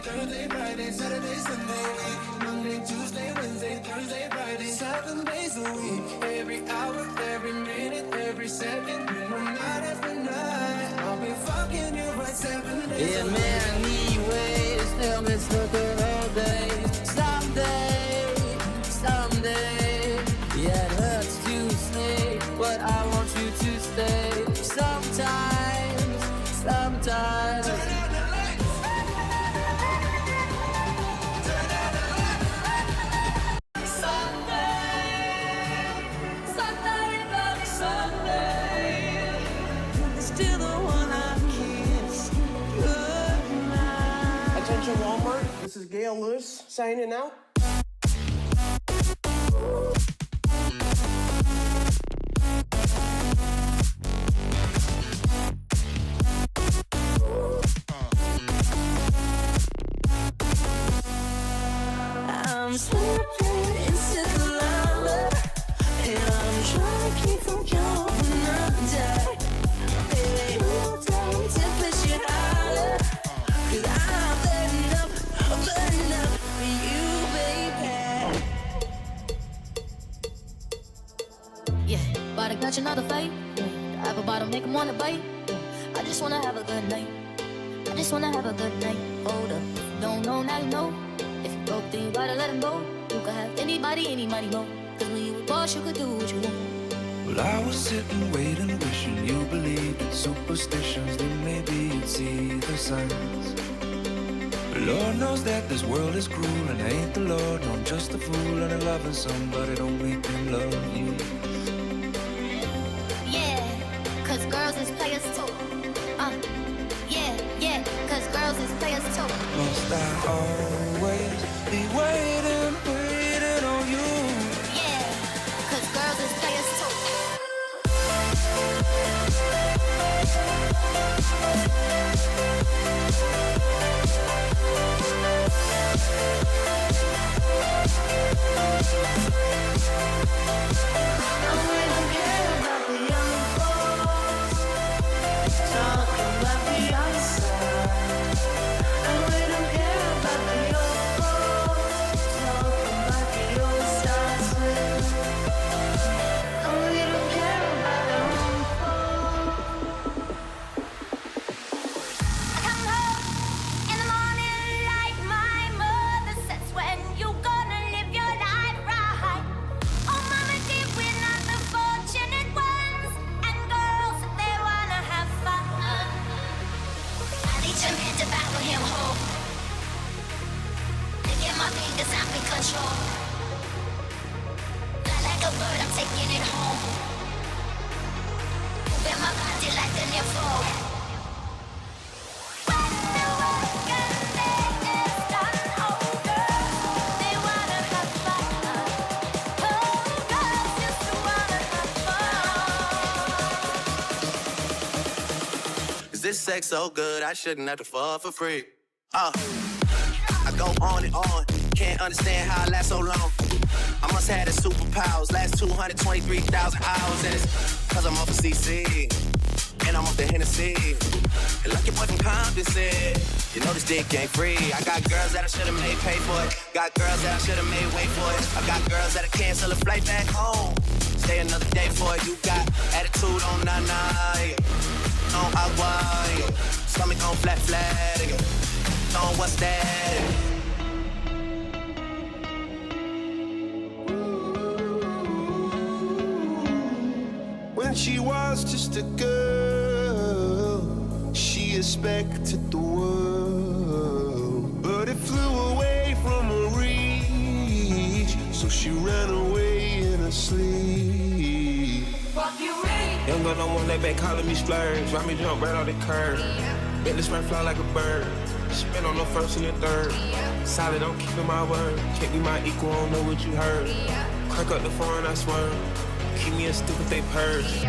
Thursday, Friday, Saturday, Sunday, Monday, Tuesday, Wednesday, Thursday, Friday, 7 days a week. Every hour, every minute, every second, night after night, I'll be fucking you right 7 days a week. Man, anyways, tell me something all day. Someday, yeah, it hurts to say, but I want you to stay. Sometimes. Turn out the lights. Turn out the lights. Sunday, still the one I kiss. Good night. Attention Walmart, this is Gail Lewis signing out. I'm slipping into the lava, and I'm trying to keep from going under. Baby, hold on to push it harder, 'cause I'm burning up for you, baby. Yeah, but I got you another fight. I have a bottle, make 'em wanna bite. I just wanna have a good night. I just wanna have a good night. Hold up, if you don't know, now you know. If you broke, then you gotta let him go. You could have anybody, any money, no. 'Cause when you were boss, you could do what you want. Well, I was sitting, waiting, wishing you believed in superstitions. Then maybe you'd see the signs. But Lord knows that this world is cruel, and I ain't the Lord. No, I'm just a fool, and I'm loving somebody don't make them love you. Yeah, 'cause girls is players too. Yeah, 'cause girls is players too. Must I always be waiting on you? Yeah, 'cause girls is players too. This sex so good, I shouldn't have to fall for free. I go on and on, can't understand how I last so long. I must have the superpowers, last 223,000 hours. And it's 'cause I'm off of CC, and I'm off the Hennessy. And like your boy from Compton said, you know this dick ain't free. I got girls that I should've made pay for it. Got girls that I should've made wait for it. I got girls that I cancel a flight back home. Stay another day for it. You got attitude on nah, on agua, stomach on flat, on what's that? When she was just a girl, she expected the world, but it flew away from her reach, so she ran away in her sleep. Young girl don't want that back calling me splurge. Ride me jump right off the curb. Bet this man fly like a bird. Spin on the first and the third. Solid, I'm keeping my word. Can't be my equal, I don't know what you heard. Crack up the phone, I swerve. Keep me a stupid, they purge.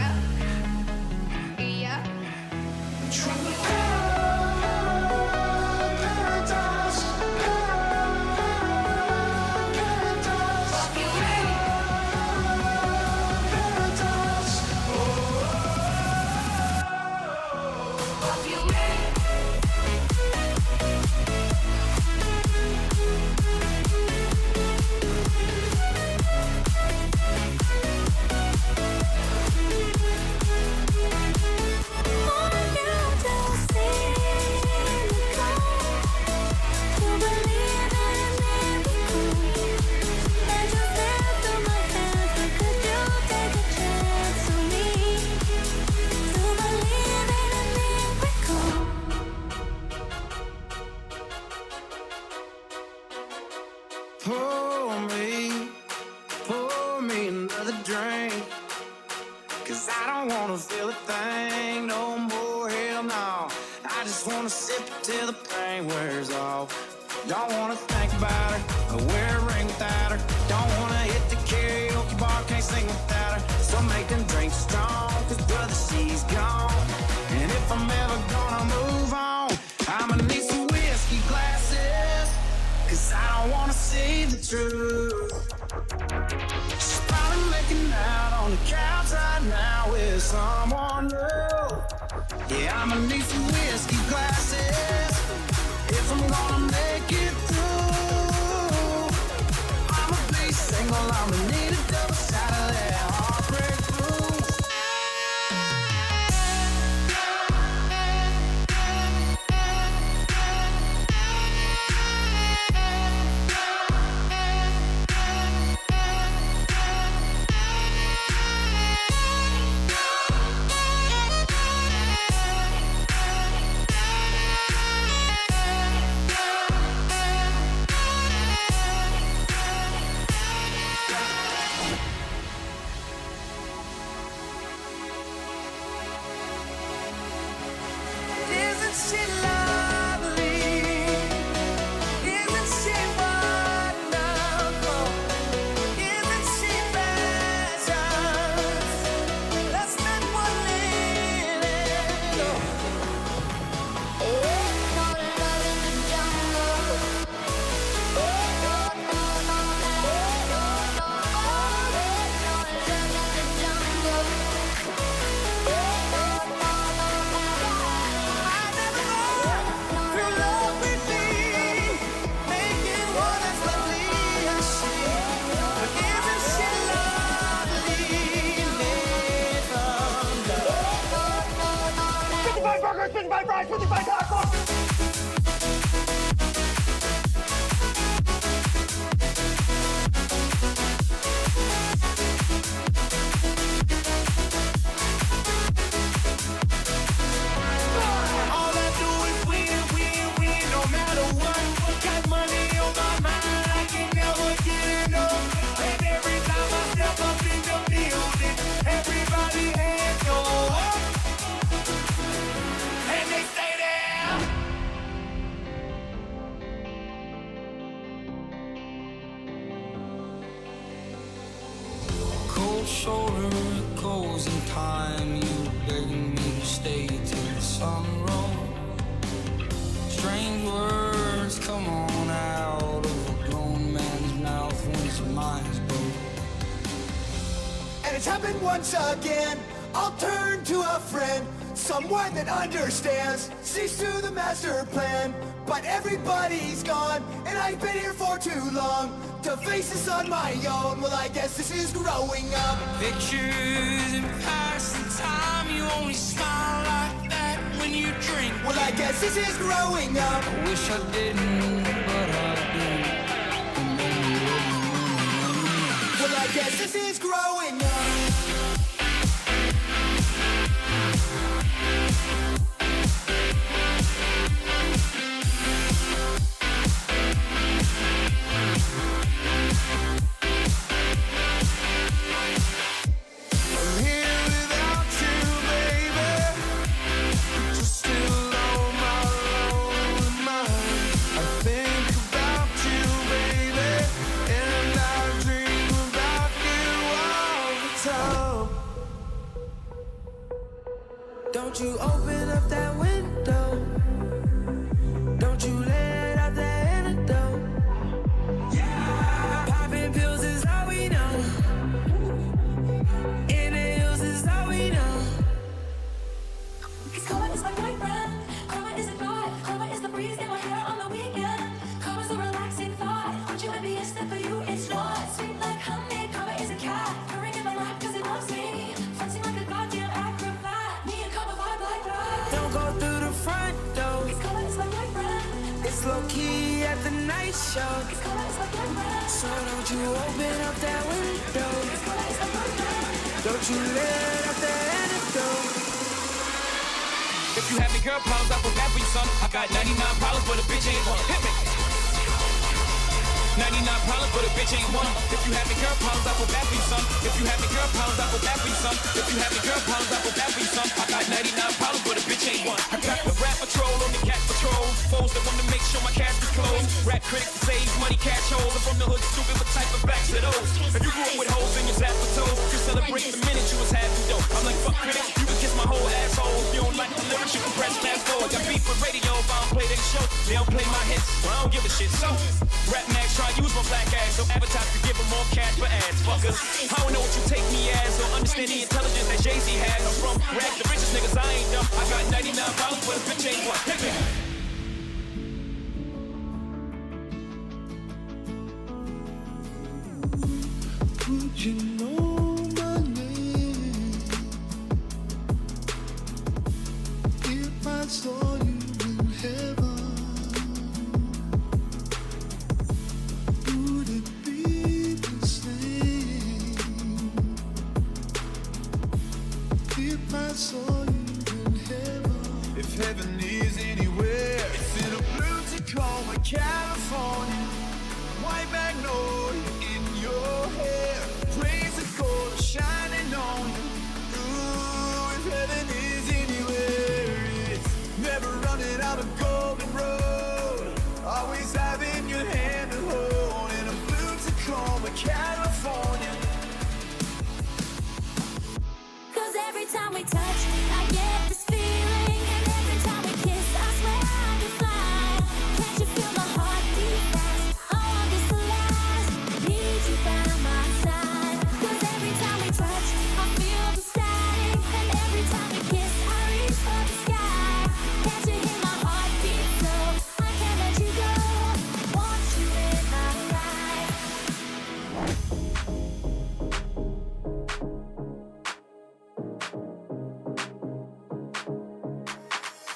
another drink. Cause I don't wanna feel a thing no more, hell no. I just wanna sip till the pain wears off. Don't wanna think about her or wear a ring without her. Don't wanna hit the karaoke bar, can't sing without her. So make them drinks strong, cause brother, she's gone. And if I'm ever gonna move on, I'ma need some whiskey glasses. Cause I don't wanna see the truth. She's probably making out on the couch right now with someone new. Yeah, I'ma need some whiskey glasses if I'm gonna make it through. I'ma be single, I'ma need a double shot of that heartbreak blues. Isn't she lovely? Isn't she wonderful? Isn't she precious? Let's spend one minute. I never thought through love we'd be making one as lovely as she. But isn't she lovely? Made from love. 55 burgers, 55 fries, 55 hot dogs. All I do is win, win, win, no matter what. Got money on my mind, I can never get enough. And every time I step up in the building, everybody hands go up, and they stay there. Cold shoulder echoes in time. You begging me to stay till the sun rose. Strange words come on out of a grown man's mouth when his mind's broke. And it's happened once again. I'll turn to a friend, someone that understands, sees through the master plan. But everybody's gone, and I've been here for too long to face this on my own. Well, I guess this is growing up. Pictures in past and time, you only smile like that when you drink. Well, I guess this is growing up. I wish I didn't, but I do. Well, I guess this is growing up. I'm here without you, baby. You're still on my lonely mind. I think about you, baby, and I dream about you all the time. Don't you open up that window. Don't you let out the antidote. Popping pills is all we know. Inhales is all we know. Cause karma is my boyfriend, karma is a thought, karma is the breeze in my hair on the weekend. Karma's a relaxing thought, aren't you envious that for you it's not? Sweet like honey, karma is a cat, purring in my lap cause it loves me. Flexing like a goddamn acrobat, me and karma vibe like that. Don't go through the front door. Cause karma is my boyfriend, It's low key at the night show. cause karma is my boyfriend, So don't you open up that window. cause karma is my boyfriend. Don't you let out the antidote. If you having girl problems, I feel bad for you, son. I got 99 problems, but a bitch ain't one. Hit me. 99 problems, but a bitch ain't one. If you having girl problems, I will back you some. If you having girl problems, I will back you some. If you having girl problems, I will back you some. I got 99 problems, but a bitch ain't one. I got the rap patrol on the cat patrol. Foes that want to make sure my cash is closed. Rap critics that save money, cash holes. I'm from the hood, stupid, what type of backs are those? If you grew up with holes in your zap for toes, you celebrate the minute you was happy dope. I'm like, fuck critics, you can kiss my whole asshole. If you don't like the lyrics, you can press fast forward. Got beef with radio if I don't play their show. They don't play my hits, well, I don't give a shit. So, rap max try use my black ass, so advertise to give them more cash for ads, fuckers. I don't know what you take me as, or understand the intelligence that Jay-Z has. I'm from rap, the richest niggas, I ain't dumb. I got 99 dollars, but a bitch ain't one. Hit me. Would you know my name if I saw you in heaven? Would it be the same if I saw you in heaven? If heaven is anywhere, it's in a blue Tacoma, California. White magnolia in your hair, rays of gold shining on you. Ooh, if heaven is anywhere, it's never running out of golden road. Always having your hand to hold in a blue Tacoma, California. Cause every time we touch, I get this feeling. And every time we kiss, I swear I can fly. Can't you feel my heart beat fast? I want this to last. Need you by my side. Cause every time we touch, I feel the static. And every time we kiss, I reach for the sky. Can't you hear my heart beat so? I can't let you go. Want you in my life.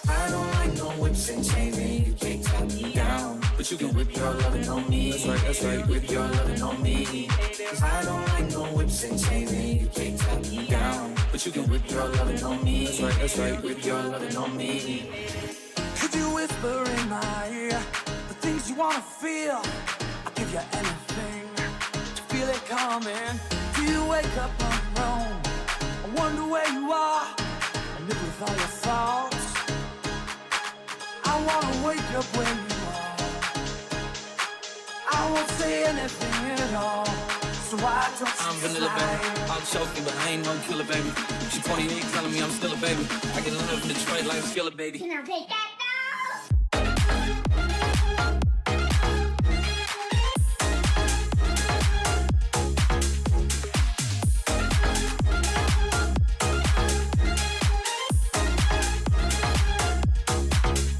I don't like no whips and chains, and you can't tie me down. But you can whip your lovin' on me. That's right, whip your lovin' on me. Cause I don't like no whips and chains, and you can't tie me down. But you can whip your lovin' on me. That's right, whip your lovin' on me. Could you whisper in my ear the things you wanna feel? I'll give you anything to feel it coming. Do you wake up on your own? I wonder where you are. I live with all your thoughts. I wanna wake up where you are. I won't say anything at all. So why don't you I'm vanilla, baby. I'll choke you, but I ain't no killer, baby. She 28, telling me I'm still a baby. I can live in Detroit like a skiller, baby. Can I take that?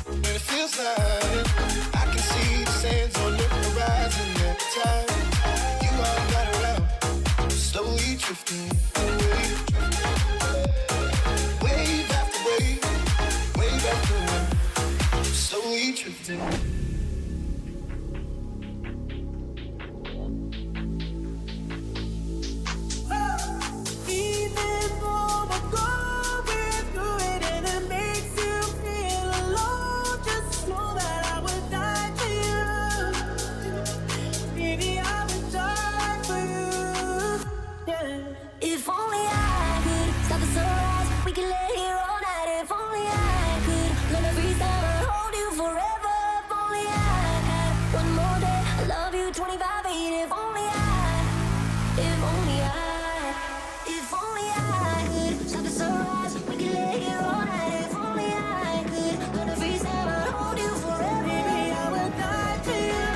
When it feels like I can see the sands on the horizon every time you are not around, slowly drifting away. Wave after wave, wave after wave, slowly drifting. Even though we're going through it and it makes you feel alone, just know that I would die for you. Baby, I would die for you. Yeah. If only I could stop the sunrise, we could lay here all night. If only I could learn to freeze time and hold you forever. If only I had one more day, I love you 25/8. If only I could stop the sunrise, we could lay here all night. If only I could learn to freeze time and hold you forever. Baby, I would die for you.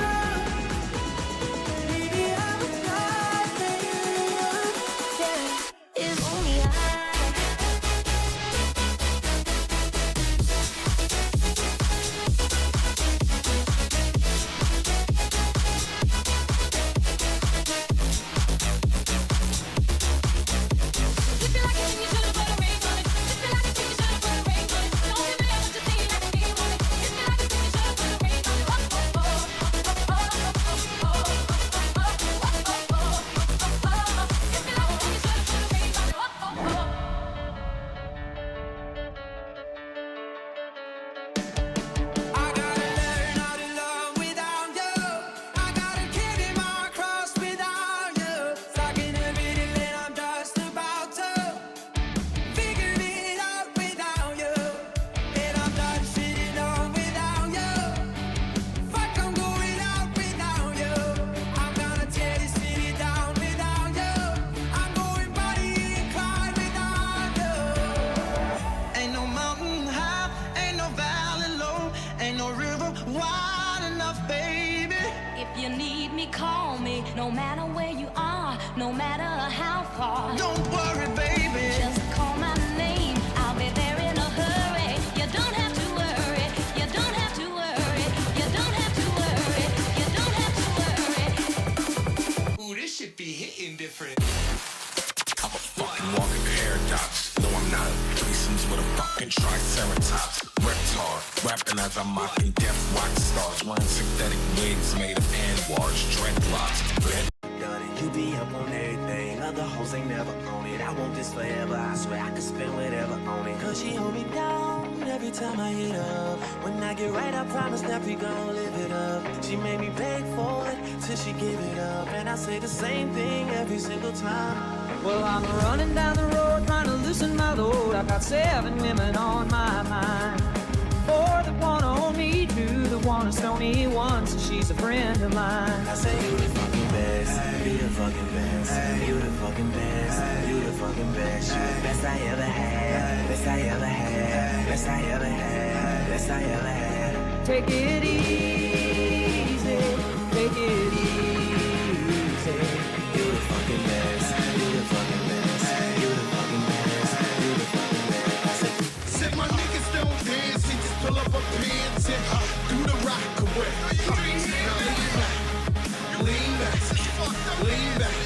Baby, I would die for you. Yeah. If only I far. Don't worry, baby. Just call my name, I'll be there in a hurry. You don't have to worry, you don't have to worry, you don't have to worry, you don't have to worry. Ooh, this shit be hitting different. I'm a fucking walking paradox. No, I'm not a threesomes with a fucking triceratops. Reptar, rapping as I'm mocking death rock stars. Wearing synthetic wigs made of anwars, dreadlocks. You be up on everything, other hoes ain't never on it. I want this forever, I swear I could spend whatever on it. Cause she hold me down every time I hit up. When I get right, I promise that we gon' live it up. She made me beg for it till she give it up. And I say the same thing every single time. Well, I'm running down the road trying to loosen my load. I've got 7 women on my mind. 4 that wanna own me, 2 that wanna stone me, 1 so she's a friend of mine. I say you the fucking best, you the fucking best, you the fucking best, you the fucking best, you the best I ever had, best I ever had, best I ever had, best I ever had. Take it easy, take it easy. You the fucking best, you the fucking best, you the fucking best, you the fucking best. Said my niggas don't dance, he just pull up a pants and do the rock away. Now lean back, lean back,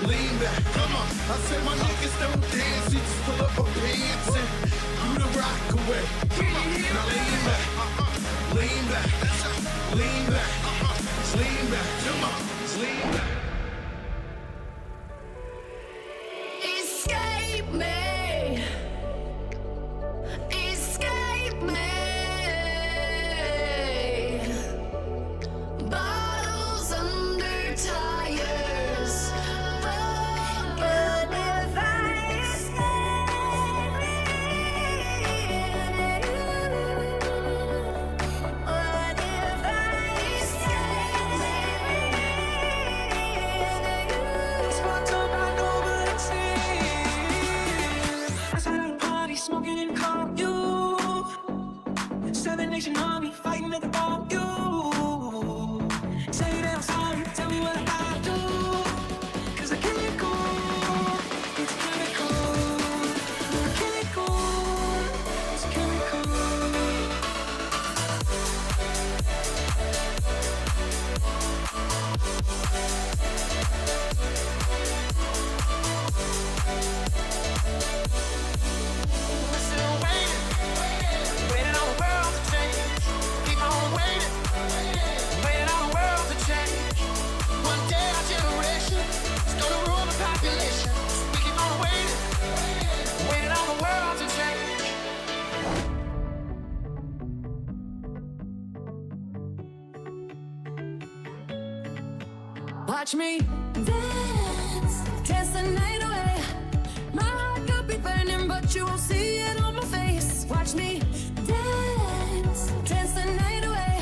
lean back. Come on, I said my niggas don't dance, he just pull up a pants and do the rock away. Come on, now lean back, lean back, lean back, lean back. Come on, lean back. Escape me. Escape me. Bottles under tires. But if I escape what if I escape Spots up, I know, but it's here. I sat at a party smoking and called you. 7 Nation Army fighting at the bar. You say that I'm sorry, tell me what I do. 'Cause I can't let go. It's a chemical. A chemical. It's a chemical. Waiting on the world to change. Keep on waiting. Waiting on the world to change. One day our generation is gonna rule the population. We keep on waiting. Waiting on the world to change. Watch me. dance, dance the night away. My heart could be burning, but you won't see it on my face. Watch me dance, dance the night away.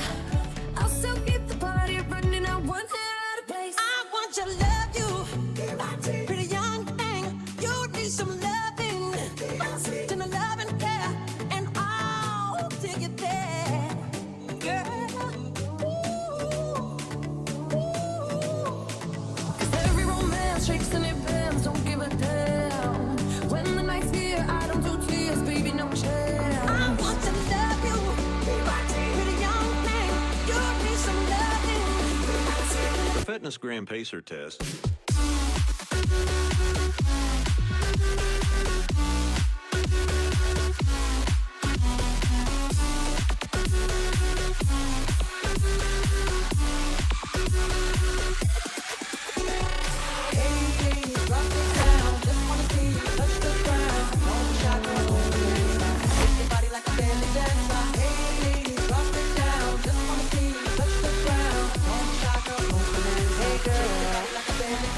I'll still keep the party running. I want it out of place. I want to love you, pretty young thing. You need some loving, then a love and care, and I'll take it there, girl. Every romance shakes and it bends, don't give a damn. When the night's here, I don't do tears, baby, no chance. I want to love you, pretty young thing. You need some loving. The Fitness Gram Pacer test. Hey girl,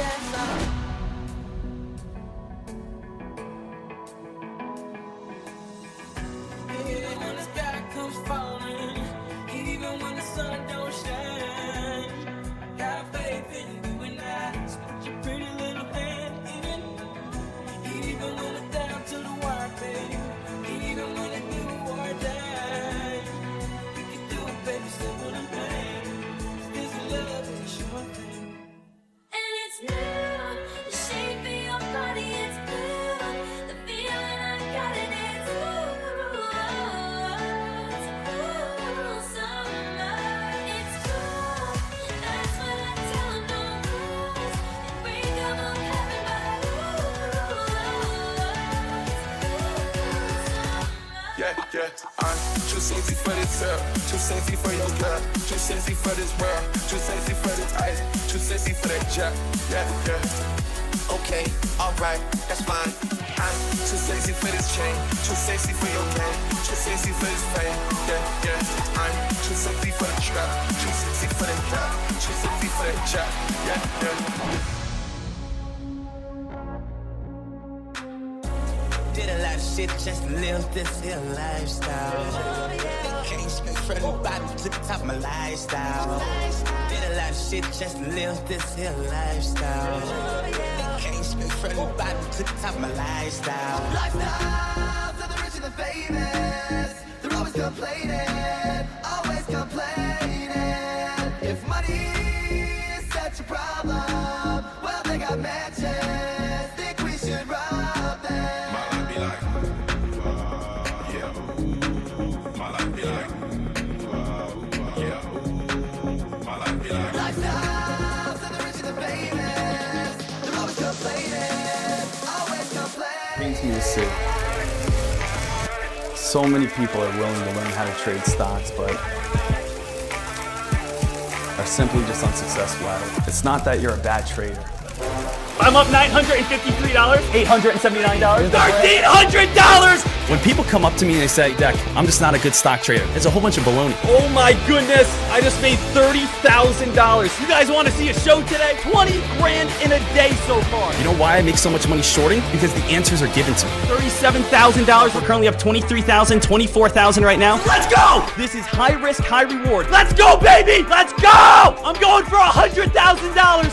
yeah, yeah. I'm too sexy for this girl, too sexy for your girl, too sexy for this world, too sexy for this ice, too sexy for that jack, yeah, yeah. Okay, alright, that's fine. I'm too sexy for this chain, too sexy for your game, too sexy for this fame, yeah, yeah. I'm too sexy for the trap, too sexy for that jack, too sexy for that jack, yeah, yeah. Did a lot of shit just to live this here lifestyle. Came straight from the bottom to the top of my lifestyle. Did a lot of shit just to live this here lifestyle. Came straight from the bottom to the top of my lifestyle. Lifestyles of the rich and the famous. They're always complaining, always complaining. If money is such a problem, well, they got mansions. Think we should rob them. Lifestyles of the rich and the famous. They're always complaining, always complaining. Pains me to see. So many people are willing to learn how to trade stocks, but are simply just unsuccessful at it. It's not that you're a bad trader. I'm up $953, $879, $1,300! When people come up to me and they say, Dek, I'm just not a good stock trader, it's a whole bunch of baloney. Oh my goodness, I just made $30,000. You guys want to see a show today? 20 grand in a day so far. You know why I make so much money shorting? Because the answers are given to me. $37,000. We're currently up $23,000, $24,000 right now. Let's go! This is high risk, high reward. Let's go, baby! Let's go! I'm going for $100,000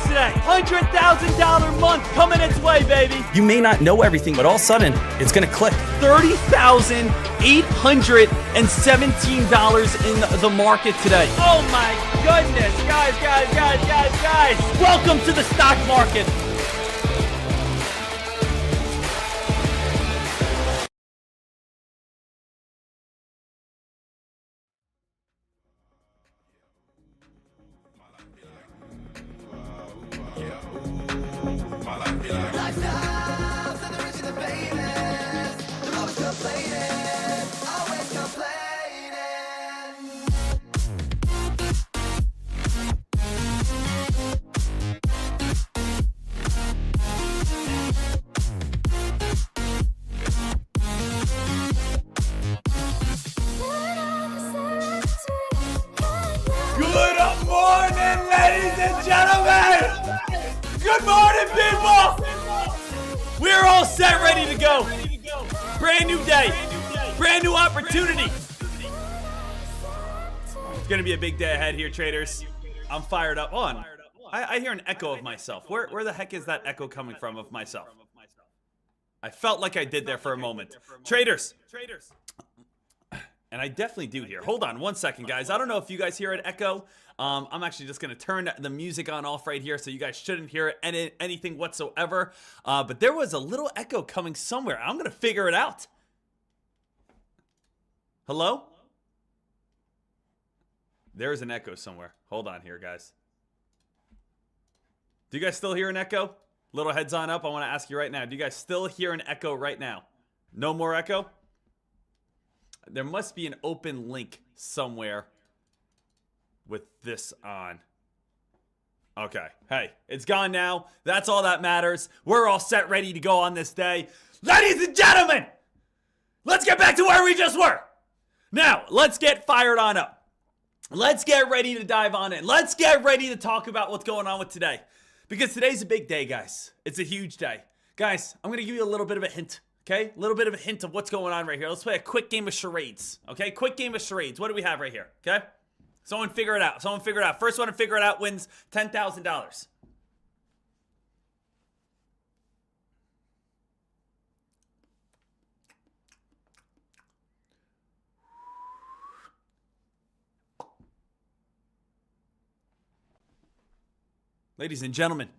today. $100,000 month coming its way, baby. You may not know everything, but all of a sudden, it's gonna click. $30,817 in the market today. Oh my goodness, guys. Welcome to the stock market. Lifestyles of the rich and the famous. They're always complaining, always Good morning, ladies and gentlemen. Good morning, people. We're all set, ready to go. Brand new day, brand new opportunity. It's gonna be a big day ahead here, traders. I'm fired up. On. I hear an echo of myself. Where the heck is that echo coming from of myself? I felt like I did there for a moment. Traders. And I definitely do here. Hold on one second, guys. I don't know if you guys hear an echo. I'm actually just going to turn the music on off right here, so you guys shouldn't hear anything whatsoever. But there was a little echo coming somewhere. I'm going to figure it out. Hello? There's an echo somewhere. Hold on here, guys. Do you guys still hear an echo? Little heads on up. I want to ask you right now. Do you guys still hear an echo right now? No more echo? There must be an open link somewhere with this on. Okay. Hey, it's gone now. That's all that matters. We're all set, ready to go on this day. Ladies and gentlemen, let's get back to where we just were. Now, let's get fired on up. Let's get ready to dive on in. Let's get ready to talk about what's going on with today. Because today's a big day, guys. It's a huge day. Guys, I'm going to give you a little bit of a hint. Okay, a little bit of a hint of what's going on right here. Let's play a quick game of charades. Okay, quick game of charades. What do we have right here? Okay, someone figure it out. Someone figure it out. First one to figure it out wins $10,000. Ladies and gentlemen,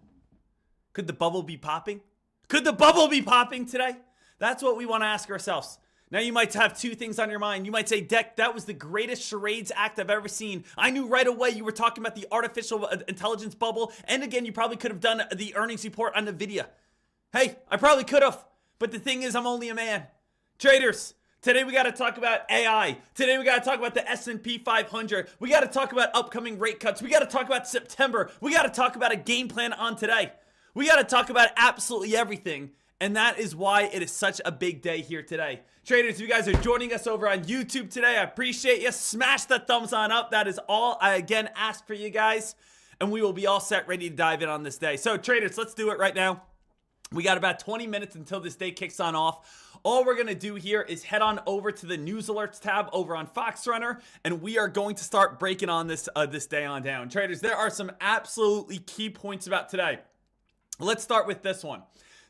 could the bubble be popping? Could the bubble be popping today? That's what we want to ask ourselves. Now you might have two things on your mind. You might say, Dek, that was the greatest charades act I've ever seen. I knew right away you were talking about the artificial intelligence bubble. And again, you probably could have done the earnings report on Nvidia. Hey, I probably could have. But the thing is, I'm only a man. Traders, Today we got to talk about AI. Today we got to talk about the S&P 500. We got to talk about upcoming rate cuts. We got to talk about September. We got to talk about a game plan on today. We got to talk about absolutely everything. And that is why it is such a big day here today. Traders, if you guys are joining us over on YouTube today, I appreciate you. Smash the thumbs on up. That is all I again ask for you guys. And we will be all set, ready to dive in on this day. So traders, let's do it right now. We got about 20 minutes until this day kicks on off. All we're going to do here is head on over to the news alerts tab over on Fox Runner, and we are going to start breaking on this day on down. Traders, there are some absolutely key points about today. Let's start with this one.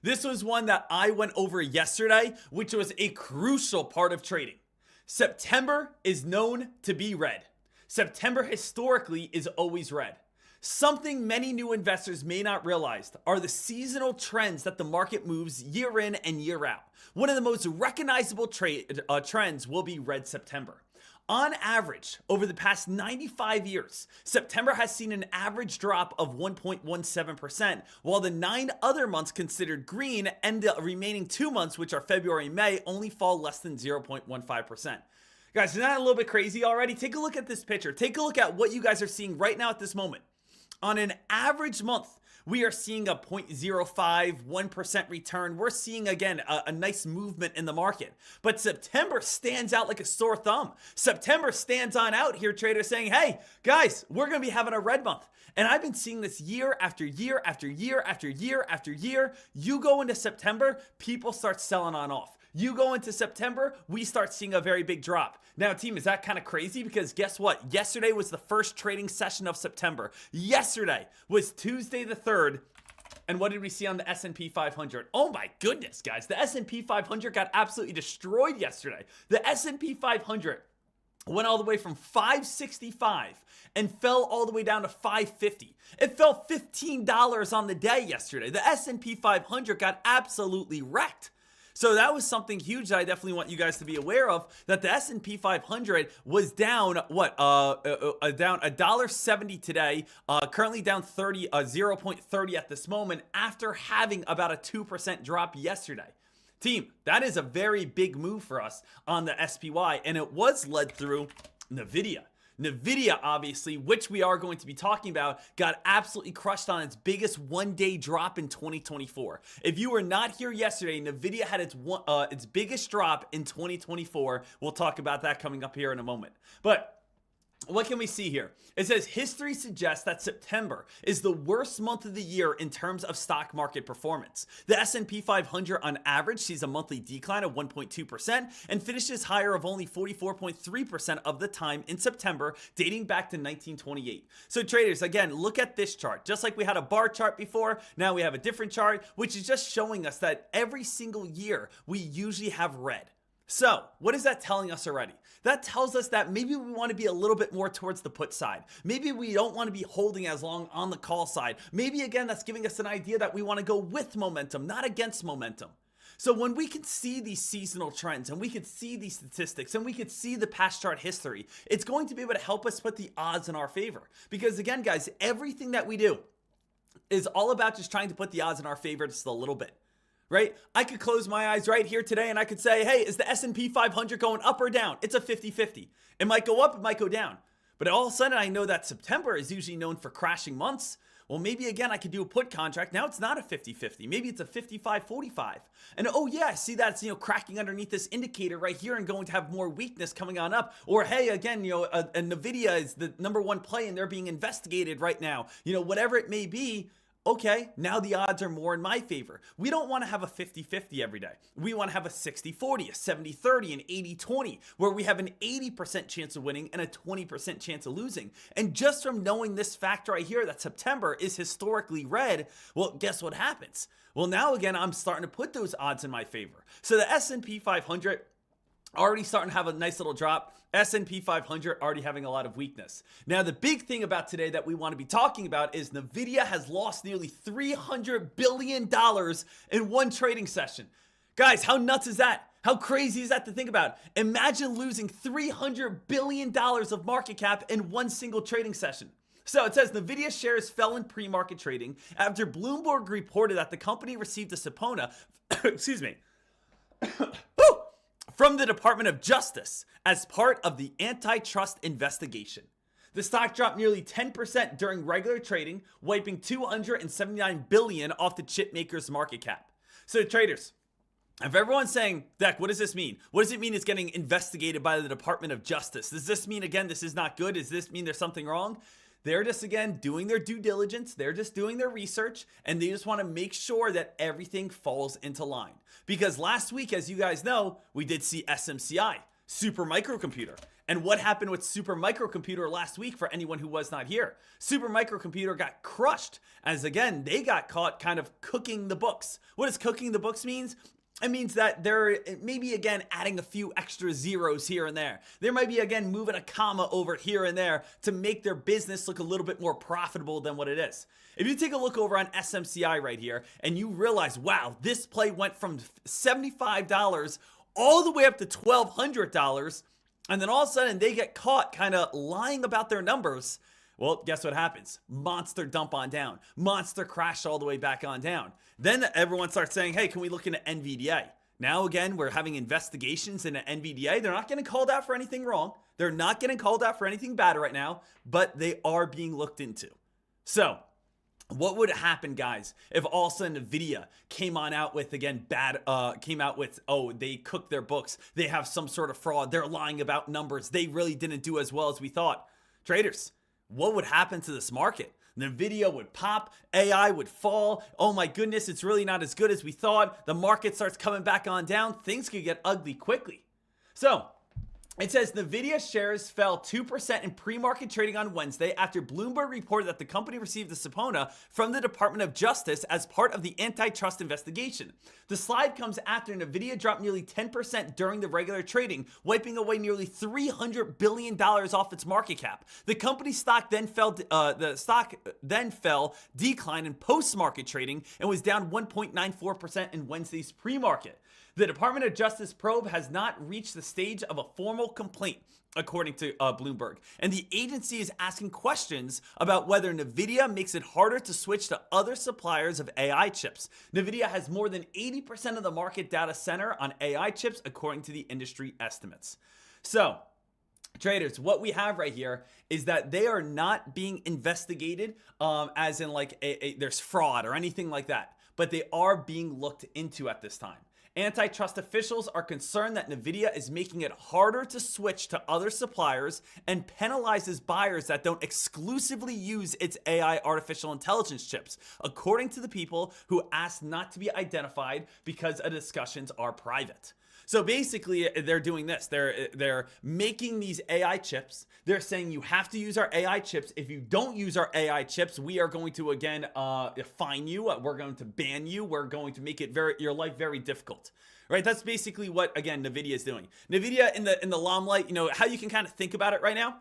This was one that I went over yesterday, which was a crucial part of trading. September is known to be red. September historically is always red. Something many new investors may not realize are the seasonal trends that the market moves year in and year out. One of the most recognizable trends will be red September. On average, over the past 95 years, September has seen an average drop of 1.17%, while the 9 other months considered green and the remaining 2 months, which are February and May, only fall less than 0.15%. Guys, isn't that a little bit crazy already? Take a look at this picture. Take a look at what you guys are seeing right now at this moment. On an average month, we are seeing a 0.05, 1% return. We're seeing, again, a nice movement in the market. But September stands out like a sore thumb. September stands on out here, traders, saying, hey, guys, we're going to be having a red month. And I've been seeing this year after year after year after year after year. You go into September, people start selling on off. You go into September, we start seeing a very big drop. Now, team, is that kind of crazy? Because guess what? Yesterday was the first trading session of September. Yesterday was Tuesday the 3rd. And what did we see on the S&P 500? Oh my goodness, guys. The S&P 500 got absolutely destroyed yesterday. The S&P 500 went all the way from 565 and fell all the way down to 550. It fell $15 on the day yesterday. The S&P 500 got absolutely wrecked. So that was something huge that I definitely want you guys to be aware of, that the S&P 500 was down, down $1.70 today, currently down 0.30 at this moment after having about a 2% drop yesterday. Team, that is a very big move for us on the SPY, and it was led through Nvidia. Nvidia, obviously, which we are going to be talking about, got absolutely crushed on its biggest one-day drop in 2024. If you were not here yesterday, Nvidia had its biggest drop in 2024. We'll talk about that coming up here in a moment. But what can we see here? It says history suggests that September is the worst month of the year in terms of stock market performance. The S&P 500 on average sees a monthly decline of 1.2% and finishes higher of only 44.3% of the time in September, dating back to 1928. So traders, again, look at this chart. Just like we had a bar chart before, now we have a different chart, which is just showing us that every single year we usually have red. So what is that telling us already? That tells us that maybe we want to be a little bit more towards the put side. Maybe we don't want to be holding as long on the call side. Maybe again, that's giving us an idea that we want to go with momentum, not against momentum. So when we can see these seasonal trends and we can see these statistics and we can see the past chart history, it's going to be able to help us put the odds in our favor. Because again, guys, everything that we do is all about just trying to put the odds in our favor just a little bit. Right? I could close my eyes right here today and I could say, hey, is the S&P 500 going up or down? It's a 50-50. It might go up, it might go down. But all of a sudden I know that September is usually known for crashing months. Well, maybe again, I could do a put contract. Now it's not a 50-50. Maybe it's a 55-45. And oh yeah, I see that it's, cracking underneath this indicator right here and going to have more weakness coming on up. Or hey, again, Nvidia is the #1 play and they're being investigated right now. Whatever it may be. Okay, now the odds are more in my favor. We don't want to have a 50-50 every day. We want to have a 60-40, a 70-30, an 80-20, where we have an 80% chance of winning and a 20% chance of losing. And just from knowing this fact right here that September is historically red, well, guess what happens? Well, now again, I'm starting to put those odds in my favor. So the S&P 500 already starting to have a nice little drop. S&P 500 already having a lot of weakness. Now, the big thing about today that we want to be talking about is Nvidia has lost nearly $300 billion in one trading session. Guys, how nuts is that? How crazy is that to think about? Imagine losing $300 billion of market cap in one single trading session. So it says Nvidia shares fell in pre-market trading after Bloomberg reported that the company received a subpoena, excuse me, from the Department of Justice as part of the antitrust investigation. The stock dropped nearly 10% during regular trading, wiping $279 billion off the chip maker's market cap. So traders, if everyone's saying, Dek, what does this mean? What does it mean it's getting investigated by the Department of Justice? Does this mean, again, this is not good? Does this mean there's something wrong? They're just, again, doing their due diligence. They're just doing their research, and they just want to make sure that everything falls into line. Because last week, as you guys know, we did see SMCI, Super Microcomputer. And what happened with Super Microcomputer last week for anyone who was not here? Super Microcomputer got crushed as, again, they got caught kind of cooking the books. What does cooking the books means? It means that they're maybe, again, adding a few extra zeros here and there. There might be, again, moving a comma over here and there to make their business look a little bit more profitable than what it is. If you take a look over on SMCI right here and you realize, wow, this play went from $75 all the way up to $1,200, and then all of a sudden they get caught kind of lying about their numbers. Well, guess what happens? Monster dump on down. Monster crash all the way back on down. Then everyone starts saying, hey, can we look into Nvidia? Now, again, we're having investigations into Nvidia. They're not getting called out for anything wrong. They're not getting called out for anything bad right now, but they are being looked into. So what would happen, guys, if all of a sudden Nvidia came out with, again, oh, they cooked their books. They have some sort of fraud. They're lying about numbers. They really didn't do as well as we thought. Traders, what would happen to this market? Nvidia would pop, AI would fall. Oh my goodness, it's really not as good as we thought. The market starts coming back on down. Things could get ugly quickly. So it says Nvidia shares fell 2% in pre-market trading on Wednesday after Bloomberg reported that the company received a subpoena from the Department of Justice as part of the antitrust investigation. The slide comes after Nvidia dropped nearly 10% during the regular trading, wiping away nearly $300 billion off its market cap. The company's stock then declined in post-market trading and was down 1.94% in Wednesday's pre-market. The Department of Justice probe has not reached the stage of a formal complaint, according to Bloomberg. And the agency is asking questions about whether Nvidia makes it harder to switch to other suppliers of AI chips. Nvidia has more than 80% of the market data center on AI chips, according to the industry estimates. So, traders, what we have right here is that they are not being investigated as in like there's fraud or anything like that, but they are being looked into at this time. Antitrust officials are concerned that Nvidia is making it harder to switch to other suppliers and penalizes buyers that don't exclusively use its AI artificial intelligence chips, according to the people who asked not to be identified because the discussions are private. So basically, they're doing this. They're making these AI chips. They're saying you have to use our AI chips. If you don't use our AI chips, we are going to, again, fine you. We're going to ban you. We're going to make it your life very difficult. Right? That's basically what, again, Nvidia is doing. Nvidia in the limelight, how you can kind of think about it right now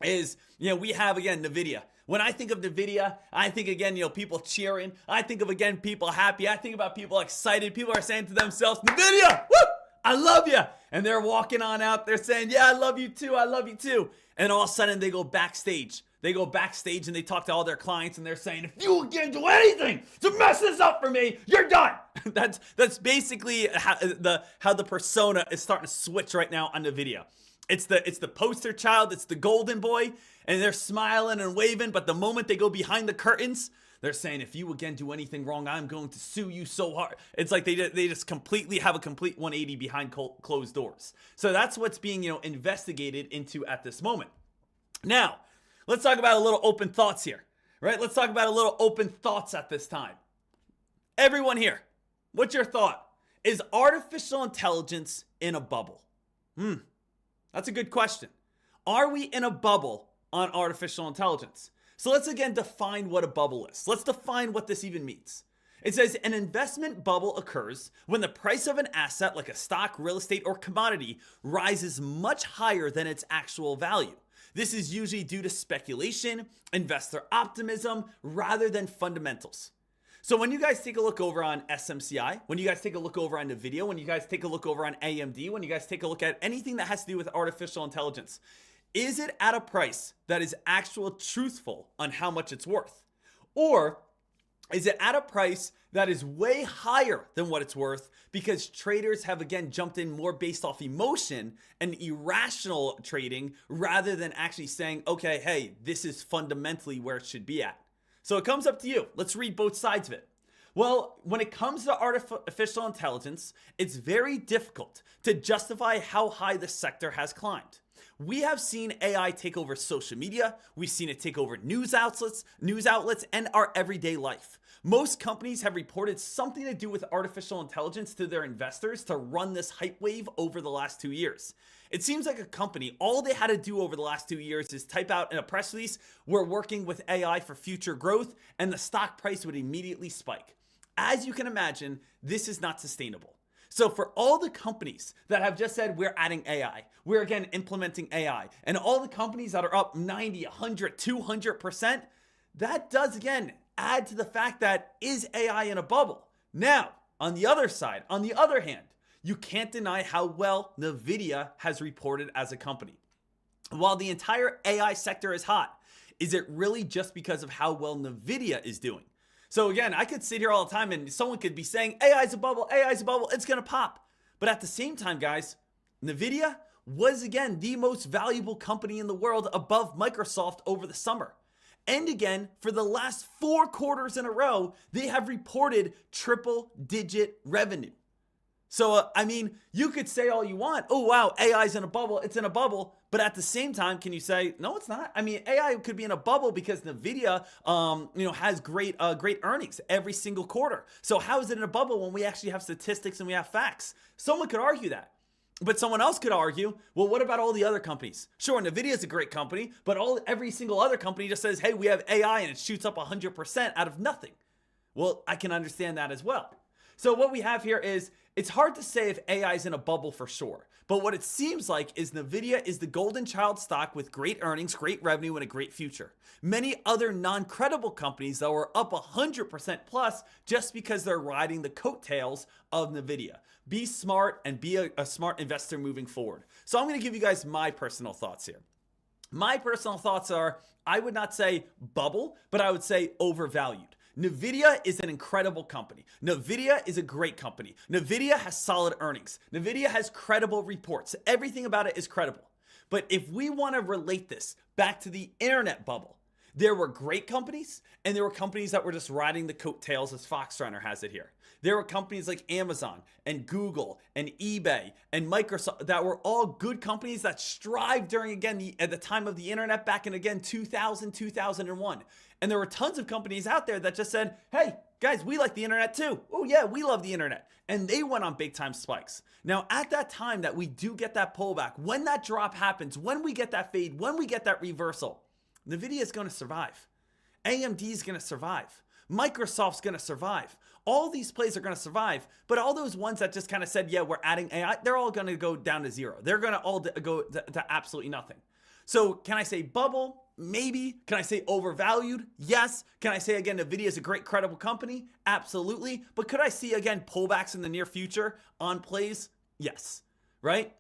is, we have, again, Nvidia. When I think of Nvidia, I think, again, people cheering. I think of, again, people happy. I think about people excited. People are saying to themselves, Nvidia, woo! I love you. And they're walking on out. They're saying, yeah, I love you too. I love you too. And all of a sudden they go backstage. They go backstage and they talk to all their clients and they're saying, if you again do anything to mess this up for me, you're done. That's basically how the persona is starting to switch right now on the video. It's the poster child. It's the golden boy. And they're smiling and waving. But the moment they go behind the curtains, they're saying, if you again do anything wrong, I'm going to sue you so hard. It's like they just completely have a complete 180 behind closed doors. So that's what's being, investigated into at this moment. Now, let's talk about a little open thoughts here, right? Let's talk about a little open thoughts at this time. Everyone here, what's your thought? Is artificial intelligence in a bubble? That's a good question. Are we in a bubble on artificial intelligence? So let's again define what a bubble is. Let's define what this even means. It says an investment bubble occurs when the price of an asset like a stock, real estate, or commodity rises much higher than its actual value. This is usually due to speculation, investor optimism, rather than fundamentals. So when you guys take a look over on SMCI, when you guys take a look over on Nvidia, when you guys take a look over on AMD, when you guys take a look at anything that has to do with artificial intelligence, is it at a price that is truthful on how much it's worth? Or is it at a price that is way higher than what it's worth because traders have again jumped in more based off emotion and irrational trading rather than actually saying, okay, hey, this is fundamentally where it should be at. So it comes up to you. Let's read both sides of it. Well, when it comes to artificial intelligence, it's very difficult to justify how high the sector has climbed. We have seen AI take over social media, we've seen it take over news outlets, and our everyday life. Most companies have reported something to do with artificial intelligence to their investors to run this hype wave over the last 2 years. It seems like a company, all they had to do over the last 2 years is type out in a press release, we're working with AI for future growth, and the stock price would immediately spike. As you can imagine, this is not sustainable. So for all the companies that have just said we're adding AI, we're again implementing AI, and all the companies that are up 90, 100, 200%, that does again add to the fact that is AI in a bubble? Now, on the other side, on the other hand, you can't deny how well Nvidia has reported as a company. While the entire AI sector is hot, is it really just because of how well Nvidia is doing? So again, I could sit here all the time and someone could be saying, AI is a bubble, it's gonna pop. But at the same time, guys, Nvidia was again the most valuable company in the world above Microsoft over the summer. And again, for the last 4 quarters in a row, they have reported triple-digit revenue. So, I mean, you could say all you want, oh wow, AI's in a bubble, it's in a bubble. But at the same time, can you say, no, it's not? I mean, AI could be in a bubble because Nvidia, has great earnings every single quarter. So how is it in a bubble when we actually have statistics and we have facts? Someone could argue that. But someone else could argue, well, what about all the other companies? Sure, Nvidia is a great company, but every single other company just says, hey, we have AI and it shoots up 100% out of nothing. Well, I can understand that as well. So what we have here is, it's hard to say if AI is in a bubble for sure. But what it seems like is Nvidia is the golden child stock with great earnings, great revenue, and a great future. Many other non-credible companies, though, are up 100% plus just because they're riding the coattails of Nvidia. Be smart and be a smart investor moving forward. So I'm going to give you guys my personal thoughts here. My personal thoughts are, I would not say bubble, but I would say overvalued. Nvidia is an incredible company. Nvidia is a great company. Nvidia has solid earnings. Nvidia has credible reports. Everything about it is credible. But if we want to relate this back to the internet bubble, there were great companies and there were companies that were just riding the coattails, as Foxrunner has it here. There were companies like Amazon and Google and eBay and Microsoft that were all good companies that strived during, again, at the time of the internet back in, again, 2000, 2001. And there were tons of companies out there that just said, hey, guys, we like the internet too. Oh yeah, we love the internet. And they went on big time spikes. Now, at that time that we do get that pullback, when that drop happens, when we get that fade, when we get that reversal, Nvidia is going to survive. AMD is going to survive. Microsoft's going to survive. All these plays are going to survive, but all those ones that just kind of said, yeah, we're adding AI, they're all going to go down to zero. They're going to all go to absolutely nothing. So can I say bubble? Maybe. Can I say overvalued? Yes. Can I say, again, Nvidia is a great, credible company? Absolutely. But could I see, again, pullbacks in the near future on plays? Yes. Right?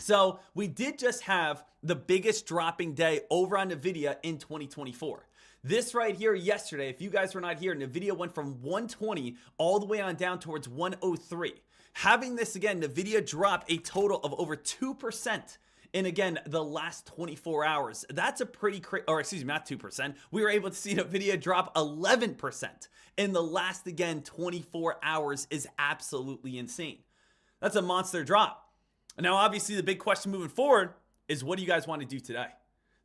So we did just have the biggest dropping day over on Nvidia in 2024. This right here yesterday, if you guys were not here, Nvidia went from 120 all the way on down towards 103. Having this, again, Nvidia drop a total of over 2% in, again, the last 24 hours. That's a pretty or excuse me, not 2%. We were able to see Nvidia drop 11% in the last, again, 24 hours is absolutely insane. That's a monster drop. Now, obviously, the big question moving forward is, what do you guys want to do today?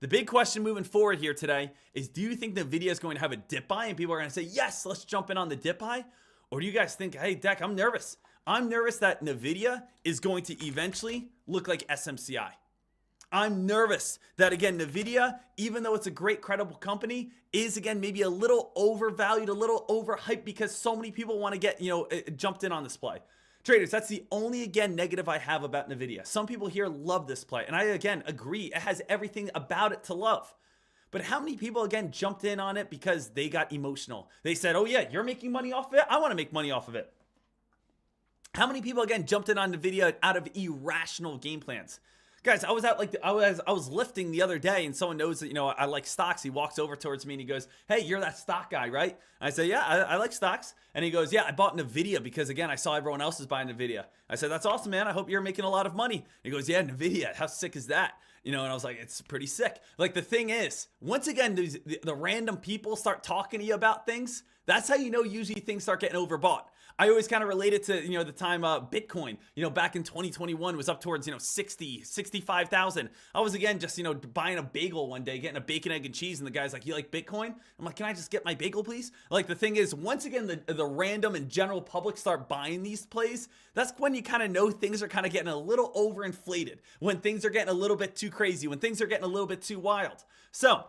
The big question moving forward here today is, do you think Nvidia is going to have a dip buy and people are going to say, yes, let's jump in on the dip buy? Or do you guys think, hey, Dek, I'm nervous. I'm nervous that Nvidia is going to eventually look like SMCI. I'm nervous that, again, Nvidia, even though it's a great, credible company, is, again, maybe a little overvalued, a little overhyped because so many people want to get, jumped in on this play. Traders, that's the only, again, negative I have about Nvidia. Some people here love this play, and I, again, agree. It has everything about it to love. But how many people, again, jumped in on it because they got emotional? They said, oh, yeah, you're making money off of it? I want to make money off of it. How many people, again, jumped in on Nvidia out of irrational game plans? Guys, I was at like I was lifting the other day, and someone knows that, you know, I like stocks. He walks over towards me and he goes, "Hey, you're that stock guy, right?" And I say, "Yeah, I like stocks." And he goes, "Yeah, I bought Nvidia because, again, I saw everyone else is buying Nvidia." I said, "That's awesome, man. I hope you're making a lot of money." He goes, "Yeah, Nvidia. How sick is that?" You know, and I was like, it's pretty sick. Like, the thing is, once again, the random people start talking to you about things. That's how you know usually things start getting overbought. I always kind of relate it to, you know, the time Bitcoin, you know, back in 2021 was up towards, you know, 65,000. I was, again, just, you know, buying a bagel one day, getting a bacon, egg, and cheese. And the guy's like, "You like Bitcoin?" I'm like, "Can I just get my bagel, please?" Like, the thing is, once again, the random and general public start buying these plays. That's when you kind of know things are kind of getting a little overinflated, when things are getting a little bit too crazy, when things are getting a little bit too wild. So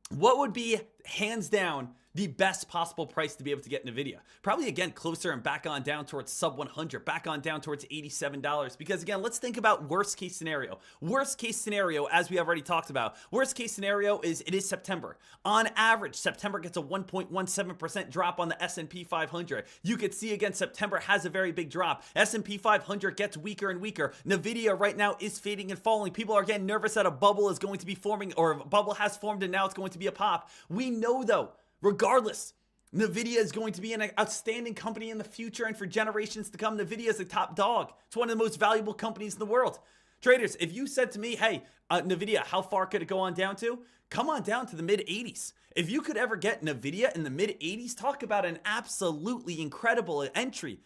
what would be, hands down, the best possible price to be able to get Nvidia? Probably, again, closer and back on down towards sub 100, back on down towards $87. Because, again, let's think about worst case scenario. Worst case scenario, as we have already talked about, worst case scenario is it is September. On average, September gets a 1.17% drop on the S&P 500. You could see, again, September has a very big drop. S&P 500 gets weaker and weaker. Nvidia right now is fading and falling. People are getting nervous that a bubble is going to be forming, or a bubble has formed and now it's going to be a pop. We know, though, regardless, Nvidia is going to be an outstanding company in the future and for generations to come. Nvidia is a top dog. It's one of the most valuable companies in the world. Traders, if you said to me, "Hey, Nvidia, how far could it go on down to?" Come on down to the mid 80s. If you could ever get Nvidia in the mid 80s, talk about an absolutely incredible entry.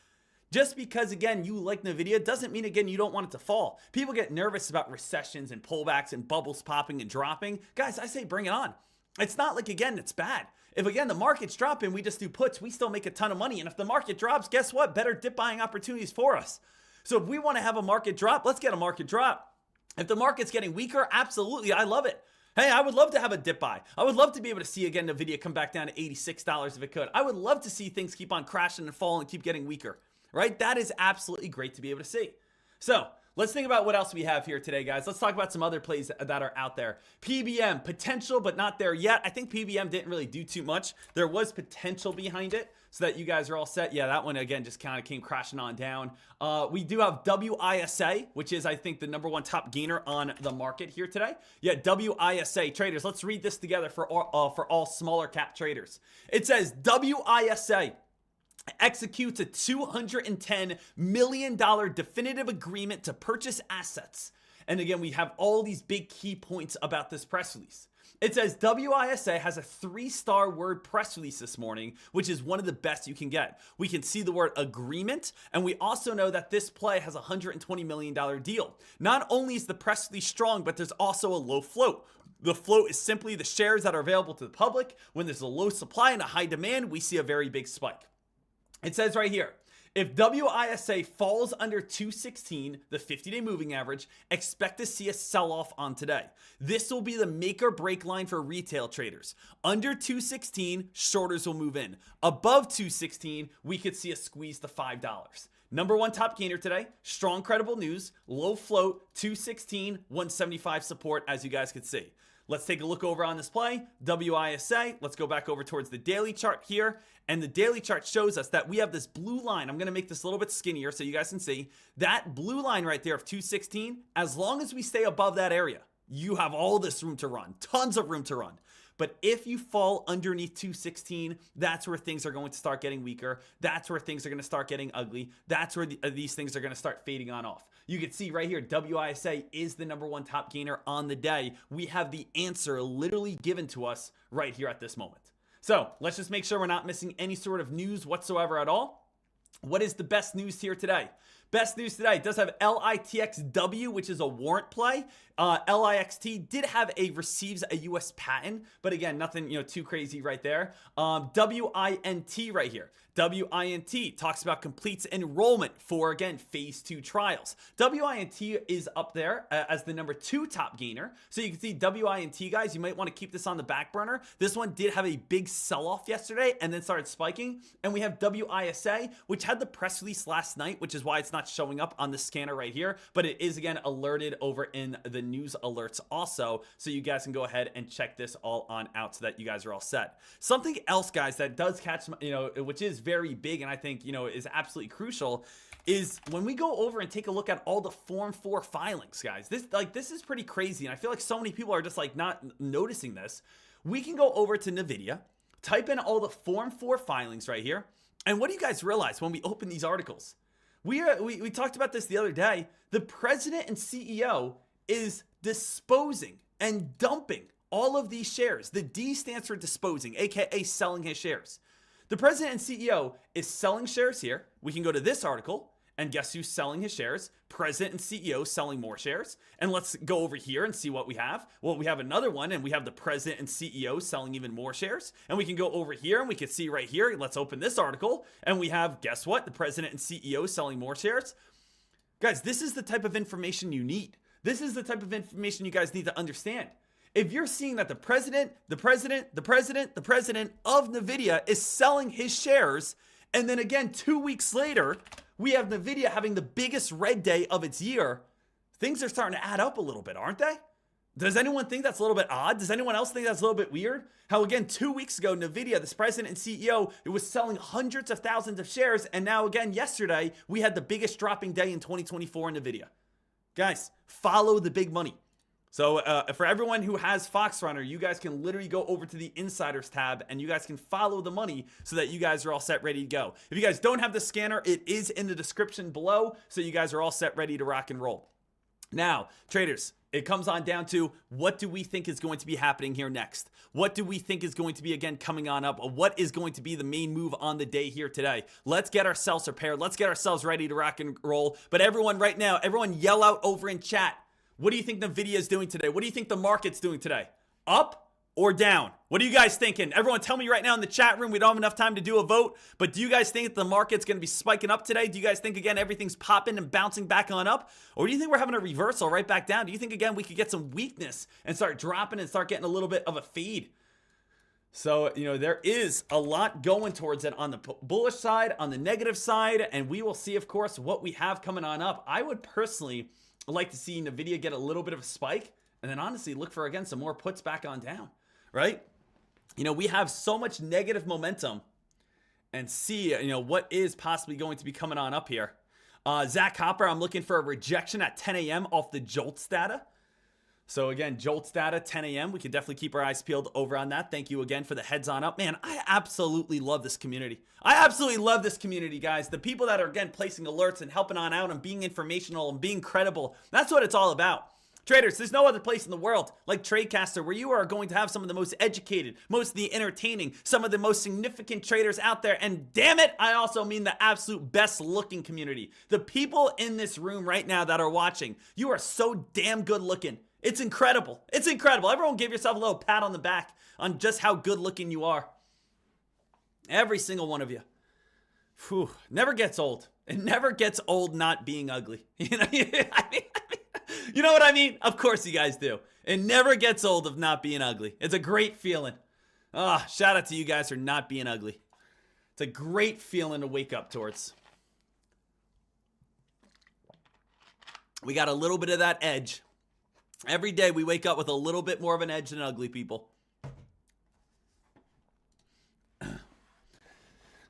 Just because, again, you like Nvidia doesn't mean, again, you don't want it to fall. People get nervous about recessions and pullbacks and bubbles popping and dropping. Guys, I say bring it on. It's not like, again, it's bad. If, again, the market's dropping, we just do puts, we still make a ton of money. And if the market drops, guess what? Better dip buying opportunities for us. So if we want to have a market drop, let's get a market drop. If the market's getting weaker, absolutely, I love it. Hey, I would love to have a dip buy. I would love to be able to see, again, Nvidia come back down to $86 if it could. I would love to see things keep on crashing and falling and keep getting weaker, right? That is absolutely great to be able to see. So let's think about what else we have here today, guys. Let's talk about some other plays that are out there. PBM, potential, but not there yet. I think PBM didn't really do too much. There was potential behind it, so that you guys are all set. Yeah, that one, again, just kind of came crashing on down. We do have WISA, which is, I think, the #1 top gainer on the market here today. Yeah, WISA. Traders, let's read this together for all smaller cap traders. It says WISA executes a $210 million definitive agreement to purchase assets. And again, we have all these big key points about this press release. It says WISA has a 3-star word press release this morning, which is one of the best you can get. We can see the word agreement, and we also know that this play has a $120 million deal. Not only is the press release strong, but there's also a low float. The float is simply the shares that are available to the public. When there's a low supply and a high demand, we see a very big spike. It says right here, if WISA falls under 216, the 50-day moving average, expect to see a sell-off on today. This will be the make or break line for retail traders. Under 216, shorters will move in. Above 216, we could see a squeeze to $5. #1 top gainer today, strong credible news, low float, 216, 175 support, as you guys can see. Let's take a look over on this play, WISA. Let's go back over towards the daily chart here. And the daily chart shows us that we have this blue line. I'm going to make this a little bit skinnier so you guys can see. That blue line right there of 216, as long as we stay above that area, you have all this room to run, tons of room to run. But if you fall underneath 216, that's where things are going to start getting weaker. That's where things are going to start getting ugly. That's where these things are going to start fading on off. You can see right here, WISA is the #1 top gainer on the day. We have the answer literally given to us right here at this moment. So let's just make sure we're not missing any sort of news whatsoever at all. What is the best news here today? Best news today does have LITXW, which is a warrant play. LIXT did have receives a U.S. patent, but again, nothing too crazy right there. WINT right here. WINT talks about completes enrollment for, again, phase 2 trials. WINT is up there as the #2 top gainer. So you can see WINT, guys, you might want to keep this on the back burner. This one did have a big sell-off yesterday and then started spiking. And we have WISA, which had the press release last night, which is why it's not showing up on the scanner right here. But it is, again, alerted over in the news alerts also. So you guys can go ahead and check this all on out so that you guys are all set. Something else, guys, that does catch, which is very big and I think, is absolutely crucial, is when we go over and take a look at all the Form 4 filings, guys. This is pretty crazy, and I feel like so many people are just like not noticing this. We can go over to Nvidia, type in all the Form 4 filings right here, and what do you guys realize when we open these articles? We talked about this the other day. The president and CEO is disposing and dumping all of these shares. The D stands for disposing, aka selling his shares. The president and CEO is selling shares here. We can go to this article, and guess who's selling his shares? President and CEO selling more shares. And let's go over here and see what we have. Well, we have another one, and we have the president and CEO selling even more shares. And we can go over here, and we can see right here. Let's open this article, and we have, guess what? The president and CEO selling more shares. Guys, this is the type of information you need. This is the type of information you guys need to understand. If you're seeing that the president of Nvidia is selling his shares, and then again, 2 weeks later, we have Nvidia having the biggest red day of its year, things are starting to add up a little bit, aren't they? Does anyone think that's a little bit odd? Does anyone else think that's a little bit weird? How again, 2 weeks ago, Nvidia, this president and CEO, it was selling hundreds of thousands of shares, and now again, yesterday, we had the biggest dropping day in 2024 in Nvidia. Guys, follow the big money. So for everyone who has Fox Runner, you guys can literally go over to the Insiders tab and you guys can follow the money so that you guys are all set, ready to go. If you guys don't have the scanner, it is in the description below, so you guys are all set, ready to rock and roll. Now, traders, it comes on down to what do we think is going to be happening here next? What do we think is going to be, again, coming on up? What is going to be the main move on the day here today? Let's get ourselves prepared. Let's get ourselves ready to rock and roll. But everyone right now, everyone yell out over in chat. What do you think Nvidia is doing today? What do you think the market's doing today? Up or down? What are you guys thinking? Everyone tell me right now in the chat room. We don't have enough time to do a vote, but do you guys think that the market's going to be spiking up today? Do you guys think, again, everything's popping and bouncing back on up? Or do you think we're having a reversal right back down? Do you think, again, we could get some weakness and start dropping and start getting a little bit of a fade? So, there is a lot going towards it on the bullish side, on the negative side, and we will see, of course, what we have coming on up. I would personally like to see Nvidia get a little bit of a spike and then honestly look for, again, some more puts back on down, right? We have so much negative momentum and see, what is possibly going to be coming on up here. Zach Hopper, I'm looking for a rejection at 10 a.m. off the JOLTS data. So again, JOLTS data, 10 a.m. We can definitely keep our eyes peeled over on that. Thank you again for the heads on up. Man, I absolutely love this community. I absolutely love this community, guys. The people that are, again, placing alerts and helping on out and being informational and being credible. That's what it's all about. Traders, there's no other place in the world like Tradecaster where you are going to have some of the most educated, most of the entertaining, some of the most significant traders out there. And damn it, I also mean the absolute best looking community. The people in this room right now that are watching, you are so damn good looking. It's incredible. It's incredible. Everyone give yourself a little pat on the back on just how good looking you are. Every single one of you. Whew. Never gets old. It never gets old not being ugly. You know what I mean? Of course you guys do. It never gets old of not being ugly. It's a great feeling. Shout out to you guys for not being ugly. It's a great feeling to wake up towards. We got a little bit of that edge. Every day we wake up with a little bit more of an edge than ugly people.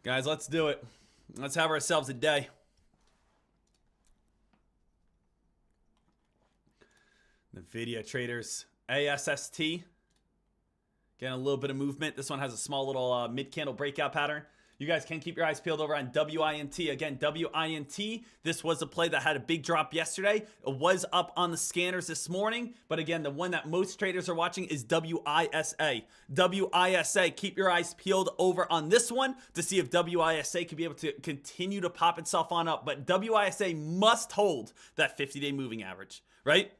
Guys, let's do it. Let's have ourselves a day. Nvidia traders, ASST. Getting a little bit of movement. This one has a small little mid-candle breakout pattern. You guys can keep your eyes peeled over on WINT. Again, WINT, this was a play that had a big drop yesterday. It was up on the scanners this morning. But again, the one that most traders are watching is WISA. WISA, keep your eyes peeled over on this one to see if WISA could be able to continue to pop itself on up. But WISA must hold that 50-day moving average, right?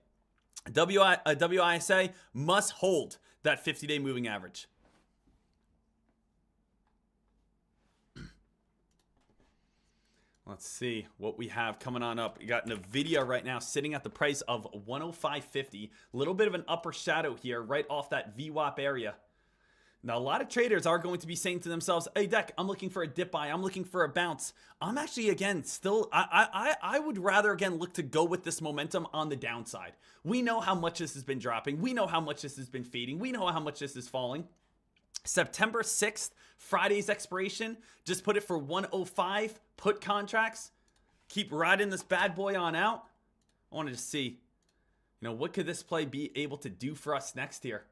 WISA must hold that 50-day moving average. Let's see what we have coming on up. We got Nvidia right now sitting at the price of 105.50. A little bit of an upper shadow here right off that VWAP area. Now, a lot of traders are going to be saying to themselves, hey, Dek, I'm looking for a dip buy. I'm looking for a bounce. I'm actually, again, still, I would rather, again, look to go with this momentum on the downside. We know how much this has been dropping. We know how much this has been fading. We know how much this is falling. September 6th, Friday's expiration, just put it for 105 put contracts. keep riding this bad boy on out. I want to just see, what could this play be able to do for us next here?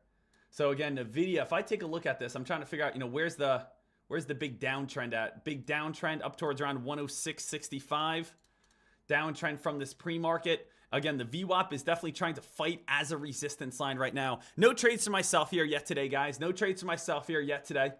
So again, Nvidia, if I take a look at this, I'm trying to figure out, where's the big downtrend at? Big downtrend up towards around 106.65. Downtrend from this pre-market. Again, the VWAP is definitely trying to fight as a resistance line right now. No trades for myself here yet today, guys. No trades for myself here yet today.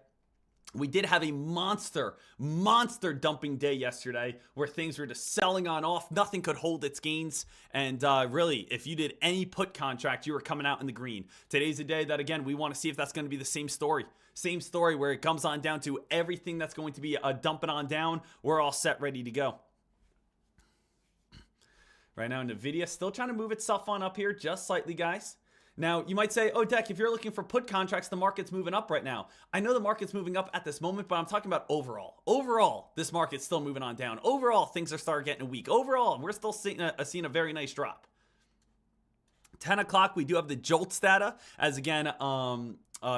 We did have a monster dumping day yesterday where things were just selling on off. Nothing could hold its gains. And really, if you did any put contract, you were coming out in the green. Today's a day that, again, we want to see if that's going to be the same story. Same story where it comes on down to everything that's going to be dumping on down. We're all set, ready to go. Right now, Nvidia still trying to move itself on up here just slightly, guys. Now, you might say, oh, Dek, if you're looking for put contracts, the market's moving up right now. I know the market's moving up at this moment, but I'm talking about overall. Overall, this market's still moving on down. Overall, things are starting getting weak. Overall, we're still seeing a very nice drop. 10 o'clock, we do have the JOLTS data, as again,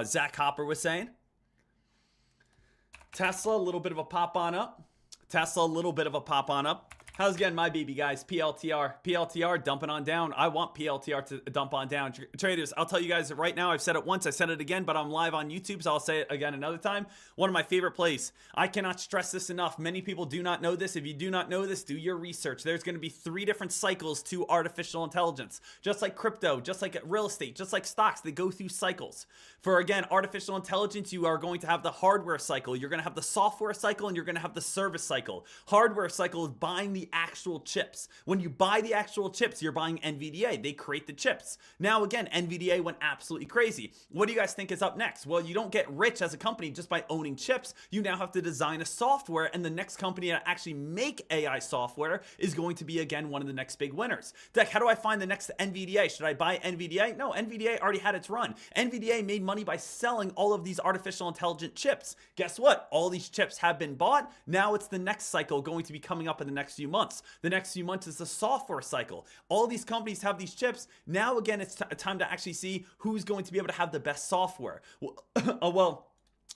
Zach Hopper was saying. Tesla, a little bit of a pop on up. How's again my baby, guys? PLTR dumping on down. I want PLTR to dump on down. Traders, I'll tell you guys right now, I've said it once, I said it again, but I'm live on YouTube, so I'll say it again another time. One of my favorite plays. I cannot stress this enough. Many people do not know this. If you do not know this, do your research. There's going to be 3 different cycles to artificial intelligence. Just like crypto, just like real estate, just like stocks, they go through cycles. For, again, artificial intelligence, you are going to have the hardware cycle. You're going to have the software cycle, and you're going to have the service cycle. Hardware cycle is buying the actual chips. When you buy the actual chips, you're buying Nvidia. They create the chips. Now, again, Nvidia went absolutely crazy. What do you guys think is up next? Well, you don't get rich as a company just by owning chips. You now have to design a software, and the next company to actually make AI software is going to be, again, one of the next big winners. Dek, how do I find the next Nvidia? Should I buy Nvidia? No, Nvidia already had its run. Nvidia made money by selling all of these artificial intelligent chips. Guess what? All these chips have been bought. Now it's the next cycle going to be coming up in the next few months. The next few months is the software cycle. All these companies have these chips. Now, again, it's time to actually see who's going to be able to have the best software. Well,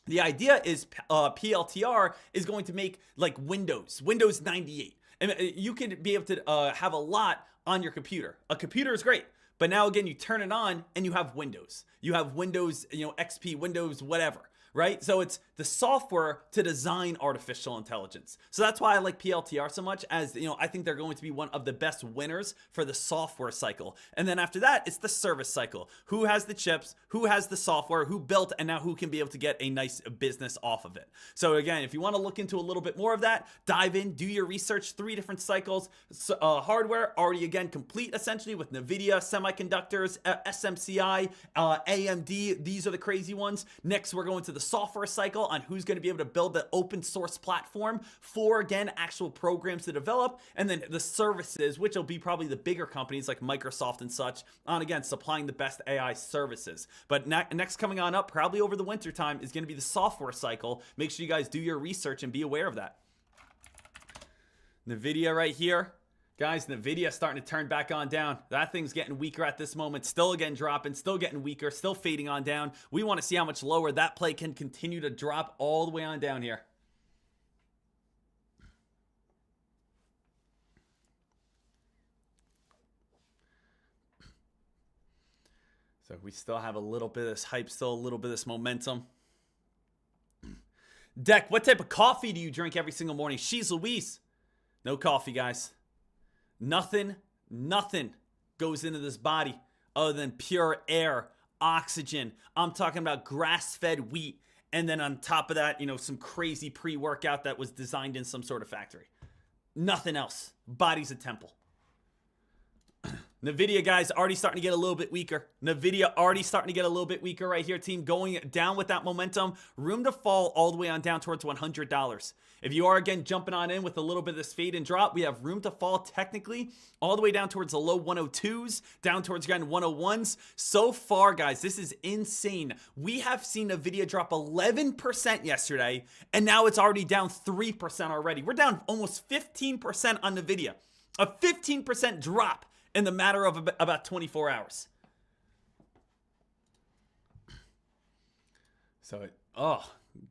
the idea is PLTR is going to make like Windows 98. And you can be able to have a lot on your computer. A computer is great. But now, again, you turn it on and you have Windows. You have Windows, XP, Windows, whatever. Right? So it's the software to design artificial intelligence. So that's why I like PLTR so much, as I think they're going to be one of the best winners for the software cycle. And then after that, it's the service cycle. Who has the chips? Who has the software? Who built? And now who can be able to get a nice business off of it? So again, if you want to look into a little bit more of that, dive in, do your research. 3 different cycles. Hardware already again complete essentially with Nvidia, semiconductors, SMCI, AMD. These are the crazy ones. Next, we're going to the software cycle on who's going to be able to build the open source platform for, again, actual programs to develop, and then the services, which will be probably the bigger companies like Microsoft and such, on, again, supplying the best AI services. But next coming on up, probably over the winter time, is going to be the software cycle. Make sure you guys do your research and be aware of that. Nvidia right here. Guys, Nvidia starting to turn back on down. That thing's getting weaker at this moment. Still again dropping, still getting weaker, still fading on down. We want to see how much lower that play can continue to drop all the way on down here. So we still have a little bit of this hype, still a little bit of this momentum. Dek, what type of coffee do you drink every single morning? She's Louise. No coffee, guys. Nothing goes into this body other than pure air, oxygen. I'm talking about grass-fed wheat. And then on top of that, some crazy pre-workout that was designed in some sort of factory. Nothing else. Body's a temple. Nvidia, guys, already starting to get a little bit weaker. Nvidia already starting to get a little bit weaker right here, team. Going down with that momentum. Room to fall all the way on down towards $100. If you are, again, jumping on in with a little bit of this fade and drop, we have room to fall technically all the way down towards the low 102s, down towards, again, 101s. So far, guys, this is insane. We have seen Nvidia drop 11% yesterday, and now it's already down 3% already. We're down almost 15% on Nvidia. A 15% drop in the matter of about 24 hours. So,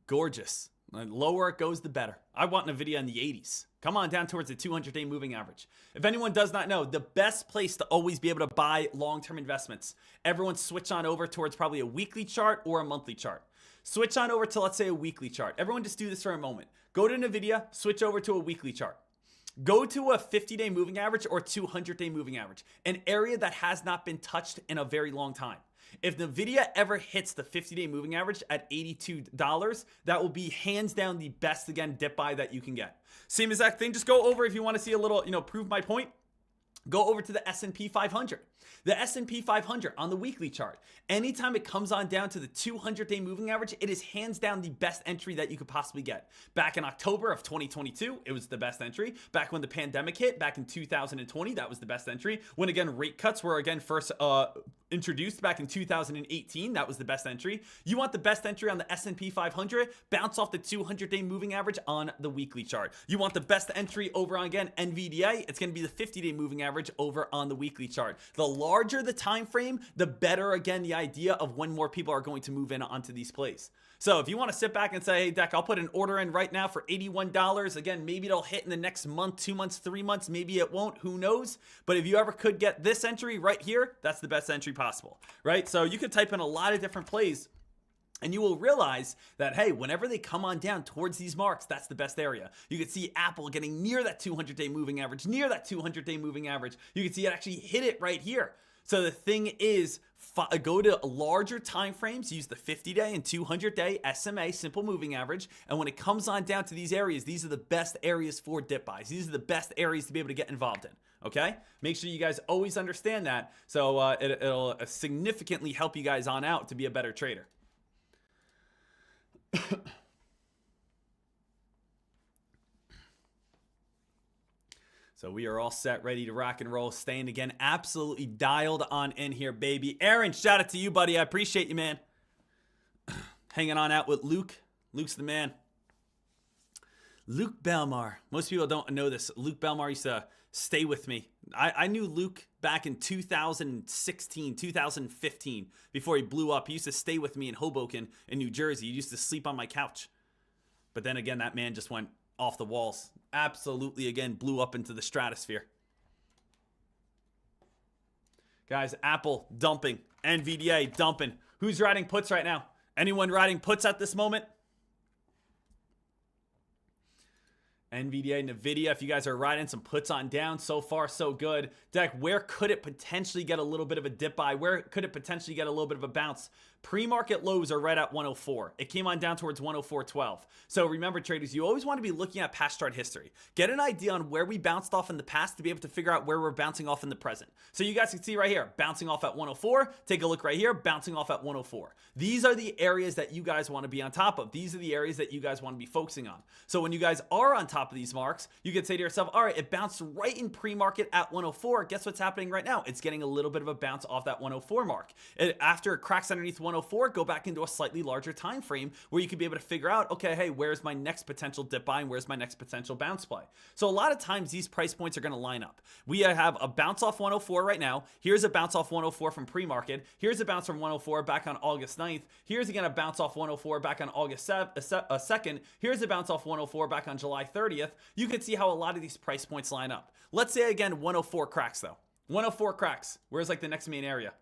gorgeous. The lower it goes, the better. I want Nvidia in the 80s. Come on down towards the 200-day moving average. If anyone does not know, the best place to always be able to buy long-term investments, everyone switch on over towards probably a weekly chart or a monthly chart. Switch on over to, let's say, a weekly chart. Everyone just do this for a moment. Go to Nvidia, switch over to a weekly chart. Go to a 50-day moving average or 200-day moving average, an area that has not been touched in a very long time. If Nvidia ever hits the 50-day moving average at $82, that will be hands down the best, again, dip buy that you can get. Same exact thing. Just go over if you want to see a little, prove my point. Go over to the S&P 500. The S&P 500 on the weekly chart. Anytime it comes on down to the 200-day moving average, it is hands down the best entry that you could possibly get. Back in October of 2022, it was the best entry. Back when the pandemic hit, back in 2020, that was the best entry. When, again, rate cuts were, again, first introduced back in 2018, that was the best entry. You want the best entry on the S&P 500? Bounce off the 200-day moving average on the weekly chart. You want the best entry over on, again, Nvidia? It's going to be the 50-day moving average over on the weekly chart. The larger the time frame, the better, again, the idea of when more people are going to move in onto these plays. So if you want to sit back and say, hey, Dek, I'll put an order in right now for $81. Again, maybe it'll hit in the next month, 2 months, 3 months. Maybe it won't. Who knows? But if you ever could get this entry right here, that's the best entry possible, right? So you could type in a lot of different plays, and you will realize that, hey, whenever they come on down towards these marks, that's the best area. You can see Apple getting near that 200-day moving average, near that 200-day moving average. You can see it actually hit it right here. So the thing is, go to larger time frames, use the 50-day and 200-day SMA, simple moving average, and when it comes on down to these areas, these are the best areas for dip buys. These are the best areas to be able to get involved in. Okay? Make sure you guys always understand that, so it'll significantly help you guys on out to be a better trader. So we are all set, ready to rock and roll, staying again absolutely dialed on in here, baby. Aaron, shout out to you, buddy. I appreciate you, man. Hanging on out with Luke. Luke's the man. Luke Belmar. Most people don't know this. Luke Belmar used to stay with me. I knew Luke back in 2016, 2015, before he blew up. He used to stay with me in Hoboken in New Jersey. He used to sleep on my couch. But then again, that man just went off the walls. Absolutely, again, blew up into the stratosphere. Guys, Apple dumping. Nvidia dumping. Who's riding puts right now? Anyone riding puts at this moment? Nvidia, Nvidia, if you guys are riding some puts on down, so far so good. Dek, where could it potentially get a little bit of a dip buy? Where could it potentially get a little bit of a bounce? Pre-market lows are right at 104. It came on down towards 104.12. So remember, traders, you always want to be looking at past chart history. Get an idea on where we bounced off in the past to be able to figure out where we're bouncing off in the present. So you guys can see right here, bouncing off at 104. Take a look right here, bouncing off at 104. These are the areas that you guys want to be on top of. These are the areas that you guys want to be focusing on. So when you guys are on top of these marks, you can say to yourself, all right, it bounced right in pre-market at 104. Guess what's happening right now? It's getting a little bit of a bounce off that 104 mark. After it cracks underneath 104, go back into a slightly larger time frame where you could be able to figure out, okay, hey, where's my next potential dip buy and where's my next potential bounce play? So a lot of times these price points are going to line up. We have a bounce off 104 right now. Here's a bounce off 104 from pre-market. Here's a bounce from 104 back on August 9th. Here's again a bounce off 104 back on August 2nd. Here's a bounce off 104 back on July 30th. You can see how a lot of these price points line up. Let's say again 104 cracks though. 104 cracks. Where's like the next main area?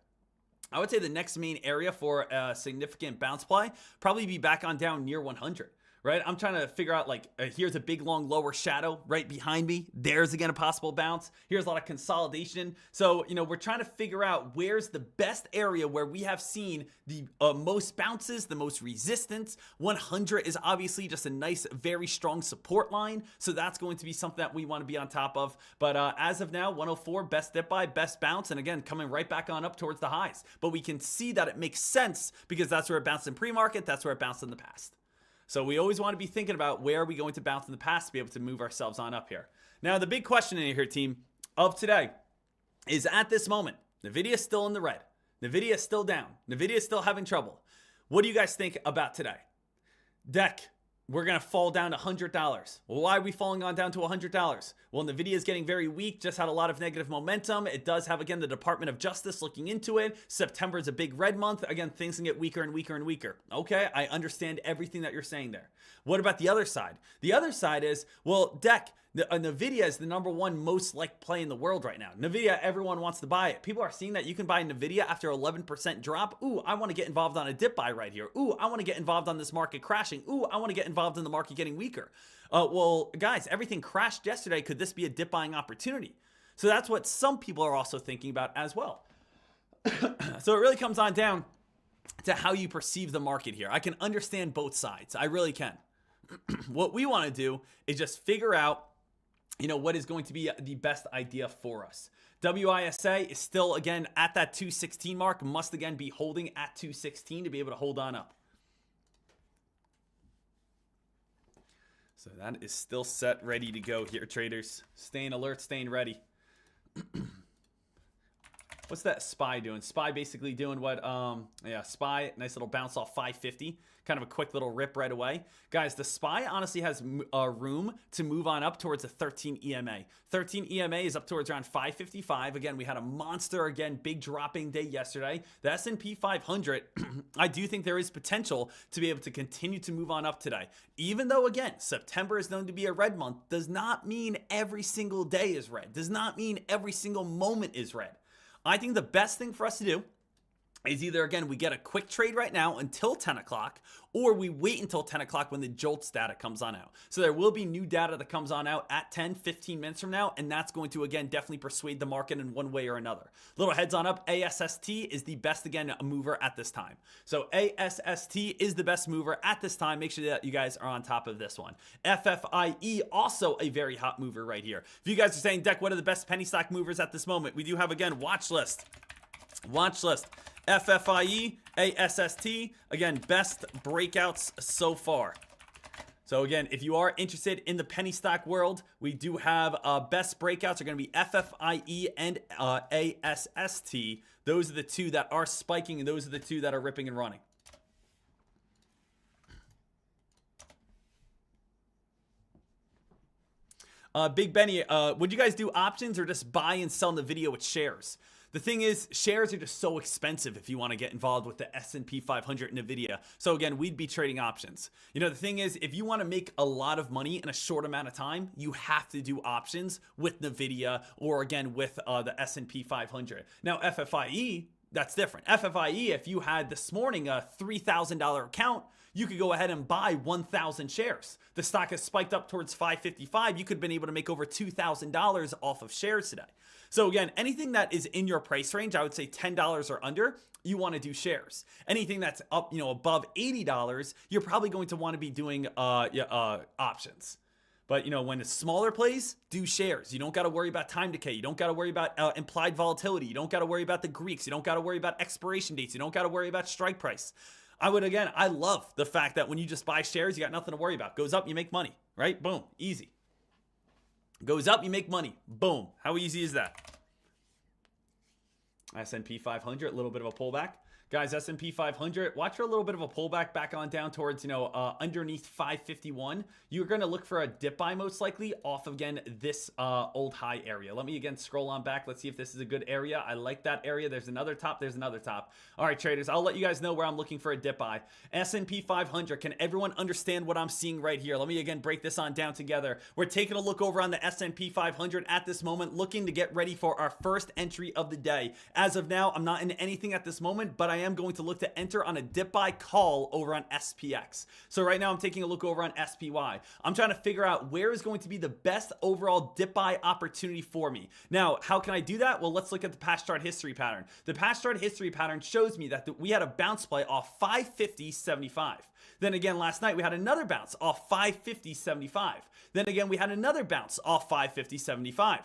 I would say the next main area for a significant bounce play probably be back on down near 100. Right? I'm trying to figure out, like, here's a big, long, lower shadow right behind me. There's, again, a possible bounce. Here's a lot of consolidation. So, we're trying to figure out where's the best area where we have seen the most bounces, the most resistance. 100 is obviously just a nice, very strong support line. So that's going to be something that we want to be on top of. But as of now, 104, best dip buy, best bounce. And again, coming right back on up towards the highs. But we can see that it makes sense because that's where it bounced in pre-market. That's where it bounced in the past. So we always want to be thinking about where are we going to bounce in the past to be able to move ourselves on up here. Now, the big question in here, team, of today is at this moment, Nvidia is still in the red. Nvidia is still down. Nvidia is still having trouble. What do you guys think about today? Dek, we're going to fall down to $100. Well, why are we falling on down to $100? Well, Nvidia is getting very weak, just had a lot of negative momentum. It does have, again, the Department of Justice looking into it. September is a big red month. Again, things can get weaker and weaker and weaker. Okay, I understand everything that you're saying there. What about the other side? The other side is, well, Dek, Nvidia is the #1 most liked play in the world right now. Nvidia, everyone wants to buy it. People are seeing that you can buy Nvidia after 11% drop. Ooh, I want to get involved on a dip buy right here. Ooh, I want to get involved on this market crashing. Ooh, I want to get involved in the market getting weaker. Well, guys, everything crashed yesterday. Could this be a dip buying opportunity? So that's what some people are also thinking about as well. So it really comes on down to how you perceive the market here. I can understand both sides. I really can. What we want to do is just figure out, what is going to be the best idea for us. WISA is still, again, at that 216 mark. Must, again, be holding at 216 to be able to hold on up. So that is still set, ready to go here, traders. Staying alert, staying ready. What's that SPY doing? SPY basically doing what? SPY, nice little bounce off 550. Kind of a quick little rip right away. Guys, the SPY honestly has room to move on up towards a 13 EMA. 13 EMA is up towards around 555. Again, we had a monster, again, big dropping day yesterday. The S&P 500, I do think there is potential to be able to continue to move on up today. Even though, again, September is known to be a red month, does not mean every single day is red. Does not mean every single moment is red. I think the best thing for us to do is either, again, we get a quick trade right now until 10 o'clock, or we wait until 10 o'clock when the JOLTS data comes on out. So there will be new data that comes on out at 10, 15 minutes from now, and that's going to, again, definitely persuade the market in one way or another. Little heads on up, ASST is the best, again, mover at this time. So ASST is the best mover at this time. Make sure that you guys are on top of this one. FFIE, also a very hot mover right here. If you guys are saying, Deck, what are the best penny stock movers at this moment? We do have, again, watch list. Watch list. FFIE, ASST, again, best breakouts so far. So again, if you are interested in the penny stock world, we do have best breakouts are going to be FFIE and ASST. Those are the two that are spiking, and those are the two that are ripping and running. Big Benny, would you guys do options or just buy and sell Nvidia with shares? The thing is, shares are just so expensive if you want to get involved with the S&P 500 Nvidia. So again, we'd be trading options. The thing is, if you want to make a lot of money in a short amount of time, you have to do options with Nvidia or, again, with the S&P 500. Now, FFIE, that's different. FFIE, if you had this morning a $3,000 account, you could go ahead and buy 1,000 shares. The stock has spiked up towards 555. You could have been able to make over $2,000 off of shares today. So again, anything that is in your price range, I would say $10 or under, you want to do shares. Anything that's up, above $80, you're probably going to want to be doing options. But, when it's smaller plays, do shares. You don't got to worry about time decay. You don't got to worry about implied volatility. You don't got to worry about the Greeks. You don't got to worry about expiration dates. You don't got to worry about strike price. I love the fact that when you just buy shares, you got nothing to worry about. Goes up, you make money, right? Boom, easy. Goes up, you make money. Boom. How easy is that? S&P 500, a little bit of a pullback. Guys, S&P 500, watch for a little bit of a pullback back on down towards, underneath 551. You're going to look for a dip buy most likely off of, again, this old high area. Let me, again, scroll on back. Let's see if this is a good area. I like that area. There's another top. There's another top. All right, traders, I'll let you guys know where I'm looking for a dip buy. S&P 500, can everyone understand what I'm seeing right here? Let me, again, break this on down together. We're taking a look over on the S&P 500 at this moment, looking to get ready for our first entry of the day. As of now, I'm not in anything at this moment, but I am going to look to enter on a dip buy call over on SPX. So right now I'm taking a look over on SPY. I'm trying to figure out where is going to be the best overall dip buy opportunity for me. Now, how can I do that? Well, let's look at the past chart history pattern. The past chart history pattern shows me that we had a bounce play off 550.75. Then again, last night we had another bounce off 550.75. Then again, we had another bounce off 550.75.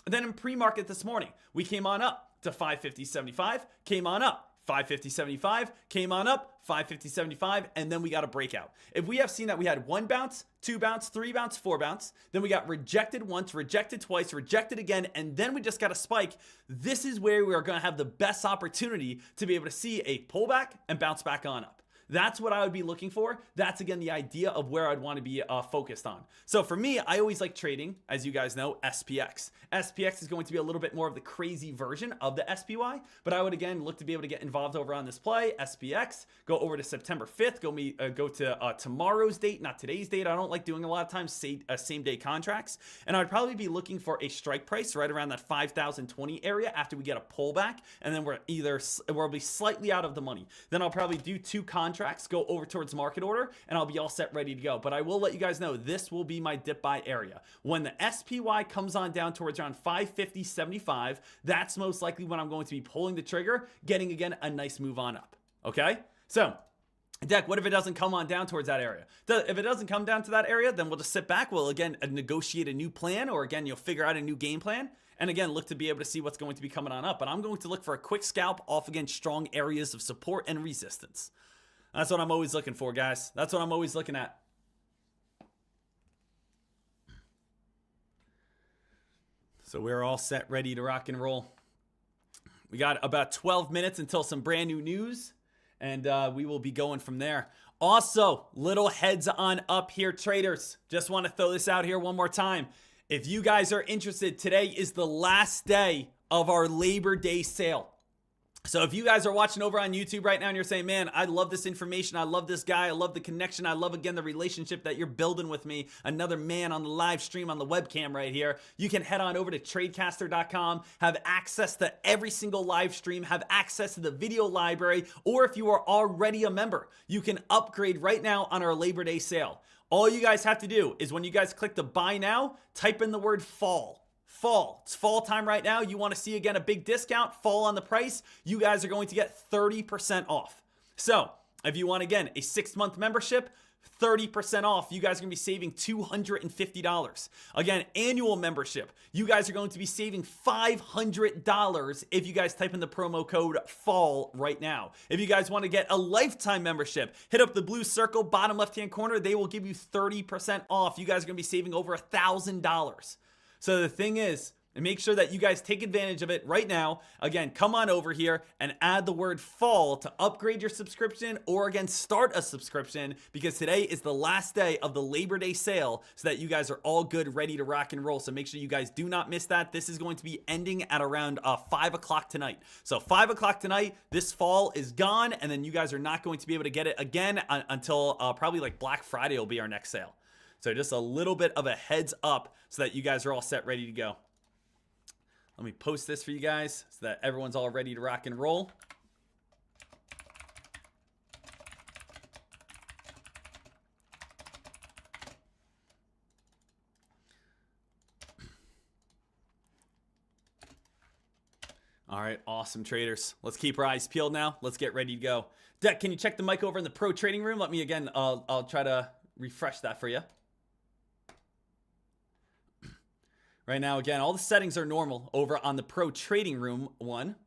Then in pre-market this morning, we came on up to 550.75, came on up. 550.75, came on up, 550.75, and then we got a breakout. If we have seen that we had one bounce, two bounce, three bounce, four bounce, then we got rejected once, rejected twice, rejected again, and then we just got a spike, this is where we are going to have the best opportunity to be able to see a pullback and bounce back on up. That's what I would be looking for. That's, again, the idea of where I'd want to be focused on. So for me, I always like trading, as you guys know, SPX. SPX is going to be a little bit more of the crazy version of the SPY, but I would, again, look to be able to get involved over on this play, SPX, go over to September 5th, go to tomorrow's date, not today's date. I don't like doing a lot of times same day contracts, and I'd probably be looking for a strike price right around that 5,020 area after we get a pullback, and then we'll be slightly out of the money. Then I'll probably do 2 contracts, go over towards market order, and I'll be all set, ready to go. But I will let you guys know this will be my dip buy area. When the SPY comes on down towards around 550.75, that's most likely when I'm going to be pulling the trigger, getting, again, a nice move on up. Okay? So, Dek, what if it doesn't come on down towards that area? If it doesn't come down to that area, then we'll just sit back. We'll, again, negotiate a new plan, or, again, you'll figure out a new game plan. And again, look to be able to see what's going to be coming on up. But I'm going to look for a quick scalp off, again, strong areas of support and resistance. That's what I'm always looking for, guys. That's what I'm always looking at. So we're all set, ready to rock and roll. We got about 12 minutes until some brand new news, and we will be going from there. Also, little heads on up here, traders. Just want to throw this out here one more time. If you guys are interested, today is the last day of our Labor Day sale. So if you guys are watching over on YouTube right now and you're saying, man, I love this information, I love this guy, I love the connection, I love, again, the relationship that you're building with me, another man on the live stream on the webcam right here, you can head on over to tradecaster.com, have access to every single live stream, have access to the video library, or if you are already a member, you can upgrade right now on our Labor Day sale. All you guys have to do is when you guys click the buy now, type in the word fall. Fall. It's fall time right now. You want to see, again, a big discount, fall on the price. You guys are going to get 30% off. So if you want, again, a 6-month membership, 30% off. You guys are going to be saving $250. Again, annual membership. You guys are going to be saving $500 if you guys type in the promo code FALL right now. If you guys want to get a lifetime membership, hit up the blue circle, bottom left-hand corner. They will give you 30% off. You guys are going to be saving over $1,000. So the thing is, and make sure that you guys take advantage of it right now. Again, come on over here and add the word fall to upgrade your subscription, or, again, start a subscription, because today is the last day of the Labor Day sale, so that you guys are all good, ready to rock and roll. So make sure you guys do not miss that. This is going to be ending at around 5 o'clock tonight. So 5 o'clock tonight, this fall is gone, and then you guys are not going to be able to get it again until probably like Black Friday will be our next sale. So just a little bit of a heads up so that you guys are all set, ready to go. Let me post this for you guys so that everyone's all ready to rock and roll. All right, awesome, traders. Let's keep our eyes peeled now. Let's get ready to go. Dek, can you check the mic over in the pro trading room? Let me, again, I'll try to refresh that for you. Right now, again, all the settings are normal over on the Pro Trading Room one.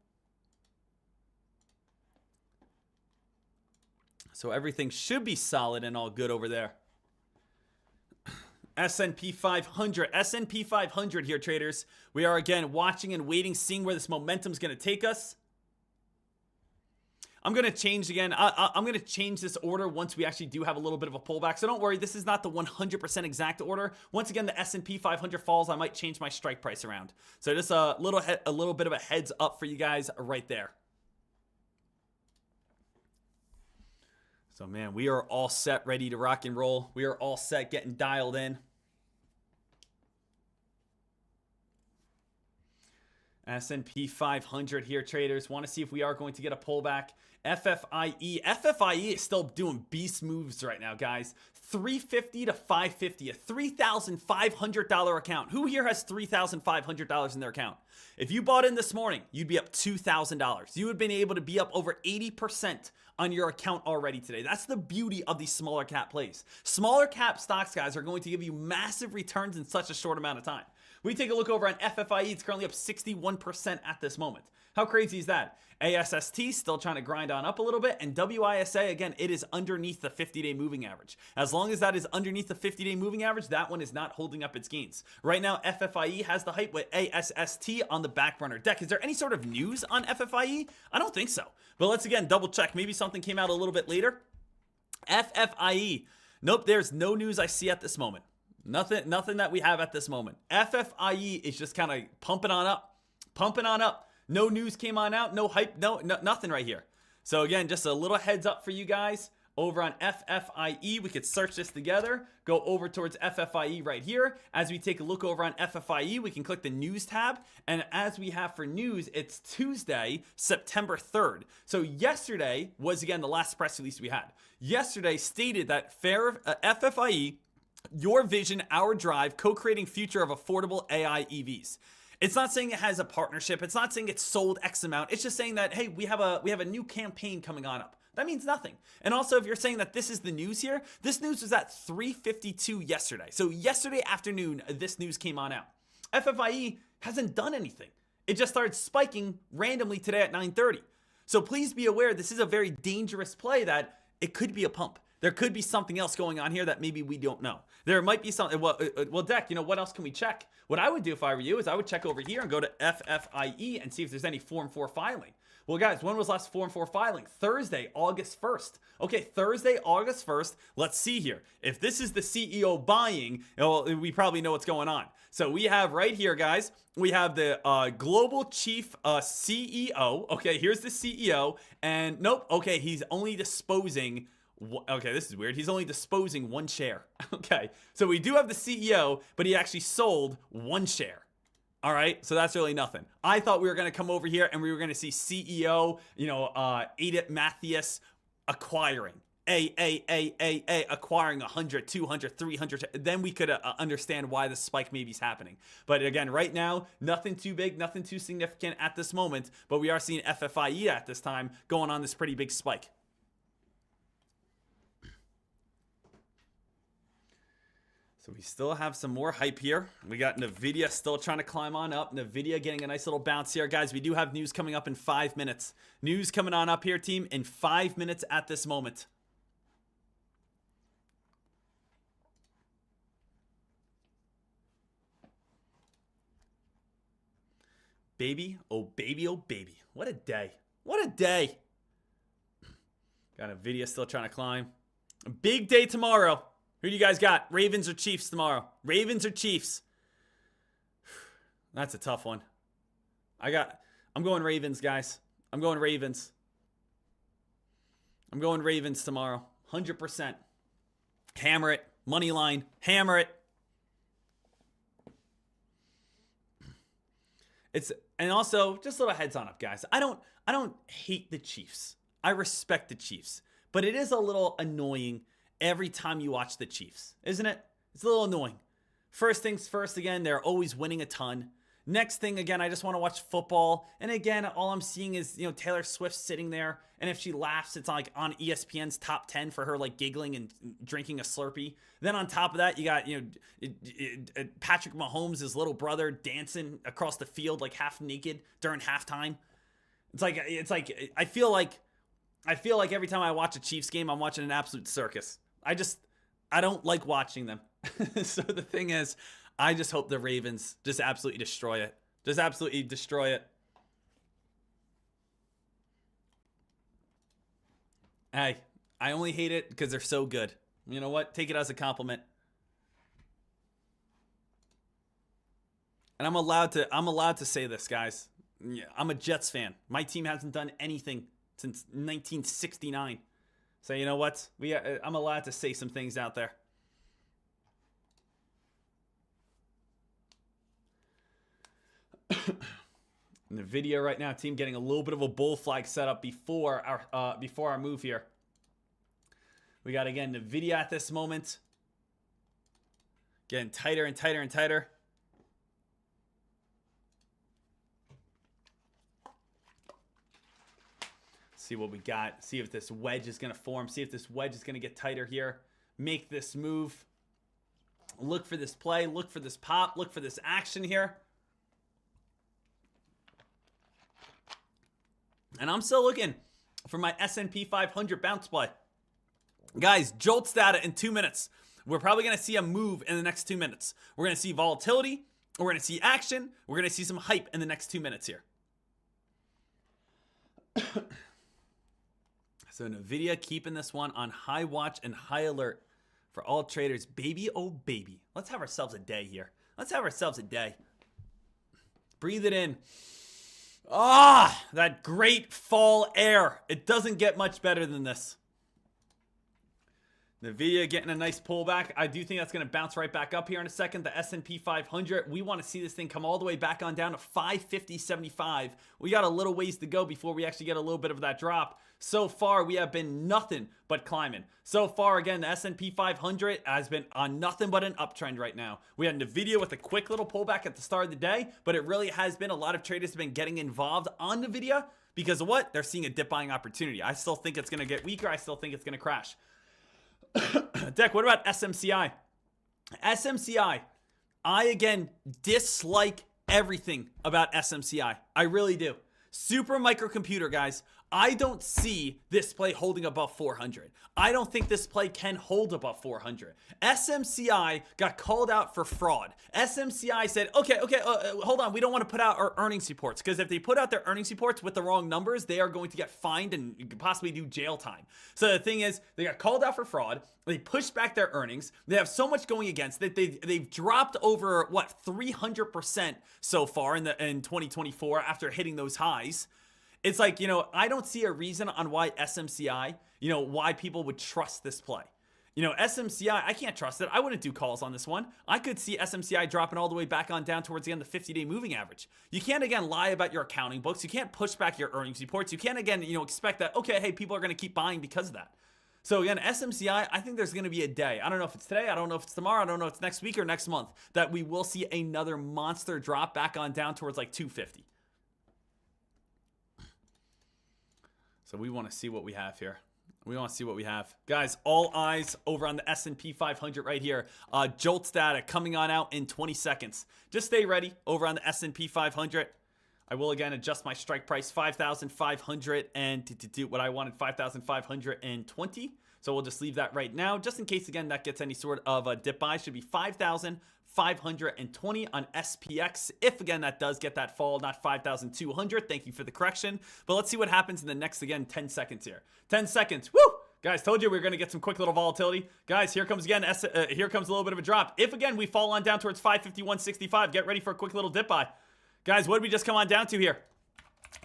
So everything should be solid and all good over there. S&P 500. S&P 500 here, traders. We are, again, watching and waiting, seeing where this momentum is going to take us. I'm going to change again. I'm going to change this order once we actually do have a little bit of a pullback. So don't worry, this is not the 100% exact order. Once again, the S&P 500 falls, I might change my strike price around. So just a little bit of a heads up for you guys right there. So, man, we are all set, ready to rock and roll. We are all set, getting dialed in. S&P 500 here, traders. Want to see if we are going to get a pullback. FFIE. FFIE is still doing beast moves right now, guys. 350 to 550, a $3,500 account. Who here has $3,500 in their account? If you bought in this morning, you'd be up $2,000. You would have been able to be up over 80% on your account already today. That's the beauty of these smaller cap plays. Smaller cap stocks, guys, are going to give you massive returns in such a short amount of time. We take a look over on FFIE. It's currently up 61% at this moment. How crazy is that? ASST still trying to grind on up a little bit, and WISA, again, it is underneath the 50-day moving average. As long as that is underneath the 50-day moving average, that one is not holding up its gains. Right now, FFIE has the hype with ASST on the back burner. Dek, is there any sort of news on FFIE? I don't think so. But let's, again, double check. Maybe something came out a little bit later. FFIE. Nope, there's no news I see at this moment. Nothing that we have at this moment. FFIE is just kind of pumping on up. Pumping on up. No news came on out. No hype. No, nothing right here. So again, just a little heads up for you guys. Over on FFIE, we could search this together, go over towards FFIE right here. As we take a look over on FFIE, we can click the news tab. And as we have for news, it's Tuesday, September 3rd. So yesterday was, again, the last press release we had. Yesterday stated that FFIE, your vision, our drive, co-creating future of affordable AI EVs. It's not saying it has a partnership. It's not saying it's sold X amount. It's just saying that, hey, we have a new campaign coming on up. That means nothing. And also, if you're saying that this is the news here, this news was at 3:52 yesterday. So yesterday afternoon, this news came on out. FFIE hasn't done anything. It just started spiking randomly today at 9:30. So please be aware, this is a very dangerous play that it could be a pump. There could be something else going on here that maybe we don't know. There might be something. Well, Deck, what else can we check? What I would do if I were you is I would check over here and go to FFIE and see if there's any Form 4 filing. Well, guys, when was last Form 4 filing? Thursday, August 1st. Okay, Thursday, August 1st. Let's see here. If this is the CEO buying, well, we probably know what's going on. So we have right here, guys, we have the global chief CEO. Okay, here's the CEO. And nope, okay, he's only disposing. Okay, this is weird. He's only disposing one share. Okay, so we do have the CEO, but he actually sold one share. All right, so that's really nothing. I thought we were going to come over here and we were going to see CEO, Edith Mathias acquiring. Acquiring 100, 200, 300. Then we could understand why the spike maybe is happening. But again, right now, nothing too big, nothing too significant at this moment. But we are seeing FFIE at this time going on this pretty big spike. So we still have some more hype here. We got Nvidia still trying to climb on up. Nvidia getting a nice little bounce here. Guys, we do have news coming up in 5 minutes. News coming on up here, team, in 5 minutes at this moment. Baby, oh baby, oh baby. What a day. What a day. Got Nvidia still trying to climb. A big day tomorrow. Who do you guys got? Ravens or Chiefs tomorrow? Ravens or Chiefs? That's a tough one. I'm going Ravens, guys. I'm going Ravens. I'm going Ravens tomorrow. 100%. Hammer it. Money line. Hammer it. And also, just a little heads on up, guys. I don't hate the Chiefs. I respect the Chiefs. But it is a little annoying every time you watch the Chiefs, isn't it? It's a little annoying. First things first, again, they're always winning a ton. Next thing, again, I just want to watch football. And again, all I'm seeing is, Taylor Swift sitting there. And if she laughs, it's like on ESPN's top 10 for her, like giggling and drinking a Slurpee. Then on top of that, you got, Patrick Mahomes' little brother dancing across the field, like half naked during halftime. It's like, I feel like every time I watch a Chiefs game, I'm watching an absolute circus. I don't like watching them. So the thing is, I just hope the Ravens just absolutely destroy it. Just absolutely destroy it. Hey, I only hate it because they're so good. You know what? Take it as a compliment. And I'm allowed to say this, guys. Yeah, I'm a Jets fan. My team hasn't done anything since 1969. So you know what? I'm allowed to say some things out there. Nvidia right now, team getting a little bit of a bull flag set up before our move here. We got, again, Nvidia at this moment. Getting tighter and tighter and tighter. See what we got. See if this wedge is going to form. See if this wedge is going to get tighter here. Make this move. Look for this play. Look for this pop. Look for this action here. And I'm still looking for my S&P 500 bounce play. Guys, Jolt's data in 2 minutes. We're probably going to see a move in the next 2 minutes. We're going to see volatility. We're going to see action. We're going to see some hype in the next 2 minutes here. So Nvidia keeping this one on high watch and high alert for all traders. Baby, oh baby. Let's have ourselves a day here. Let's have ourselves a day. Breathe it in. Ah, that great fall air. It doesn't get much better than this. Nvidia getting a nice pullback. I do think that's going to bounce right back up here in a second. The S&P 500, we want to see this thing come all the way back on down to 550.75. We got a little ways to go before we actually get a little bit of that drop. So far, we have been nothing but climbing. So far, again, the S&P 500 has been on nothing but an uptrend right now. We had Nvidia with a quick little pullback at the start of the day, but it really has been a lot of traders have been getting involved on Nvidia because of what? They're seeing a dip buying opportunity. I still think it's going to get weaker. I still think it's going to crash. Dek, what about SMCI? SMCI, I again dislike everything about SMCI. I really do. Super microcomputer, guys. I don't see this play holding above 400. I don't think this play can hold above 400. SMCI got called out for fraud. SMCI said, okay, hold on. We don't want to put out our earnings reports because if they put out their earnings reports with the wrong numbers, they are going to get fined and possibly do jail time. So the thing is, they got called out for fraud. They pushed back their earnings. They have so much going against it. They've dropped over, what, 300% so far in 2024 after hitting those highs. It's like, I don't see a reason on why SMCI, why people would trust this play. SMCI, I can't trust it. I wouldn't do calls on this one. I could see SMCI dropping all the way back on down towards the end of the 50-day moving average. You can't, again, lie about your accounting books. You can't push back your earnings reports. You can't, again, expect that, okay, hey, people are going to keep buying because of that. So again, SMCI, I think there's going to be a day. I don't know if it's today. I don't know if it's tomorrow. I don't know if it's next week or next month that we will see another monster drop back on down towards like 250. So we want to see what we have here. We want to see what we have. Guys, all eyes over on the S&P 500 right here. Jolt data coming on out in 20 seconds. Just stay ready over on the S&P 500. I will, again, adjust my strike price, 5,500, and to do what I wanted, 5,520. So we'll just leave that right now, just in case, again, that gets any sort of a dip buy. Should be 5,520 on SPX. If, again, that does get that fall, not 5,200. Thank you for the correction. But let's see what happens in the next, again, 10 seconds here. 10 seconds. Woo! Guys, told you we were going to get some quick little volatility. Guys, here comes again, here comes a little bit of a drop. If, again, we fall on down towards 551.65, get ready for a quick little dip buy. Guys, what did we just come on down to here?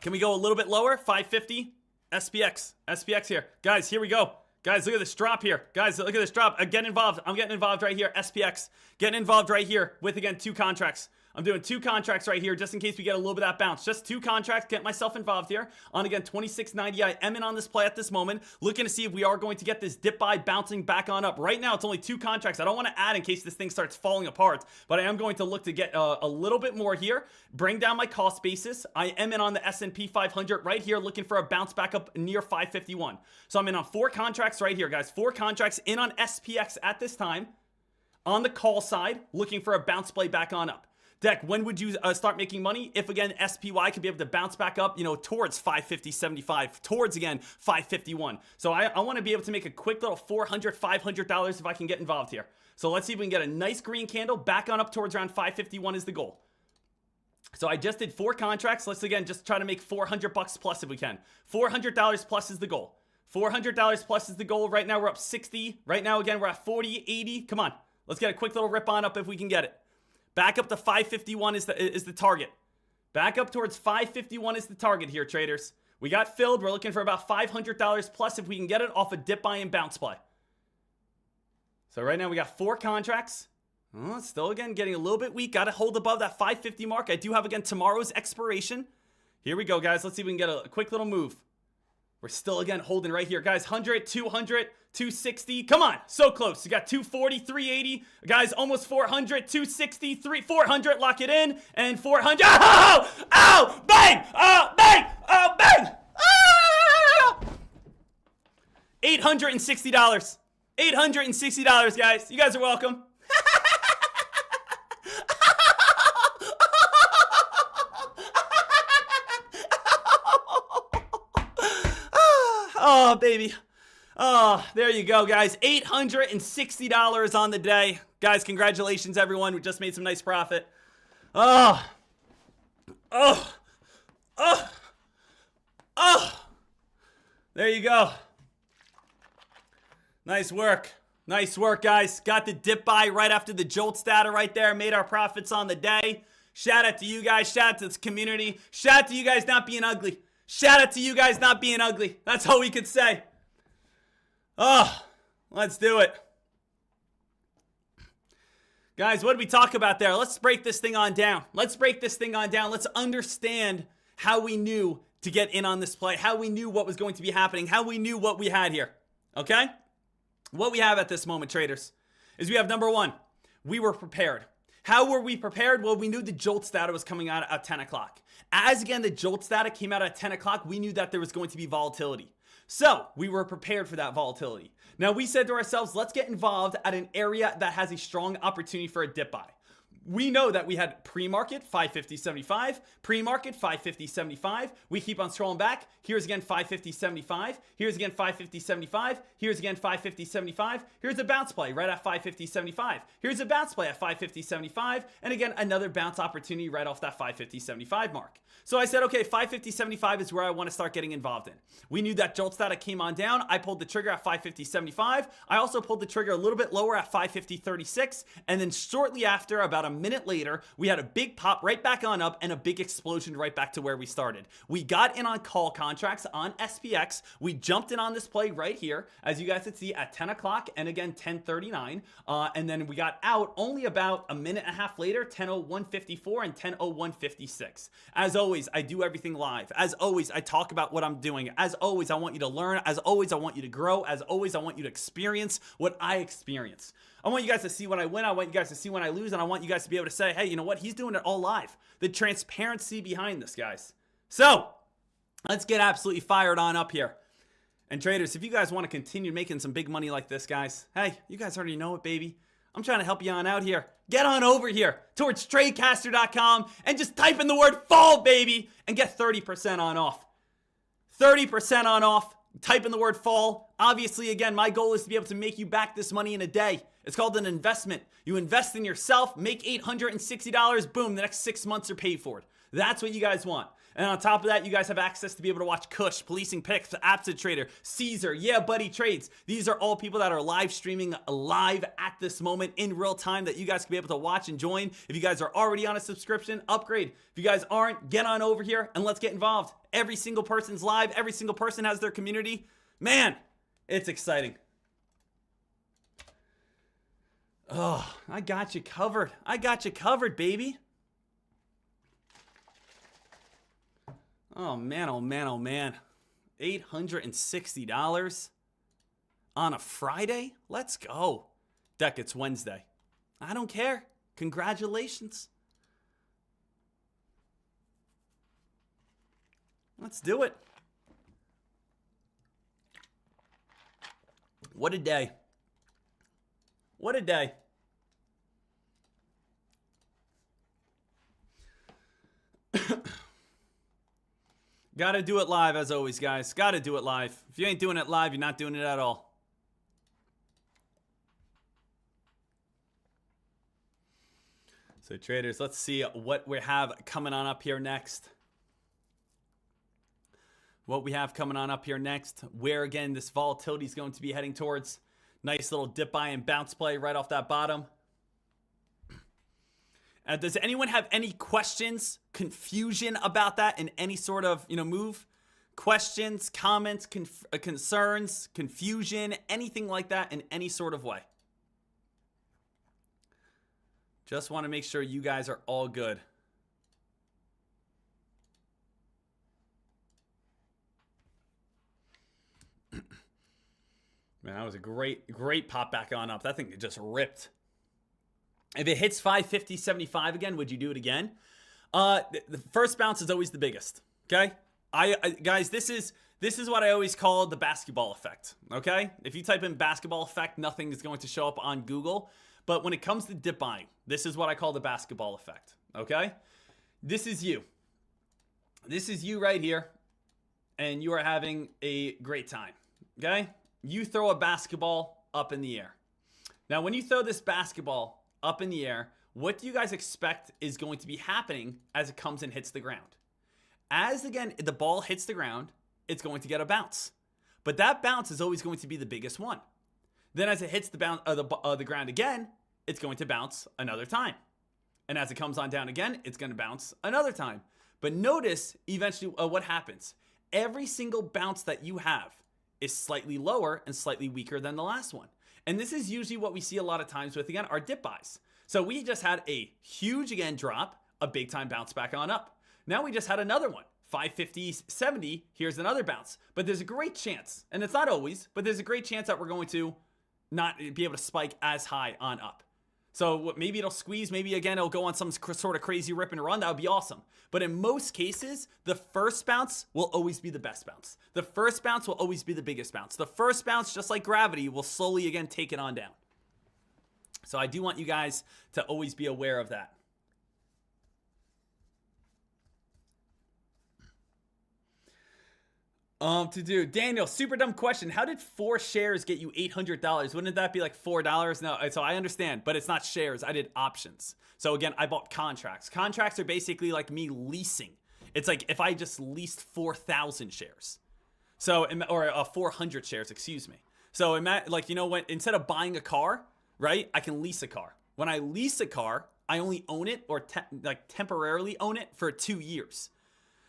Can we go a little bit lower? 550 SPX. SPX here. Guys, here we go. Guys, look at this drop here. Guys, look at this drop. Get involved. I'm getting involved right here. SPX. Getting involved right here with, again, 2 contracts. I'm doing 2 contracts right here just in case we get a little bit of that bounce. Just 2 contracts. Get myself involved here. On, again, 26.90. I am in on this play at this moment. Looking to see if we are going to get this dip buy bouncing back on up. Right now, it's only 2 contracts. I don't want to add in case this thing starts falling apart. But I am going to look to get a little bit more here. Bring down my cost basis. I am in on the S&P 500 right here looking for a bounce back up near 551. So I'm in on 4 contracts right here, guys. 4 contracts in on SPX at this time. On the call side, looking for a bounce play back on up. Dek, when would you start making money? If, again, SPY could be able to bounce back up, towards 550.75, towards, again, 551. So I want to be able to make a quick little $400, $500 if I can get involved here. So let's see if we can get a nice green candle back on up towards around 551 is the goal. So I just did 4 contracts. Let's, again, just try to make $400 plus if we can. $400 plus is the goal. $400 plus is the goal. Right now, we're up 60. Right now, again, we're at 40, 80. Come on. Let's get a quick little rip on up if we can get it. Back up to 551 is the target. Back up towards 551 is the target here, traders. We got filled. We're looking for about $500 plus if we can get it off a dip buy and bounce play. So right now we got 4 contracts. Oh, still, again, getting a little bit weak. Got to hold above that 550 mark. I do have, again, tomorrow's expiration. Here we go, guys. Let's see if we can get a quick little move. We're still, again, holding right here. Guys, 100, 200, 260. Come on. So close. You got 240, 380. Guys, almost 400, 260, 400. Lock it in. And 400. Oh! Oh! Bang! Oh! Bang! Oh! Bang! Ah! $860. $860, guys. You guys are welcome. Oh, baby. Oh, there you go, guys. $860 on the day. Guys, congratulations, everyone. We just made some nice profit. Oh. Oh. Oh. Oh. There you go. Nice work. Nice work, guys. Got the dip buy right after the jolt data right there. Made our profits on the day. Shout out to you guys. Shout out to this community. Shout out to you guys not being ugly. Shout out to you guys not being ugly. That's all we could say. Oh, let's do it. Guys, what did we talk about there? Let's break this thing on down. Let's break this thing on down. Let's understand how we knew to get in on this play, how we knew what was going to be happening, how we knew what we had here. Okay? What we have at this moment, traders, is we have number one, we were prepared. How were we prepared? Well, we knew the jolt data was coming out at 10 o'clock. As again, the jolt data came out at 10 o'clock, we knew that there was going to be volatility. So we were prepared for that volatility. Now we said to ourselves, let's get involved at an area that has a strong opportunity for a dip buy. We know that we had pre-market 550.75, pre-market 550.75. We keep on scrolling back. Here's again 550.75. Here's again 550.75. Here's again 550.75. Here's a bounce play right at 550.75. Here's a bounce play at 550.75. And again, another bounce opportunity right off that 550.75 mark. So I said, okay, 550.75 is where I want to start getting involved in. We knew that jolt data came on down. I pulled the trigger at 550.75. I also pulled the trigger a little bit lower at 550.36. And then shortly after, about a minute later, we had a big pop right back on up and a big explosion right back to where we started. We got in on call contracts on SPX. We jumped in on this play right here, as you guys can see, at 10 o'clock and again 10:39. And then we got out only about a minute and a half later, 10:01:54 and 10:01:56. As always, I do everything live. As always, I talk about what I'm doing. As always, I want you to learn. As always, I want you to grow. As always, I want you to experience what I experience. I want you guys to see when I win. I want you guys to see when I lose. And I want you guys to be able to say, hey, you know what? He's doing it all live. The transparency behind this, guys. So let's get absolutely fired on up here. And traders, if you guys want to continue making some big money like this, guys, hey, you guys already know it, baby. I'm trying to help you on out here. Get on over here towards tradecaster.com and just type in the word fall, baby, and get 30% on off. 30% on off. Type in the word fall. Obviously, again, my goal is to be able to make you back this money in a day. It's called an investment. You invest in yourself, make $860, boom, the next 6 months are paid for. That's what you guys want. And on top of that, you guys have access to be able to watch Kush, Policing Picks, Aptitude Trader, Caesar, Yeah Buddy Trades. These are all people that are live streaming live at this moment in real time that you guys can be able to watch and join. If you guys are already on a subscription, upgrade. If you guys aren't, get on over here and let's get involved. Every single person's live. Every single person has their community. Man, it's exciting. Oh, I got you covered. I got you covered, baby. Oh, man, oh, man, oh, man. $860 on a Friday? Let's go. Deck, it's Wednesday. I don't care. Congratulations. Let's do it. What a day. What a day. Gotta do it live as always, guys. Gotta do it live. If you ain't doing it live, you're not doing it at all. So traders, let's see what we have coming on up here next. What we have coming on up here next. Where again this volatility is going to be heading towards. Nice little dip buy and bounce play right off that bottom. Does anyone have any questions, confusion about that in any sort of, move? Questions, comments, concerns, confusion, anything like that in any sort of way? Just want to make sure you guys are all good. Man, that was a great pop back on up. That thing just ripped. If it hits 550.75 again, would you do it again? The first bounce is always the biggest. Okay, guys, this is what I always call the basketball effect. Okay, if you type in basketball effect, nothing is going to show up on Google. But when it comes to dip buying, this is what I call the basketball effect. Okay, this is you. This is you right here, and you are having a great time. Okay, you throw a basketball up in the air. Now, when you throw this basketball up in the air, what do you guys expect is going to be happening as it comes and hits the ground? As again, the ball hits the ground, it's going to get a bounce. But that bounce is always going to be the biggest one. Then as it hits the ground again, it's going to bounce another time. And as it comes on down again, it's going to bounce another time. But notice eventually what happens. Every single bounce that you have is slightly lower and slightly weaker than the last one. And this is usually what we see a lot of times with, again, our dip buys. So we just had a huge, again, drop, a big time bounce back on up. Now we just had another one, 550, 70, here's another bounce. But there's a great chance, and it's not always, but there's a great chance that we're going to not be able to spike as high on up. So maybe it'll squeeze, maybe again it'll go on some sort of crazy rip and run, that would be awesome. But in most cases, the first bounce will always be the best bounce. The first bounce will always be the biggest bounce. The first bounce, just like gravity, will slowly again take it on down. So I do want you guys to always be aware of that. Daniel, super dumb question. How did 4 shares get you $800? Wouldn't that be like $4? No, so I understand, but it's not shares. I did options. So again, I bought contracts. Contracts are basically like me leasing. It's like if I just leased 4,000 shares. So, or 400 shares, excuse me. So like, you know, when instead of buying a car, right, I can lease a car. When I lease a car, I only own it or like temporarily own it for 2 years.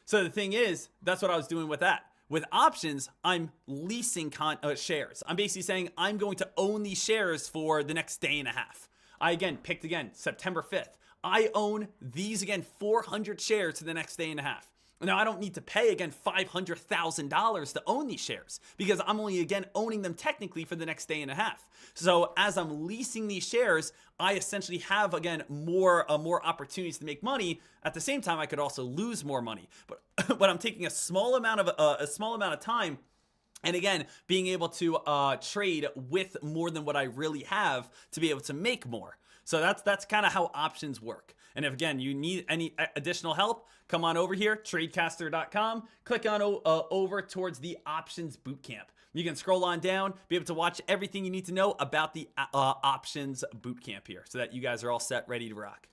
So the thing is, that's what I was doing with that. With options, I'm leasing shares. I'm basically saying I'm going to own these shares for the next day and a half. I again picked September 5th. I own these 400 shares to the next day and a half. Now I don't need to pay $500,000 to own these shares because I'm only owning them technically for the next day and a half. So as I'm leasing these shares, I essentially have more opportunities to make money. At the same time, I could also lose more money. But I'm taking a small amount of time, and again, being able to trade with more than what I really have to be able to make more. So that's kind of how options work. And if again you need any additional help, come on over here, tradecaster.com. Click on over towards the options bootcamp. You can scroll on down, be able to watch everything you need to know about the options bootcamp here, so that you guys are all set, ready to rock.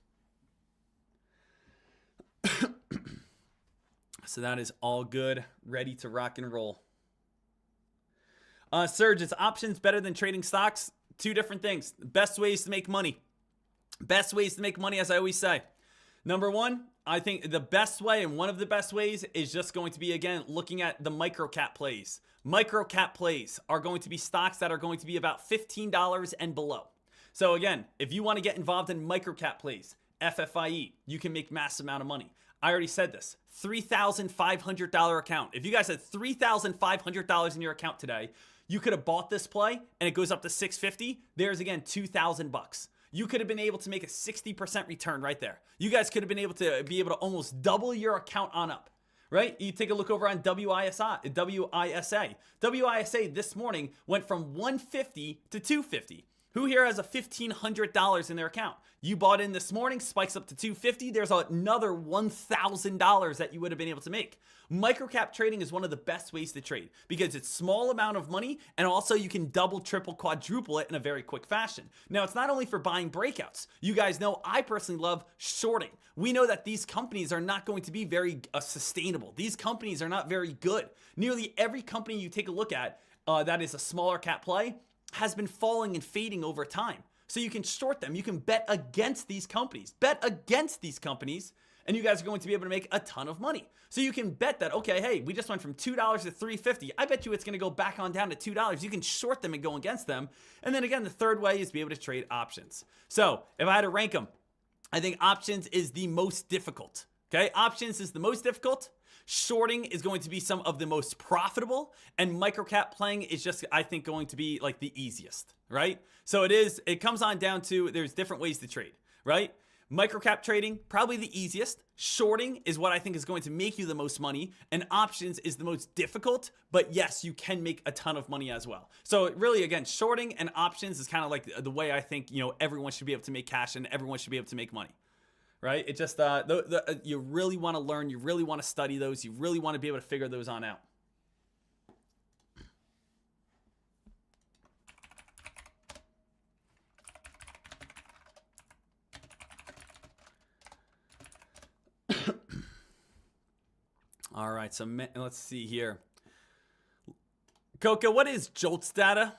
So that is all good, ready to rock and roll. Serge, is options better than trading stocks? Two different things. Best ways to make money. Best ways to make money, as I always say. Number one, I think the best way, and one of the best ways, is just going to be, again, looking at the micro-cap plays. Micro-cap plays are going to be stocks that are going to be about $15 and below. So again, if you want to get involved in micro-cap plays, FFIE, you can make massive amount of money. I already said this, $3,500 account. If you guys had $3,500 in your account today, you could have bought this play and it goes up to $650. There's again, $2,000. You could have been able to make a 60% return right there. You guys could have been able to almost double your account on up, right? You take a look over on WISA. WISA this morning went from 150 to 250. Who here has a $1,500 in their account? You bought in this morning, spikes up to 250. There's another $1,000 that you would have been able to make. Microcap trading is one of the best ways to trade because it's small amount of money, and also you can double, triple, quadruple it in a very quick fashion. Now, it's not only for buying breakouts. You guys know I personally love shorting. We know that these companies are not going to be very sustainable. These companies are not very good. Nearly every company you take a look at that is a smaller cap play has been falling and fading over time. So you can short them. You can bet against these companies. Bet against these companies, and you guys are going to be able to make a ton of money. So you can bet that, okay, hey, we just went from $2 to $3.50. I bet you it's going to go back on down to $2. You can short them and go against them. And then again, the third way is be able to trade options. So if I had to rank them, I think options is the most difficult. Okay, options is the most difficult. Shorting is going to be some of the most profitable, and microcap playing is just, I think, going to be like the easiest, right? So it comes on down to, there's different ways to trade, right? Microcap trading, probably the easiest. Shorting is what I think is going to make you the most money, and options is the most difficult, but yes, you can make a ton of money as well. So really, again, shorting and options is kind of like the way I think, everyone should be able to make cash and everyone should be able to make money. Right? It just, you really want to learn, you really want to study those, you really want to be able to figure those on out. All right, so let's see here. Coco, what is JOLTS data?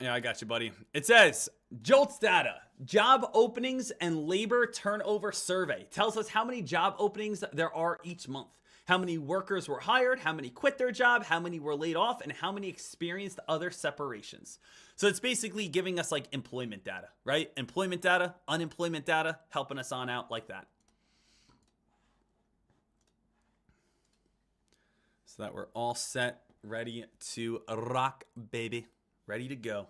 Yeah, I got you, buddy. It says, JOLTS data, job openings and labor turnover survey tells us how many job openings there are each month, how many workers were hired, how many quit their job, how many were laid off, and how many experienced other separations. So it's basically giving us like employment data, right? Employment data, unemployment data, helping us on out like that. So that we're all set, ready to rock, baby. Ready to go.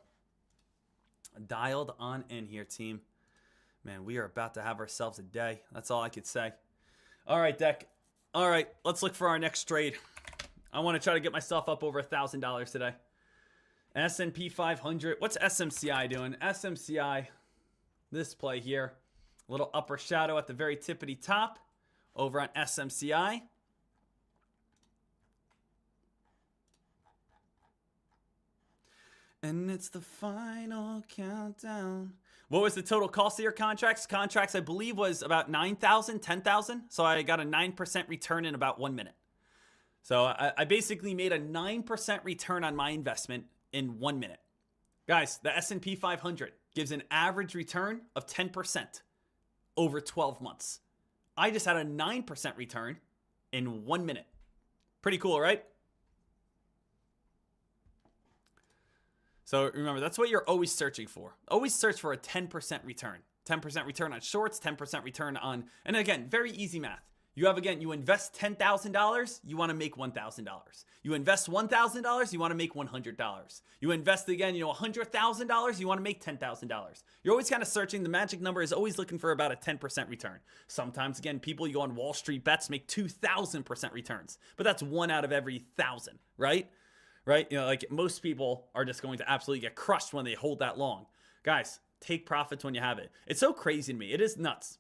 Dialed on in here, team. Man, we are about to have ourselves a day. That's all I could say. All right, Dek. All right, let's look for our next trade. I want to try to get myself up over $1,000 today. S&P 500. What's SMCI doing? SMCI, this play here. A little upper shadow at the very tippity top over on SMCI. And it's the final countdown. What was the total cost of your contracts? Contracts, I believe, was about 9,000, 10,000. So I got a 9% return in about 1 minute. So I basically made a 9% return on my investment in 1 minute. Guys, the S&P 500 gives an average return of 10% over 12 months. I just had a 9% return in 1 minute. Pretty cool, right? So remember, that's what you're always searching for. Always search for a 10% return. 10% return on shorts, 10% return on, and again, very easy math. You have, again, you invest $10,000, you want to make $1,000. You invest $1,000, you want to make $100. You invest, again, $100,000, you want to make $10,000. You're always kind of searching. The magic number is always looking for about a 10% return. Sometimes, again, people, you go on Wall Street bets, make 2,000% returns. But that's 1 out of every 1,000, right? Right? Like most people are just going to absolutely get crushed when they hold that long. Guys, take profits when you have it. It's so crazy to me. It is nuts.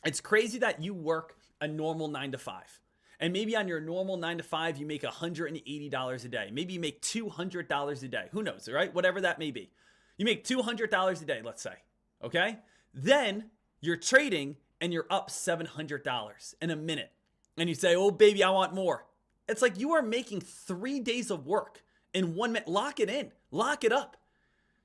It's crazy that you work a normal 9 to 5. And maybe on your normal 9 to 5, you make $180 a day. Maybe you make $200 a day. Who knows, right? Whatever that may be. You make $200 a day, let's say. Okay? Then you're trading and you're up $700 in a minute. And you say, oh, baby, I want more. It's like you are making 3 days of work in 1 minute. Lock it in. Lock it up.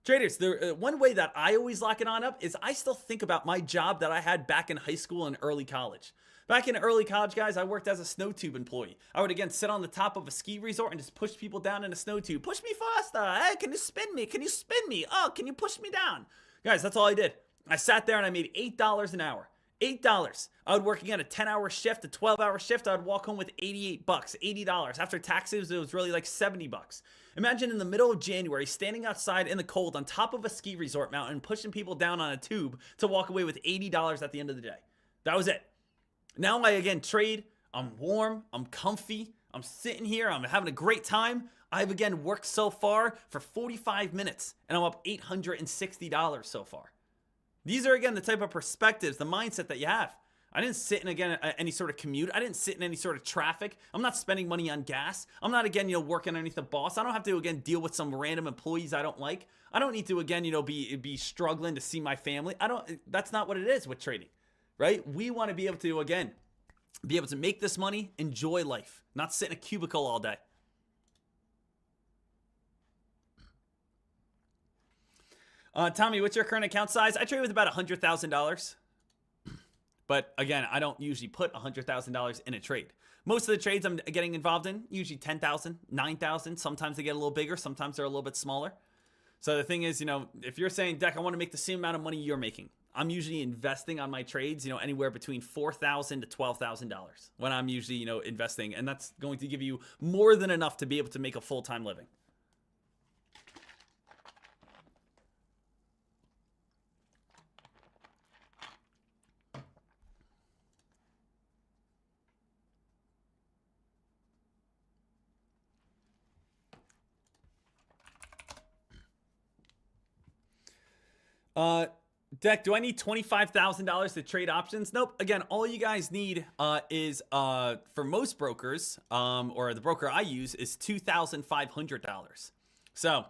Traders, one way that I always lock it on up is I still think about my job that I had back in high school and early college. Back in early college, guys, I worked as a snow tube employee. I would, again, sit on the top of a ski resort and just push people down in a snow tube. Push me faster. Hey, can you spin me? Can you spin me? Oh, can you push me down? Guys, that's all I did. I sat there and I made $8 an hour. $8. I would work again a 10-hour shift, a 12-hour shift. I would walk home with $88, $80. After taxes, it was really like $70. Imagine in the middle of January, standing outside in the cold on top of a ski resort mountain, pushing people down on a tube to walk away with $80 at the end of the day. That was it. Now I, again, trade. I'm warm. I'm comfy. I'm sitting here. I'm having a great time. I've, again, worked so far for 45 minutes, and I'm up $860 so far. These are, again, the type of perspectives, the mindset that you have. I didn't sit in, again, any sort of commute. I didn't sit in any sort of traffic. I'm not spending money on gas. I'm not, again, working underneath the boss. I don't have to, again, deal with some random employees I don't like. I don't need to, again, be struggling to see my family. That's not what it is with trading, right? We want to be able to, again, be able to make this money, enjoy life, not sit in a cubicle all day. Tommy, what's your current account size? I trade with about $100,000. But again, I don't usually put $100,000 in a trade. Most of the trades I'm getting involved in, usually 10,000, 9,000. Sometimes they get a little bigger. Sometimes they're a little bit smaller. So the thing is, if you're saying, Dek, I want to make the same amount of money you're making, I'm usually investing on my trades, anywhere between $4,000 to $12,000 when I'm usually, investing. And that's going to give you more than enough to be able to make a full-time living. Dek, do I need $25,000 to trade options? Nope. Again, all you guys need is, for most brokers, or the broker I use, is $2,500. So,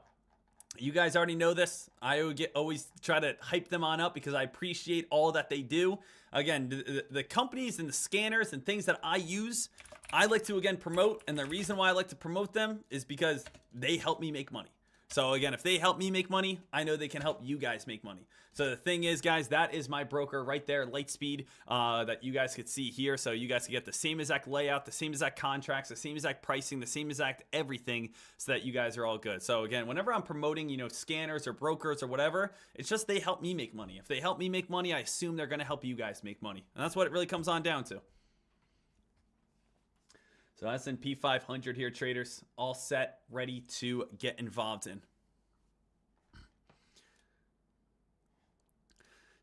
you guys already know this. I always try to hype them on up because I appreciate all that they do. Again, the companies and the scanners and things that I use, I like to, again, promote. And the reason why I like to promote them is because they help me make money. So again, if they help me make money, I know they can help you guys make money. So the thing is, guys, that is my broker right there, Lightspeed, that you guys could see here. So you guys can get the same exact layout, the same exact contracts, the same exact pricing, the same exact everything, so that you guys are all good. So again, whenever I'm promoting, you know, scanners or brokers or whatever, it's just they help me make money. If they help me make money, I assume they're going to help you guys make money. And that's what it really comes on down to. So S&P 500 here, traders, all set, ready to get involved in.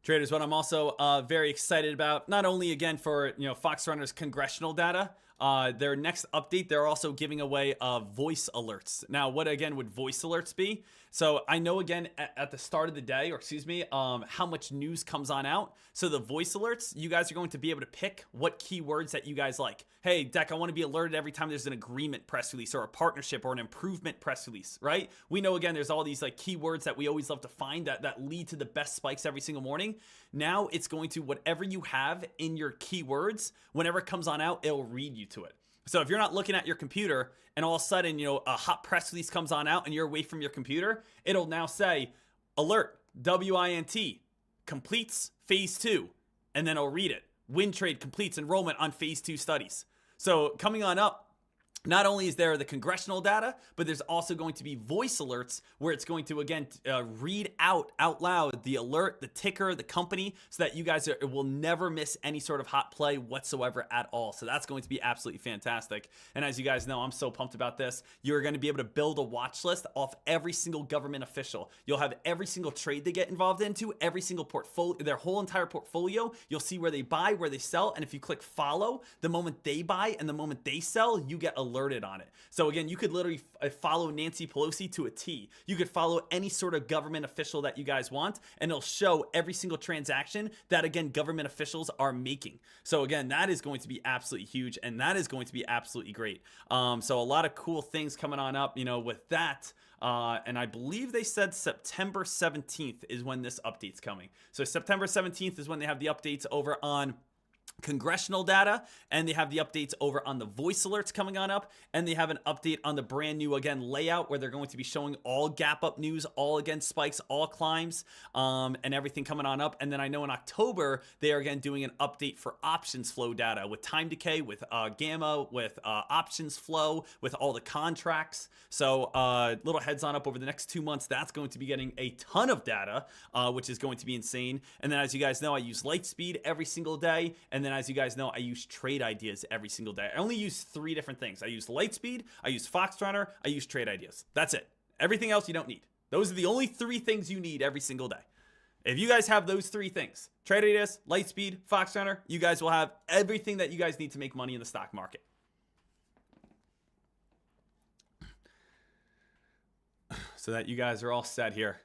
Traders, what I'm also very excited about, not only again for, you know, Fox Runner's congressional data, their next update, they're also giving away voice alerts. Now, what again would voice alerts be? So I know again at the start of the day, or excuse me, how much news comes on out. So the voice alerts, you guys are going to be able to pick what keywords that you guys like. Hey, Dek, I want to be alerted every time there's an agreement press release or a partnership or an improvement press release, right? We know again, there's all these like keywords that we always love to find that lead to the best spikes every single morning. Now it's going to, whatever you have in your keywords, whenever it comes on out, it'll read you to it. So if you're not looking at your computer and all of a sudden, you know, a hot press release comes on out and you're away from your computer, it'll now say, alert, WINT, completes phase 2, and then it'll read it. WinTrade completes enrollment on phase 2 studies. So coming on up, not only is there the congressional data, but there's also going to be voice alerts where it's going to, again, read out loud the alert, the ticker, the company, so that you guys will never miss any sort of hot play whatsoever at all. So that's going to be absolutely fantastic. And as you guys know, I'm so pumped about this. You're going to be able to build a watch list off every single government official. You'll have every single trade they get involved into, every single portfolio, their whole entire portfolio. You'll see where they buy, where they sell. And if you click follow, the moment they buy and the moment they sell, you get alerted on it. So again, you could literally follow Nancy Pelosi to a T. You could follow any sort of government official that you guys want, and it'll show every single transaction that, again, government officials are making. So again, that is going to be absolutely huge, and that is going to be absolutely great. So a lot of cool things coming on up, you know, with that. And I believe they said September 17th is when this update's coming. So September 17th is when they have the updates over on congressional data, and they have the updates over on the voice alerts coming on up, and they have an update on the brand new, again, layout where they're going to be showing all gap up news, all again spikes, all climbs, and everything coming on up. And then I know in October they are again doing an update for options flow data with time decay, with gamma, with options flow, with all the contracts. So little heads on up over the next 2 months, that's going to be getting a ton of data, which is going to be insane. And then as you guys know, I use Lightspeed every single day. And then as you guys know, I use trade ideas every single day. I only use 3 different things. I use Lightspeed, I use Fox Runner, I use trade ideas. That's it. Everything else you don't need. Those are the only 3 things you need every single day. If you guys have those 3 things, trade ideas, Lightspeed, Fox Runner, you guys will have everything that you guys need to make money in the stock market. So that you guys are all set here.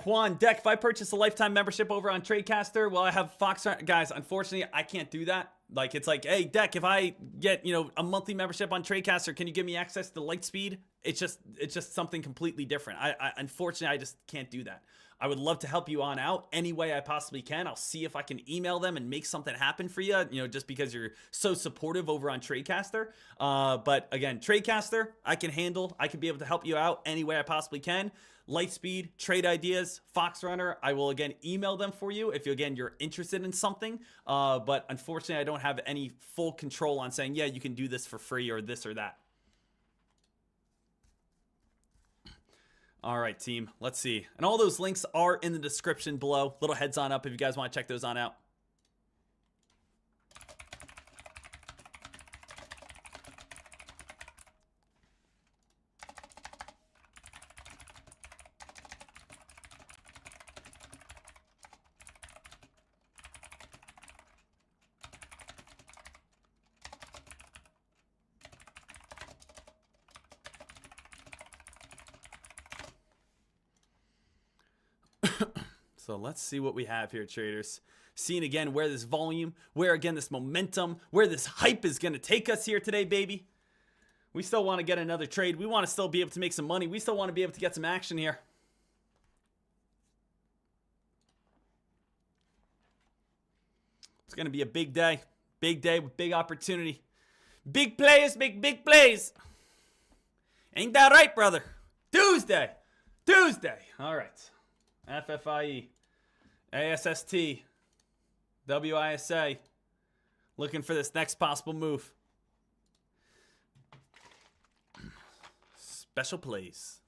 Juan, Dek, if I purchase a lifetime membership over on Tradecaster, will I have Fox Runner? Guys, unfortunately, I can't do that. Like, it's like, hey, Dek, if I get, you know, a monthly membership on Tradecaster, can you give me access to Lightspeed? It's just something completely different. Unfortunately, I just can't do that. I would love to help you on out any way I possibly can. I'll see if I can email them and make something happen for you, you know, just because you're so supportive over on Tradecaster. But again, Tradecaster, I can handle. I can be able to help you out any way I possibly can. Lightspeed, trade ideas, Fox Runner, I will again email them for you if you're interested in something. But unfortunately, I don't have any full control on saying, yeah, you can do this for free or this or that. All right, team, let's see. And all those links are in the description below. Little heads on up if you guys want to check those on out. So let's see what we have here, traders. Seeing again where this volume, where again this momentum, where this hype is going to take us here today, baby. We still want to get another trade. We want to still be able to make some money. We still want to be able to get some action here. It's going to be a big day. Big day with big opportunity. Big players make big plays. Ain't that right, brother? Tuesday. Tuesday. All right. FFIE, ASST, WISA. Looking for this next possible move. Special plays.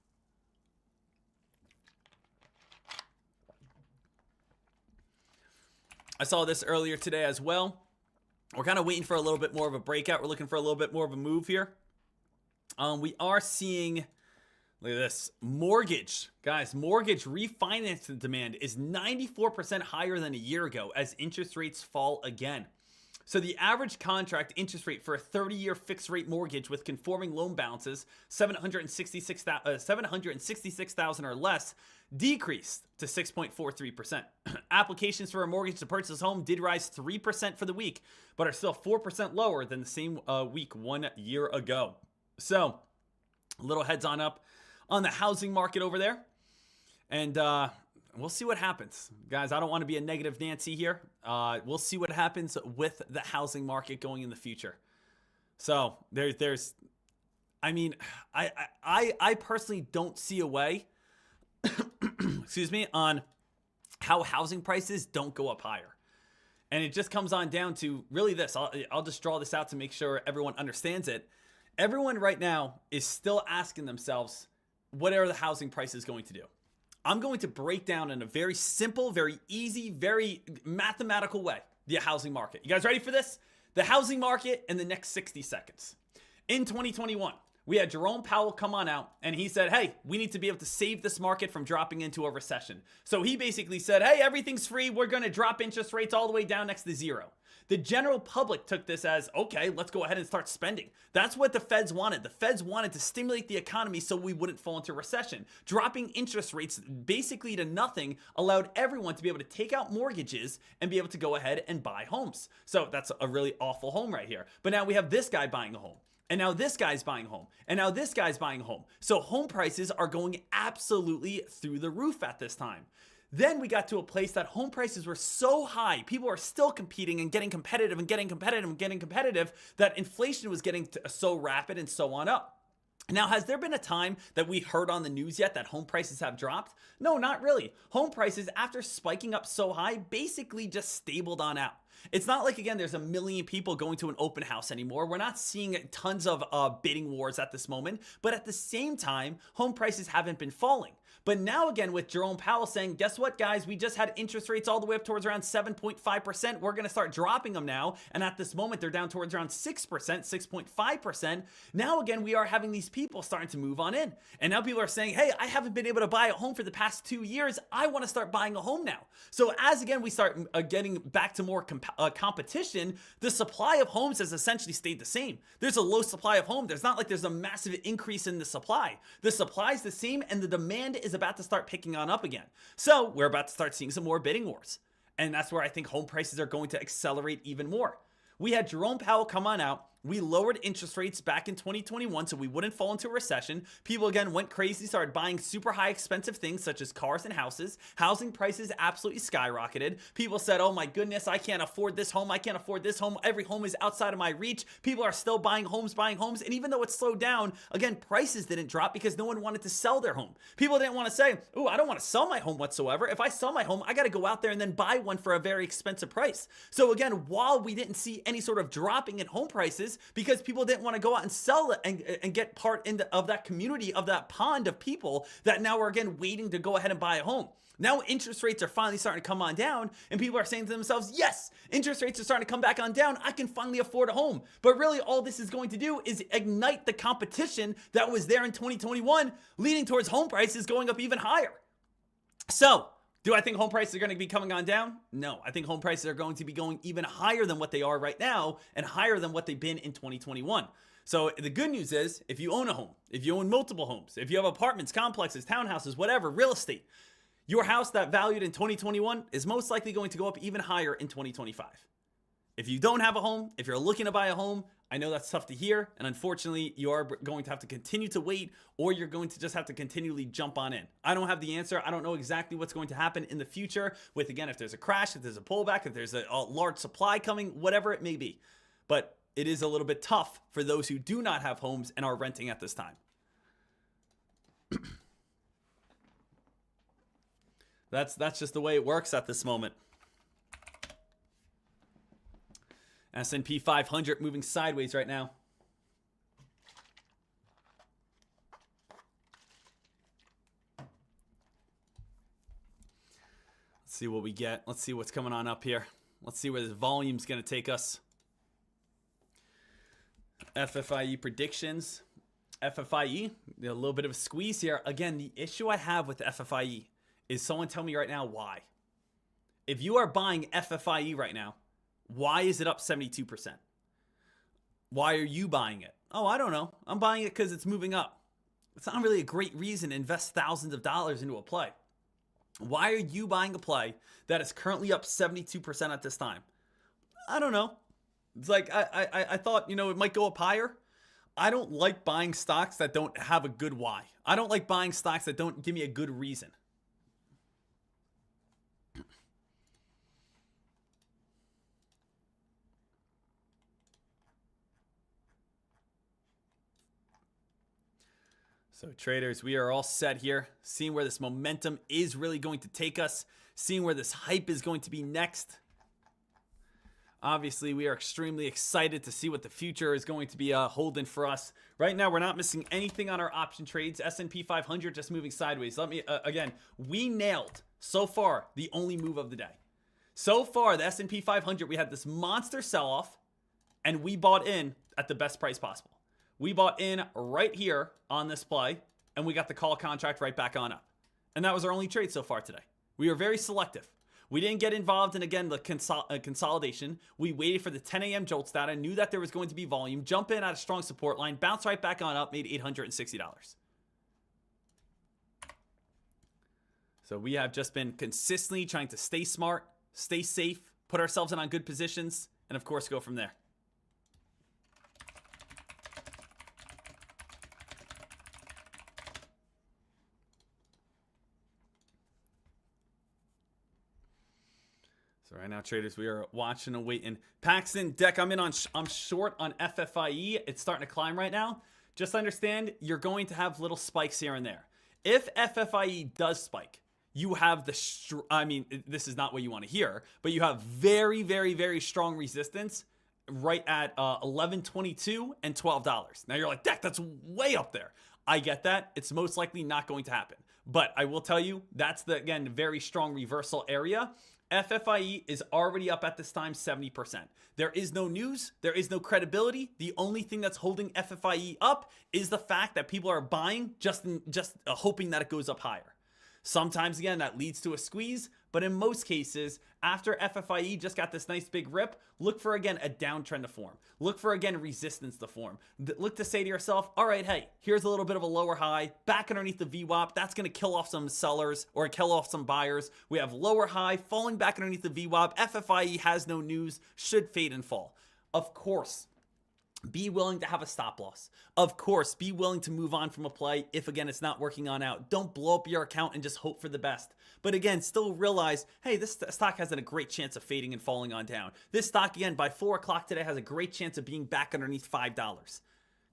I saw this earlier today as well. We're kind of waiting for a little bit more of a breakout. We're looking for a little bit more of a move here. We are seeing, look at this, mortgage. Guys, mortgage refinance demand is 94% higher than a year ago as interest rates fall again. So the average contract interest rate for a 30-year fixed rate mortgage with conforming loan balances, $766,000 or less, decreased to 6.43%. Applications for a mortgage to purchase a home did rise 3% for the week, but are still 4% lower than the same week 1 year ago. So, a little heads on up on the housing market over there. And we'll see what happens. Guys, I don't want to be a negative Nancy here. We'll see what happens with the housing market going in the future. So, there's I mean, I personally don't see a way excuse me, on how housing prices don't go up higher. And it just comes on down to really this. I'll just draw this out to make sure everyone understands it. Everyone right now is still asking themselves, what are the housing prices going to do? I'm going to break down in a very simple, very easy, very mathematical way the housing market. You guys ready for this? The housing market in the next 60 seconds. In 2021, we had Jerome Powell come on out and he said, hey, we need to be able to save this market from dropping into a recession. So he basically said, hey, everything's free. We're going to drop interest rates all the way down next to zero. The general public took this as, okay, let's go ahead and start spending. That's what the Feds wanted. The Feds wanted to stimulate the economy so we wouldn't fall into recession. Dropping interest rates basically to nothing allowed everyone to be able to take out mortgages and be able to go ahead and buy homes. So that's a really awful home right here. But now we have this guy buying a home. And now this guy's buying a home. And now this guy's buying a home. So home prices are going absolutely through the roof at this time. Then we got to a place that home prices were so high, people are still competing and getting competitive and getting competitive and getting competitive, that inflation was getting so rapid and so on up. Now, has there been a time that we heard on the news yet that home prices have dropped? No, not really. Home prices, after spiking up so high, basically just stabled on out. It's not like, again, there's a million people going to an open house anymore. We're not seeing tons of bidding wars at this moment. But at the same time, home prices haven't been falling. But now again, with Jerome Powell saying, guess what, guys? We just had interest rates all the way up towards around 7.5%. We're going to start dropping them now. And at this moment, they're down towards around 6%, 6.5%. Now again, we are having these people starting to move on in. And now people are saying, hey, I haven't been able to buy a home for the past 2 years. I want to start buying a home now. So as again, we start getting back to more competition, the supply of homes has essentially stayed the same. There's a low supply of homes. There's not like there's a massive increase in the supply. The supply is the same and the demand is about to start picking on up again. So we're about to start seeing some more bidding wars. And that's where I think home prices are going to accelerate even more. We had Jerome Powell come on out. We lowered interest rates back in 2021 so we wouldn't fall into a recession. People again went crazy, started buying super high expensive things such as cars and houses. Housing prices absolutely skyrocketed. People said, oh my goodness, I can't afford this home. I can't afford this home. Every home is outside of my reach. People are still buying homes. And even though it slowed down, again, prices didn't drop because no one wanted to sell their home. People didn't want to say, oh, I don't want to sell my home whatsoever. If I sell my home, I got to go out there and then buy one for a very expensive price. So again, while we didn't see any sort of dropping in home prices because people didn't want to go out and sell it and get part of that community, of that pond of people that now are again waiting to go ahead and buy a home. Now interest rates are finally starting to come on down and people are saying to themselves, yes, interest rates are starting to come back on down. I can finally afford a home. But really all this is going to do is ignite the competition that was there in 2021, leading towards home prices going up even higher. So, do I think home prices are going to be coming on down? No, I think home prices are going to be going even higher than what they are right now and higher than what they've been in 2021. So the good news is if you own a home, if you own multiple homes, if you have apartments, complexes, townhouses, whatever, real estate, your house that valued in 2021 is most likely going to go up even higher in 2025. If you don't have a home, if you're looking to buy a home, I know that's tough to hear, and unfortunately, you are going to have to continue to wait, or you're going to just have to continually jump on in. I don't have the answer. I don't know exactly what's going to happen in the future with, again, if there's a crash, if there's a pullback, if there's a large supply coming, whatever it may be. But it is a little bit tough for those who do not have homes and are renting at this time. That's just the way it works at this moment. S&P 500 moving sideways right now. Let's see what we get. Let's see what's coming on up here. Let's see where this volume's going to take us. FFIE predictions. FFIE, a little bit of a squeeze here. Again, the issue I have with FFIE is someone tell me right now why. If you are buying FFIE right now, why is it up 72%? Why are you buying it? Oh, I don't know. I'm buying it because it's moving up. It's not really a great reason to invest thousands of dollars into a play. Why are you buying a play that is currently up 72% at this time? I don't know. It's like I thought, you know, it might go up higher. I don't like buying stocks that don't have a good why. I don't like buying stocks that don't give me a good reason. So traders, we are all set here, seeing where this momentum is really going to take us, seeing where this hype is going to be next. Obviously, we are extremely excited to see what the future is going to be holding for us. Right now, we're not missing anything on our option trades. S&P 500 just moving sideways. Let me, again, we nailed, so far, the only move of the day. So far, the S&P 500, we had this monster sell-off, and we bought in at the best price possible. We bought in right here on this play, and we got the call contract right back on up. And that was our only trade so far today. We were very selective. We didn't get involved in, again, the consolidation. We waited for the 10 a.m. jolts data, knew that there was going to be volume, jump in at a strong support line, bounce right back on up, made $860. So we have just been consistently trying to stay smart, stay safe, put ourselves in on good positions, and of course go from there. So right now, traders, we are watching and waiting. Paxton, Deck, I'm short on FFIE. It's starting to climb right now. Just understand, you're going to have little spikes here and there. If FFIE does spike, you have this is not what you want to hear, but you have very, very, very strong resistance right at $11.22 and $12. Now you're like, Deck, that's way up there. I get that. It's most likely not going to happen. But I will tell you, that's the, again, very strong reversal area. FFIE is already up at this time 70%. There is no news. There is no credibility. The only thing that's holding FFIE up is the fact that people are buying just hoping that it goes up higher. Sometimes, again, that leads to a squeeze, but in most cases, after FFIE just got this nice big rip, look for, again, a downtrend to form. Look for, again, resistance to form. Look to say to yourself, all right, hey, here's a little bit of a lower high, back underneath the VWAP. That's going to kill off some sellers or kill off some buyers. We have lower high, falling back underneath the VWAP. FFIE has no news, should fade and fall. Of course, be willing to have a stop loss. Of course, be willing to move on from a play if, again, it's not working on out. Don't blow up your account and just hope for the best. But again, still realize, hey, this stock has a great chance of fading and falling on down. This stock, again, by 4 o'clock today has a great chance of being back underneath $5.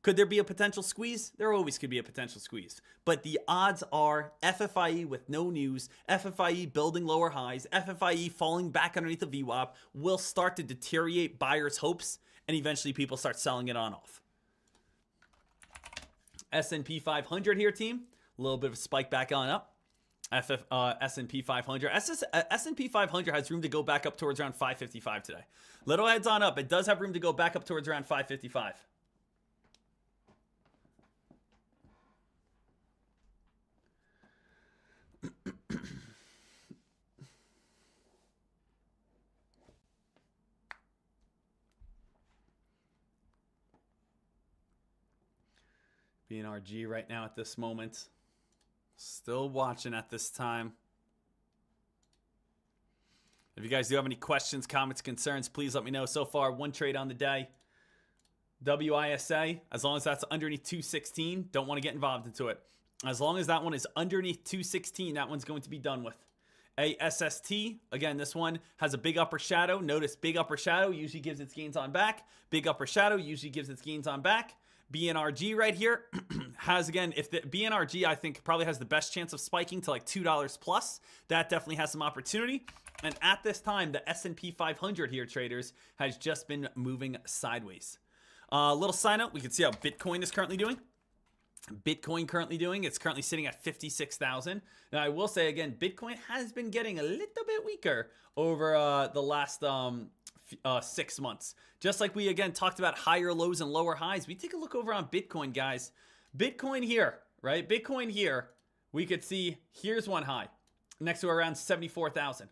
Could there be a potential squeeze? There always could be a potential squeeze. But the odds are FFIE with no news, FFIE building lower highs, FFIE falling back underneath the VWAP will start to deteriorate buyers' hopes, and eventually people start selling it on off. S&P 500 here, team. A little bit of a spike back on up. S&P 500. S&P 500 has room to go back up towards around 555 today. Little heads on up. It does have room to go back up towards around 555. BNRG right now at this moment. Still watching at this time. If you guys do have any questions, comments, concerns, please let me know. So far, one trade on the day. WISA, as long as that's underneath 216, don't want to get involved into it. As long as that one is underneath 216, that one's going to be done with. ASST, again, this one has a big upper shadow. Notice big upper shadow usually gives its gains on back. Big upper shadow usually gives its gains on back. BNRG right here has, again, if the BNRG, I think, probably has the best chance of spiking to like $2 plus. That definitely has some opportunity. And at this time, the S&P 500 here, traders, has just been moving sideways. Little side note, we can see how Bitcoin is currently doing. It's currently sitting at 56,000. Now, I will say, again, Bitcoin has been getting a little bit weaker over the last 6 months. Just like we, again, talked about higher lows and lower highs, we take a look over on Bitcoin, guys. Bitcoin here, right? Bitcoin here, we could see here's one high next to around 74,000.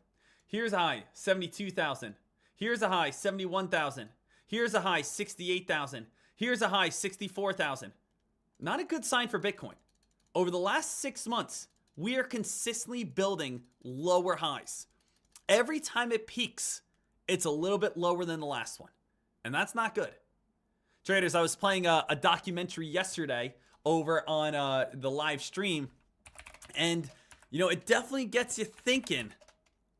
Here's a high, 72,000. Here's a high, 71,000. Here's a high, 68,000. Here's a high, 64,000. Not a good sign for Bitcoin. Over the last 6 months, we are consistently building lower highs. Every time it peaks, it's a little bit lower than the last one. And that's not good. Traders, I was playing a documentary yesterday over on the live stream. And, it definitely gets you thinking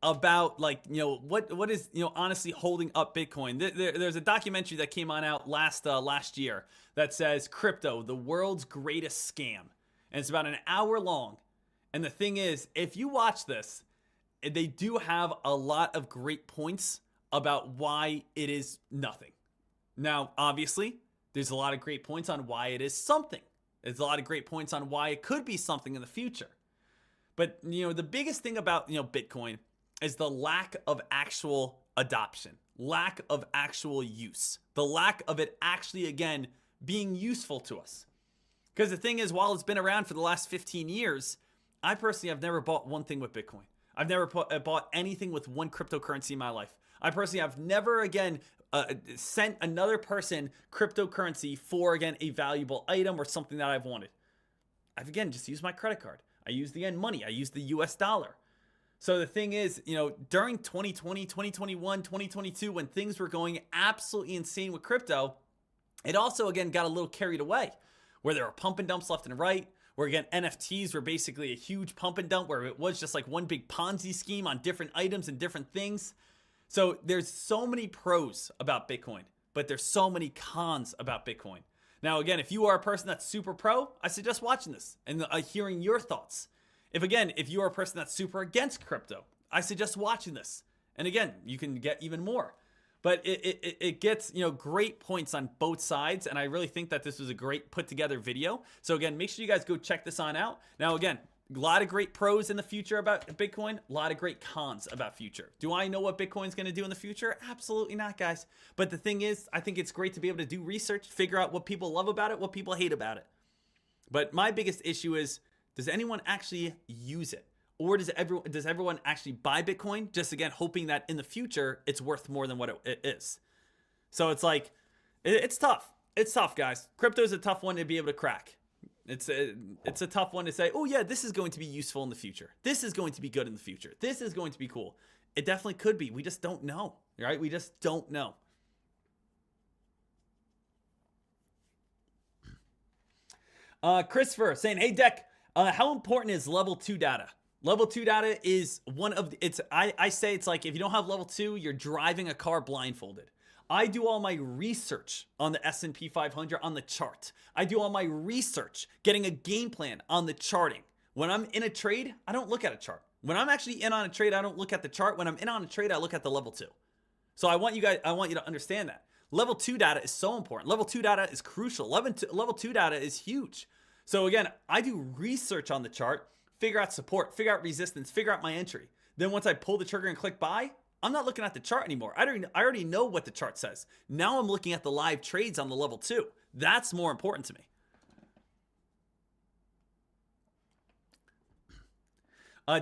about, like, what is, honestly holding up Bitcoin. There's a documentary that came out last year that says Crypto, the world's greatest scam. And it's about an hour long. And the thing is, if you watch this, they do have a lot of great points about why it is nothing. Now, obviously, there's a lot of great points on why it is something. There's a lot of great points on why it could be something in the future. But, the biggest thing about, Bitcoin is the lack of actual adoption, lack of actual use, the lack of it actually, again, being useful to us. Because the thing is, while it's been around for the last 15 years, I personally have never bought one thing with Bitcoin. I've never bought anything with one cryptocurrency in my life. I personally have never, again, sent another person cryptocurrency for, again, a valuable item or something that I've wanted. I've, again, just used my credit card. I use the money. I use the US dollar. So the thing is, during 2020, 2021, 2022, when things were going absolutely insane with crypto, it also, again, got a little carried away, where there were pump and dumps left and right, where, again, NFTs were basically a huge pump and dump, where it was just like one big Ponzi scheme on different items and different things. So there's so many pros about Bitcoin, but there's so many cons about Bitcoin. Now, again, if you are a person that's super pro, I suggest watching this and hearing your thoughts. If you are a person that's super against crypto, I suggest watching this. And again, you can get even more. But it gets, great points on both sides. And I really think that this was a great put together video. So again, make sure you guys go check this on out. Now, again, a lot of great pros in the future about Bitcoin, a lot of great cons about future. Do I know what Bitcoin's going to do in the future? Absolutely not, guys. But the thing is, I think it's great to be able to do research, figure out what people love about it, what people hate about it. But my biggest issue is, does anyone actually use it? Or does everyone actually buy Bitcoin, just, again, hoping that in the future it's worth more than what it is? So it's like, it's tough. It's tough, guys. Crypto is a tough one to be able to crack. It's a tough one to say, oh yeah, this is going to be useful in the future. This is going to be good in the future. This is going to be cool. It definitely could be. We just don't know, right? We just don't know. Christopher saying, hey, Dek, how important is level 2 data? Level 2 data is one of the, I say it's like, if you don't have level 2, you're driving a car blindfolded. I do all my research on the S&P 500 on the chart. I do all my research getting a game plan on the charting. When I'm in a trade, I don't look at a chart. When I'm actually in on a trade, I don't look at the chart. When I'm in on a trade, I look at the level 2. So I want you to understand that. Level 2 data is so important. Level 2 data is crucial. Level 2 data is huge. So again, I do research on the chart, figure out support, figure out resistance, figure out my entry. Then once I pull the trigger and click buy, I'm not looking at the chart anymore. I already know what the chart says. Now I'm looking at the live trades on the level 2. That's more important to me.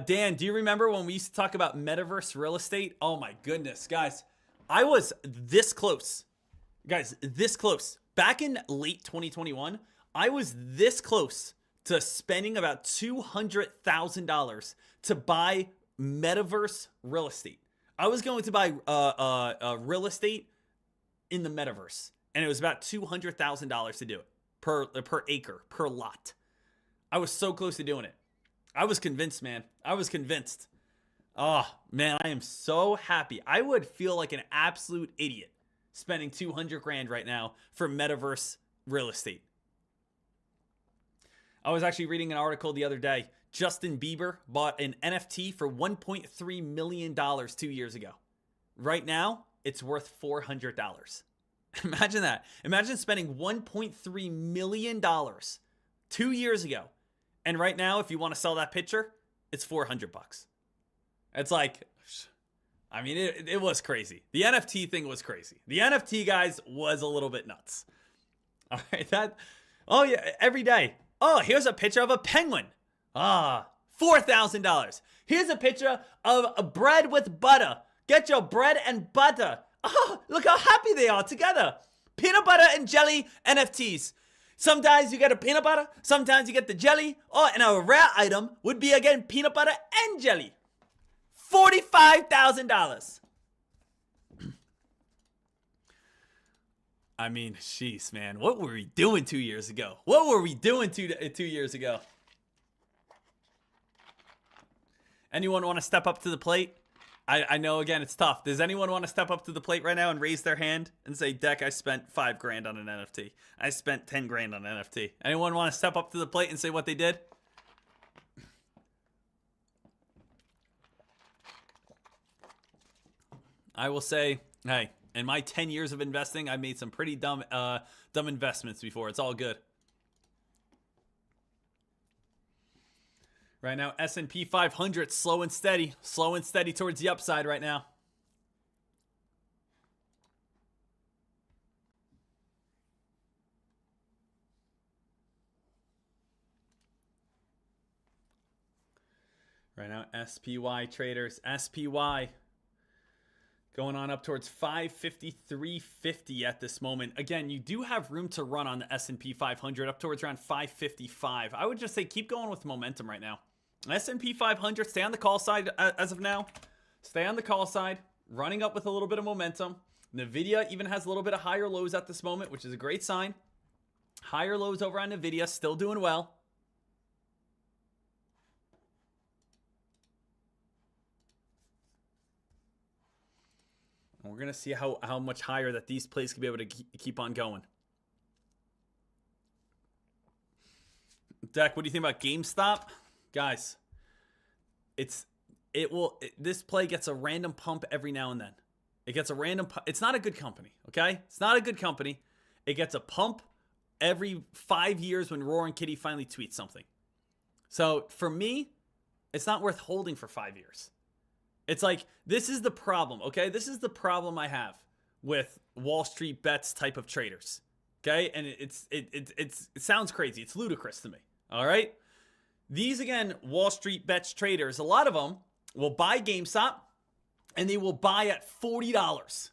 Dan, do you remember when we used to talk about metaverse real estate? Oh my goodness, guys. I was this close. Guys, this close. Back in late 2021, I was this close to spending about $200,000 to buy metaverse real estate. I was going to buy real estate in the metaverse, and it was about $200,000 to do it per acre, per lot. I was so close to doing it. I was convinced, man. I was convinced. Oh, man, I am so happy. I would feel like an absolute idiot spending $200,000 right now for metaverse real estate. I was actually reading an article the other day. Justin Bieber bought an NFT for $1.3 million 2 years ago. Right now, it's worth $400. Imagine that. Imagine spending $1.3 million 2 years ago. And right now, if you want to sell that picture, it's $400. It's like, I mean, it was crazy. The NFT thing was crazy. The NFT, guys, was a little bit nuts. All right, oh yeah, every day. Oh, here's a picture of a penguin. $4,000. Here's a picture of a bread with butter. Get your bread and butter. Oh, look how happy they are together. Peanut butter and jelly NFTs. Sometimes you get a peanut butter, sometimes you get the jelly. Oh, and a rare item would be, again, peanut butter and jelly. $45,000. I mean, jeez, man. What were we doing 2 years ago? What were we doing 2 years ago? Anyone want to step up to the plate? I know, again, it's tough. Does anyone want to step up to the plate right now and raise their hand and say, Deck, I spent $5,000 on an NFT. I spent $10,000 on an NFT. Anyone want to step up to the plate and say what they did? I will say, hey, in my 10 years of investing, I've made some pretty dumb investments before. It's all good. Right now, S&P 500 slow and steady towards the upside right now. Right now, SPY traders, SPY going on up towards 553.50 at this moment. Again, you do have room to run on the S&P 500 up towards around 555. I would just say keep going with momentum right now. S&P 500, stay on the call side as of now. Stay on the call side, running up with a little bit of momentum. Nvidia even has a little bit of higher lows at this moment, which is a great sign. Higher lows over on Nvidia, still doing well. And we're going to see how much higher that these plays can be able to keep on going. Deck, what do you think about GameStop? Guys, this play gets a random pump every now and then. It gets a random pump. It's not a good company, okay? It's not a good company. It gets a pump every 5 years when Roaring Kitty finally tweets something. So for me, it's not worth holding for 5 years. It's like, this is the problem, okay? This is the problem I have with Wall Street bets type of traders, okay? And it sounds crazy. It's ludicrous to me, all right? These, again, Wall Street bets traders, a lot of them will buy GameStop and they will buy at $40.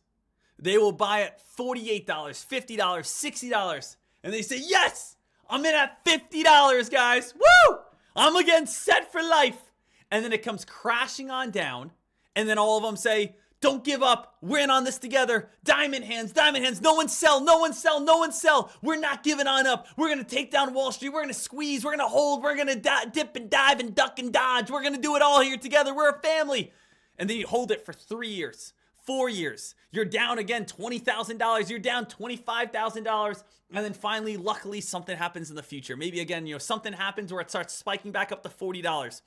They will buy at $48, $50, $60. And they say, yes, I'm in at $50, guys. Woo! I'm again set for life. And then it comes crashing on down. And then all of them say, don't give up. We're in on this together. Diamond hands, no one sell, no one sell, no one sell. We're not giving on up. We're going to take down Wall Street. We're going to squeeze. We're going to hold. We're going to dip and dive and duck and dodge. We're going to do it all here together. We're a family. And then you hold it for 3 years, 4 years. You're down again $20,000. You're down $25,000. And then finally, luckily, something happens in the future. Maybe again, something happens where it starts spiking back up to $40.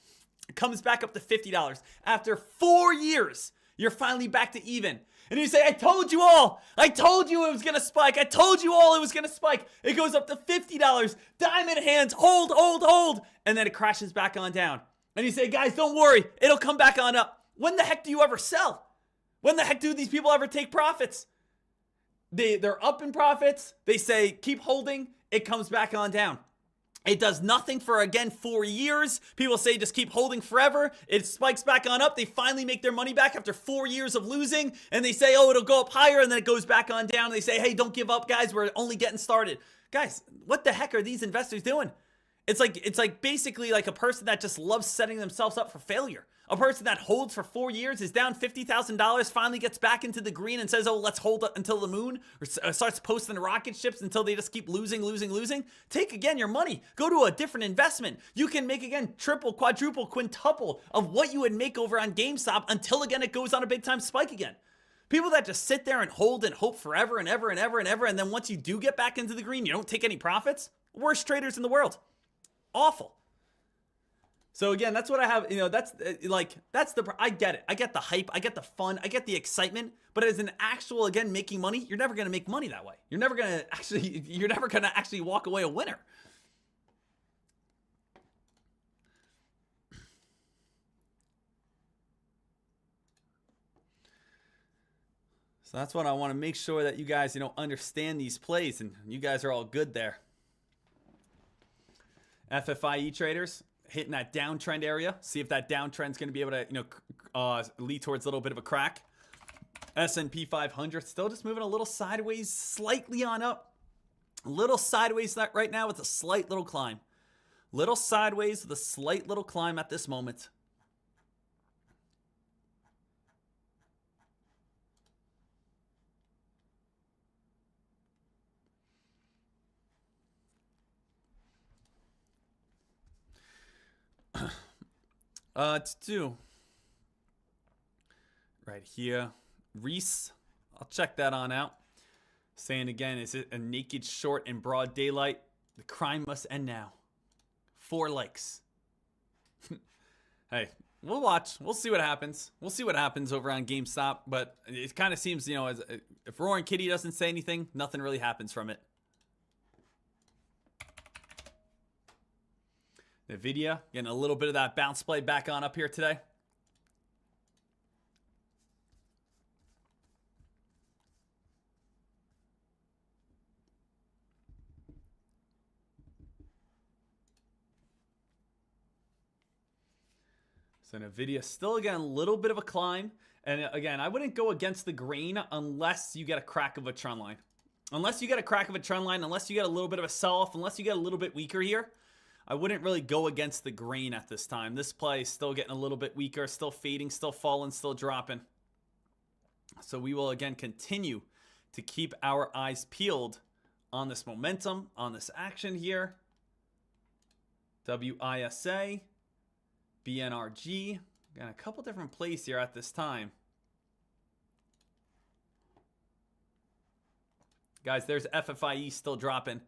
It comes back up to $50. After 4 years, you're finally back to even. And you say, I told you all. I told you it was going to spike. I told you all it was going to spike. It goes up to $50. Diamond hands, hold, hold, hold. And then it crashes back on down. And you say, guys, don't worry. It'll come back on up. When the heck do you ever sell? When the heck do these people ever take profits? They're up in profits. They say, keep holding. It comes back on down. It does nothing for, again, 4 years. People say just keep holding forever. It spikes back on up. They finally make their money back after 4 years of losing. And they say, oh, it'll go up higher. And then it goes back on down. They say, hey, don't give up, guys. We're only getting started. Guys, what the heck are these investors doing? It's like basically like a person that just loves setting themselves up for failure. A person that holds for 4 years, is down $50,000, finally gets back into the green and says, oh, let's hold until the moon, or starts posting rocket ships until they just keep losing. Take again your money. Go to a different investment. You can make again triple, quadruple, quintuple of what you would make over on GameStop until again it goes on a big time spike again. People that just sit there and hold and hope forever and ever and ever and ever, and then once you do get back into the green, you don't take any profits. Worst traders in the world. Awful. So again, that's what I have, you know, that's I get it. I get the hype, I get the fun, I get the excitement, but as an actual, again, making money, you're never going to make money that way. You're never going to actually walk away a winner. So that's what I want to make sure that you guys, you know, understand these plays, and you guys are all good there. FFIE traders, hitting that downtrend area. See if that downtrend's going to be able to, you know, lead towards a little bit of a crack. S&P 500 still just moving a little sideways, slightly on up. A little sideways right now with a slight little climb. Little sideways with a slight little climb at this moment. To do right here, Reese, I'll check that on out. Saying again, is it a naked short in broad daylight? The crime must end now. 4 likes. Hey, we'll watch. We'll see what happens. We'll see what happens over on GameStop. But it kind of seems, you know, as if Roaring Kitty doesn't say anything, nothing really happens from it. Nvidia getting a little bit of that bounce play back on up here today. So Nvidia still, again, a little bit of a climb. And again, I wouldn't go against the grain unless you get a crack of a trend line. Unless you get a crack of a trend line, unless you get a little bit of a sell-off, unless you get a little bit weaker here, I wouldn't really go against the grain at this time. This play is still getting a little bit weaker, still fading, still falling, still dropping. So we will, again, continue to keep our eyes peeled on this momentum, on this action here. WISA, BNRG. Got a couple different plays here at this time. Guys, there's FFIE still dropping.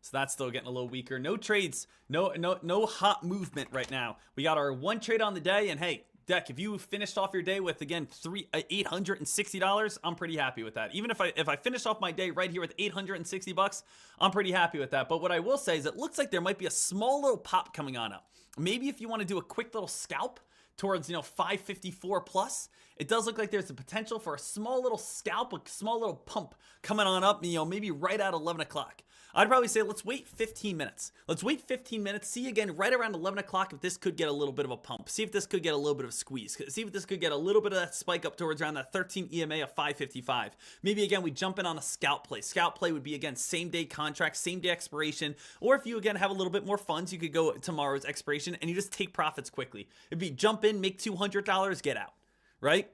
So that's still getting a little weaker. No trades, no hot movement right now. We got our 1 trade on the day, and hey, Deck, if you finished off your day with, again, $860, I'm pretty happy with that. Even if I finish off my day right here with $860, I'm pretty happy with that. But what I will say is it looks like there might be a small little pop coming on up. Maybe if you want to do a quick little scalp towards, you know, 554 plus, it does look like there's a potential for a small little scalp, a small little pump coming on up, you know, maybe right at 11 o'clock. I'd probably say let's wait 15 minutes. Let's wait 15 minutes. See again right around 11 o'clock if this could get a little bit of a pump. See if this could get a little bit of a squeeze. See if this could get a little bit of that spike up towards around that 13 EMA of 555. Maybe again we jump in on a scalp play. Scalp play would be again same day contract, same day expiration. Or if you again have a little bit more funds, you could go tomorrow's expiration and you just take profits quickly. It'd be jump in, make $200, get out, right?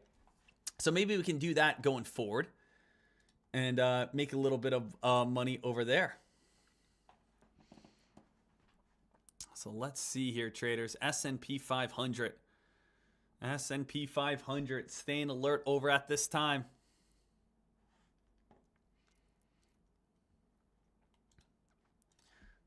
So maybe we can do that going forward and make a little bit of money over there. So let's see here, traders. S&P 500. S&P 500 staying alert over at this time.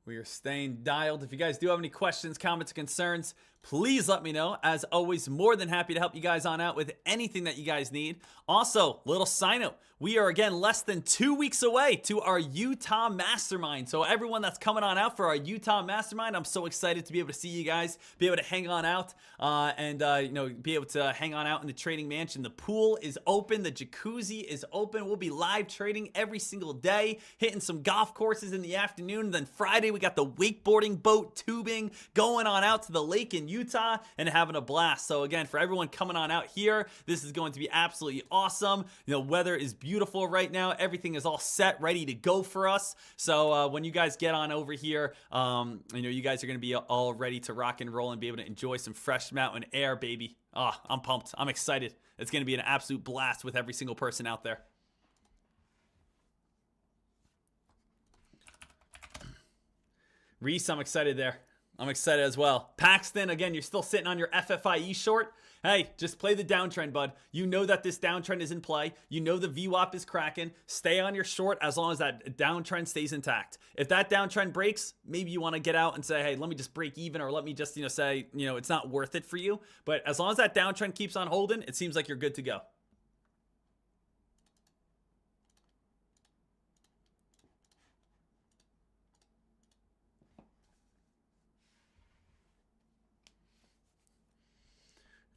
We are staying dialed. If you guys do have any questions, comments, concerns, please let me know. As always, more than happy to help you guys on out with anything that you guys need. Also, little sign note. We are, again, less than 2 weeks away to our Utah Mastermind. So everyone that's coming on out for our Utah Mastermind, I'm so excited to be able to see you guys, be able to hang on out, and you know, be able to hang on out in the trading mansion. The pool is open. The jacuzzi is open. We'll be live trading every single day, hitting some golf courses in the afternoon. And then Friday, we got the wakeboarding, boat, tubing, going on out to the lake in Utah and having a blast. So again, for everyone coming on out here, this is going to be absolutely awesome. You know, weather is beautiful right now. Everything is all set, ready to go for us. So when you guys get on over here, you know, you guys are going to be all ready to rock and roll and be able to enjoy some fresh mountain air, baby. I'm pumped. I'm excited. It's going to be an absolute blast with every single person out there. Reese, I'm excited there. I'm excited as well. Paxton, again, you're still sitting on your FFIE short. Hey, just play the downtrend, bud. You know that this downtrend is in play. You know the VWAP is cracking. Stay on your short as long as that downtrend stays intact. If that downtrend breaks, maybe you want to get out and say, hey, let me just break even, or let me just, say, it's not worth it for you. But as long as that downtrend keeps on holding, it seems like you're good to go.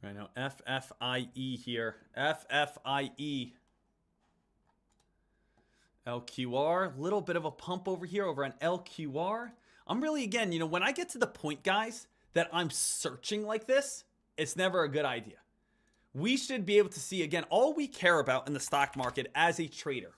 Right now, FFIE here. FFIE. LQR. Little bit of a pump over here over on LQR. I'm really, again, when I get to the point, guys, that I'm searching like this, it's never a good idea. We should be able to see, again, all we care about in the stock market as a trader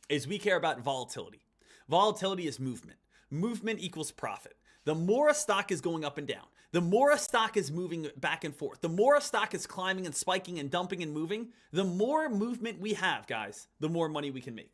is we care about volatility. Volatility is movement. Movement equals profit. The more a stock is going up and down, the more a stock is moving back and forth, the more a stock is climbing and spiking and dumping and moving, the more movement we have, guys, the more money we can make.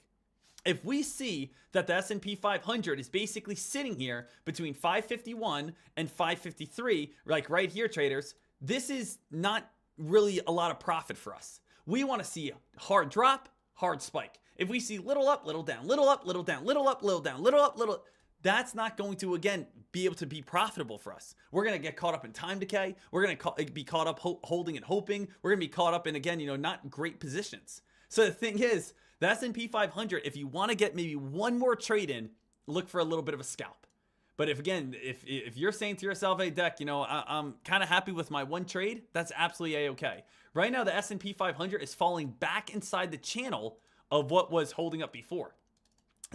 If we see that the S&P 500 is basically sitting here between 551 and 553, like right here, traders, this is not really a lot of profit for us. We want to see a hard drop, hard spike. If we see little up, little down, little up, little down, little up, little down, little up, little, that's not going to, again, be able to be profitable for us. We're going to get caught up in time decay. We're going to be caught up holding and hoping. We're going to be caught up in, again, not great positions. So the thing is, the S&P 500, if you want to get maybe one more trade in, look for a little bit of a scalp. But if you're saying to yourself, hey, Dek, I'm kind of happy with my one trade, that's absolutely A-okay. Right now, the S&P 500 is falling back inside the channel of what was holding up before.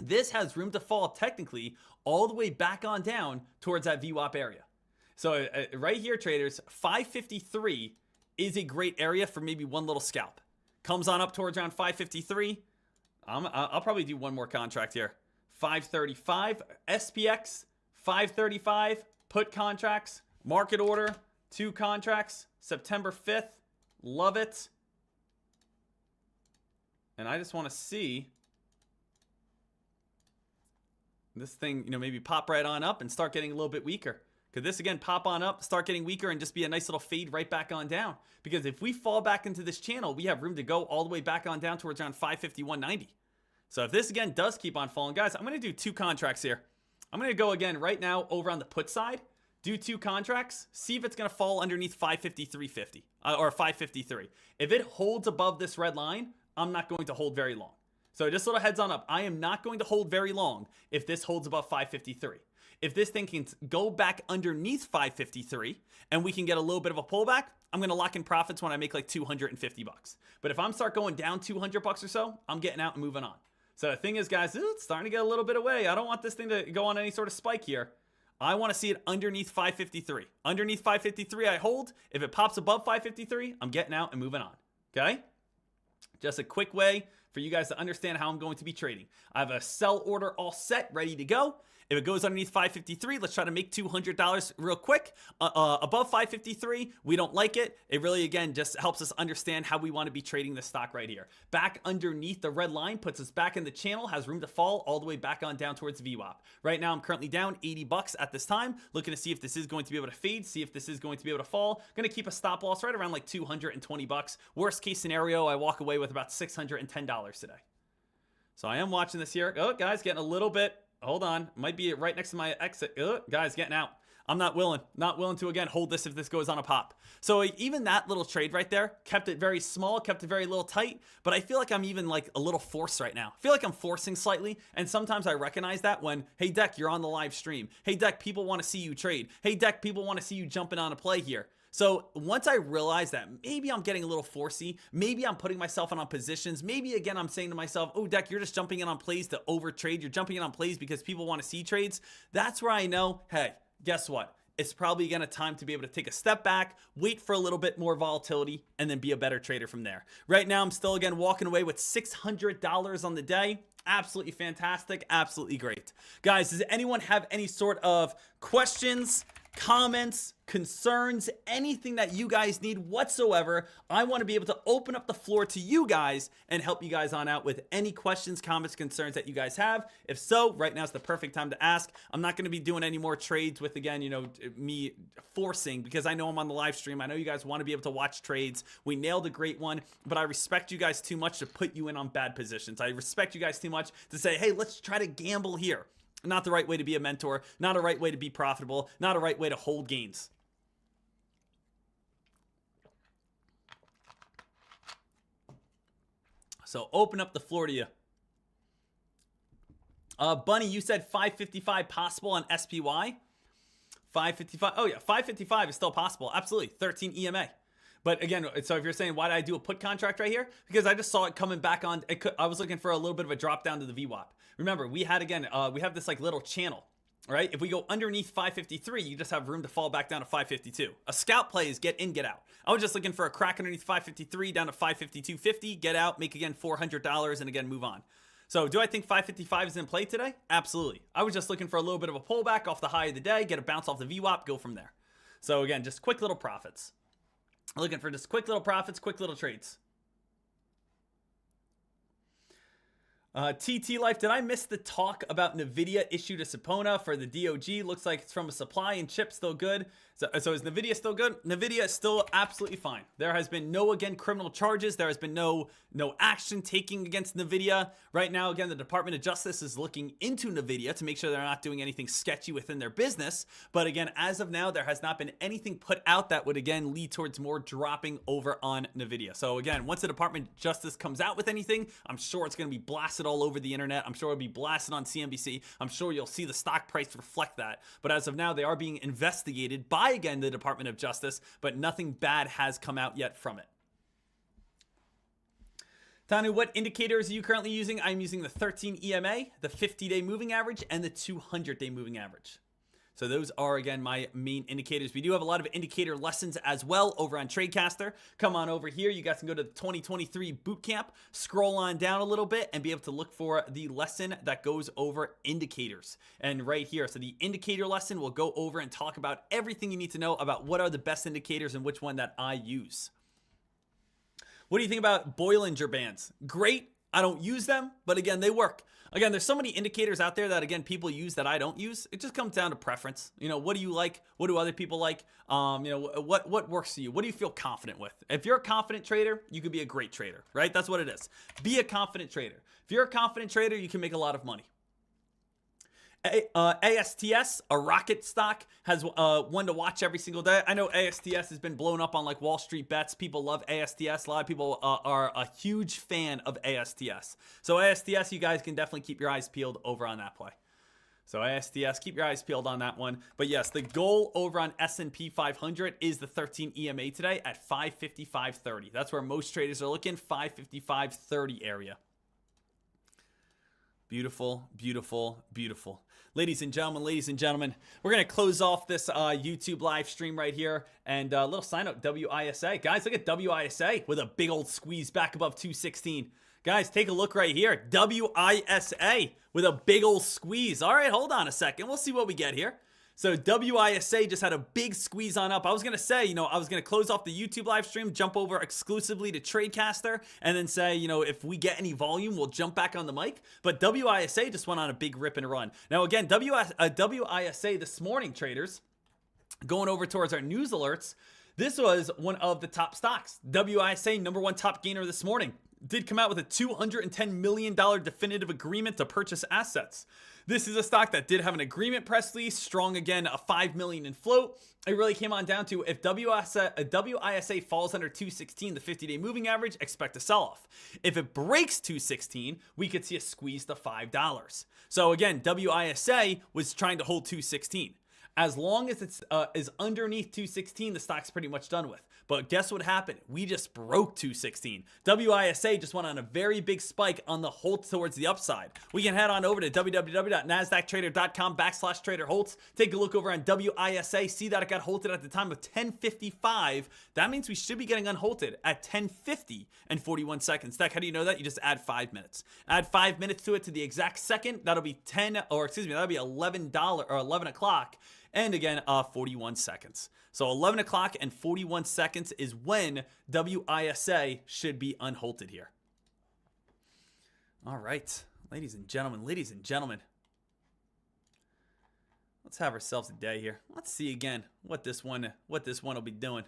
This has room to fall technically all the way back on down towards that VWAP area. So right here, traders, 553 is a great area for maybe one little scalp. Comes on up towards around 553. I'll probably do one more contract here. 535, SPX, 535, put contracts, market order, 2 contracts, September 5th. Love it. And I just want to see this thing, maybe pop right on up and start getting a little bit weaker. Could this, again, pop on up, start getting weaker, and just be a nice little fade right back on down? Because if we fall back into this channel, we have room to go all the way back on down towards around 551.90. So if this, again, does keep on falling, guys, I'm going to do 2 contracts here. I'm going to go, again, right now over on the put side, do 2 contracts, see if it's going to fall underneath 553.50 or 553. If it holds above this red line, I'm not going to hold very long. So just a little heads on up. I am not going to hold very long if this holds above 553. If this thing can go back underneath 553 and we can get a little bit of a pullback, I'm going to lock in profits when I make like 250 bucks. But if I'm start going down 200 bucks or so, I'm getting out and moving on. So the thing is, guys, it's starting to get a little bit away. I don't want this thing to go on any sort of spike here. I want to see it underneath 553. Underneath 553, I hold. If it pops above 553, I'm getting out and moving on. Okay? Just a quick way for you guys to understand how I'm going to be trading. I have a sell order all set, ready to go. If it goes underneath 553, let's try to make $200 real quick. Above 553, we don't like it. It really, again, just helps us understand how we want to be trading this stock right here. Back underneath the red line puts us back in the channel, has room to fall all the way back on down towards VWAP. Right now, I'm currently down 80 bucks at this time, looking to see if this is going to be able to fade, see if this is going to be able to fall. Going to keep a stop loss right around like 220 bucks. Worst case scenario, I walk away with about $610 today. So I am watching this here. Oh, guys, getting a little bit. Hold on. Might be right next to my exit. Guys, getting out. I'm not willing to, again, hold this if this goes on a pop. So even that little trade right there, kept it very small, kept it very little tight, but I feel like I'm even like a little forced right now. I feel like I'm forcing slightly, and sometimes I recognize that when, hey, Dek, you're on the live stream. Hey, Dek, people want to see you trade. Hey, Dek, people want to see you jumping on a play here. So once I realize that maybe I'm getting a little forcey, maybe I'm putting myself in on positions, maybe again I'm saying to myself, oh, Dek, you're just jumping in on plays to overtrade. You're jumping in on plays because people want to see trades. That's where I know, hey, guess what? It's probably again a time to be able to take a step back, wait for a little bit more volatility, and then be a better trader from there. Right now, I'm still again walking away with $600 on the day. Absolutely fantastic. Absolutely great. Guys, does anyone have any sort of questions, comments, concerns, anything that you guys need whatsoever. I want to be able to open up the floor to you guys and help you guys on out with any questions, comments, concerns that you guys have. If so, right now is the perfect time to ask. I'm not going to be doing any more trades with, again, you know, me forcing, because I know I'm on the live stream. I know you guys want to be able to watch trades. We nailed a great one, but I respect you guys too much to put you in on bad positions. I respect you guys too much to say, hey, let's try to gamble here. Not the right way to be a mentor, not a right way to be profitable, not a right way to hold gains. So open up the floor to you. Bunny, you said 555 possible on SPY. 555. Oh yeah, 555 is still possible. Absolutely. 13 EMA. But again, so if you're saying, why did I do a put contract right here? Because I just saw it coming back on. I was looking for a little bit of a drop down to the VWAP. Remember, we had, again, we have this like little channel, right? If we go underneath 553, you just have room to fall back down to 552. A scalp play is get in, get out. I was just looking for a crack underneath 553 down to 552.50, get out, make again $400, and again move on. So do I think 555 is in play today? Absolutely. I was just looking for a little bit of a pullback off the high of the day, get a bounce off the VWAP, go from there. So again, just quick little profits. Looking for just quick little profits, quick little trades. TT Life, did I miss the talk about Nvidia issued a subpoena for the DOJ? Looks like it's from a supply and chip still good. So is Nvidia still good? Nvidia is still absolutely fine. There has been no, again, criminal charges. There has been no action taking against Nvidia. Right now, again, the Department of Justice is looking into Nvidia to make sure they're not doing anything sketchy within their business. But again, as of now, there has not been anything put out that would, again, lead towards more dropping over on Nvidia. So again, once the Department of Justice comes out with anything, I'm sure it's going to be blasted all over the internet. I'm sure it'll be blasted on CNBC. I'm sure you'll see the stock price reflect that. But as of now, they are being investigated by, again, the Department of Justice, but nothing bad has come out yet from it. Tanu, what indicators are you currently using? I'm using the 13 EMA, the 50-day moving average, and the 200-day moving average. So those are, again, my main indicators. We do have a lot of indicator lessons as well over on TradeCaster. Come on over here. You guys can go to the 2023 bootcamp, scroll on down a little bit, and be able to look for the lesson that goes over indicators. And right here, so the indicator lesson will go over and talk about everything you need to know about what are the best indicators and which one that I use. What do you think about Bollinger Bands? Great. I don't use them, but again, they work. Again, there's so many indicators out there that, again, people use that I don't use. It just comes down to preference. You know, what do you like? What do other people like? You know, what works for you? What do you feel confident with? If you're a confident trader, you could be a great trader, right? That's what it is. Be a confident trader. If you're a confident trader, you can make a lot of money. ASTS, a rocket stock, has one to watch every single day. I know ASTS has been blown up on like Wall Street Bets. People love ASTS. A lot of people are a huge fan of ASTS. So ASTS, you guys can definitely keep your eyes peeled over on that play. So ASTS, keep your eyes peeled on that one. But yes, the goal over on S&P 500 is the 13 EMA today at 555.30. That's where most traders are looking, 555.30 area. Beautiful, beautiful, beautiful. Ladies and gentlemen, we're going to close off this YouTube live stream right here. And a little sign up, WISA. Guys, look at WISA with a big old squeeze back above 216. Guys, take a look right here. WISA with a big old squeeze. All right, hold on a second. We'll see what we get here. So WISA just had a big squeeze on up. I was going to say, you know, I was going to close off the YouTube live stream, jump over exclusively to TradeCaster, and then say, you know, if we get any volume, we'll jump back on the mic. But WISA just went on a big rip and run. Now, again, WISA this morning, traders, going over towards our news alerts, this was one of the top stocks. WISA, number one top gainer this morning, did come out with a $210 million definitive agreement to purchase assets. This is a stock that did have an agreement press release, strong again, a $5 million in float. It really came on down to if WISA falls under 216, the 50-day moving average, expect a sell-off. If it breaks 216, we could see a squeeze to $5. So again, WISA was trying to hold 216. As long as it's is underneath 216, the stock's pretty much done with. But guess what happened? We just broke 216. WISA just went on a very big spike on the hold towards the upside. We can head on over to www.nasdaqtrader.com/traderholtz. Take a look over on WISA. See that it got halted at the time of 10:55. That means we should be getting unhalted at 10:50 and 41 seconds. Stack, how do you know that? You just add 5 minutes. Add 5 minutes to it to the exact second. That'll be that'll be $11 or 11 o'clock. And again, 41 seconds. So 11 o'clock and 41 seconds is when WISA should be unhalted here. All right, ladies and gentlemen, let's have ourselves a day here. Let's see again what this one will be doing.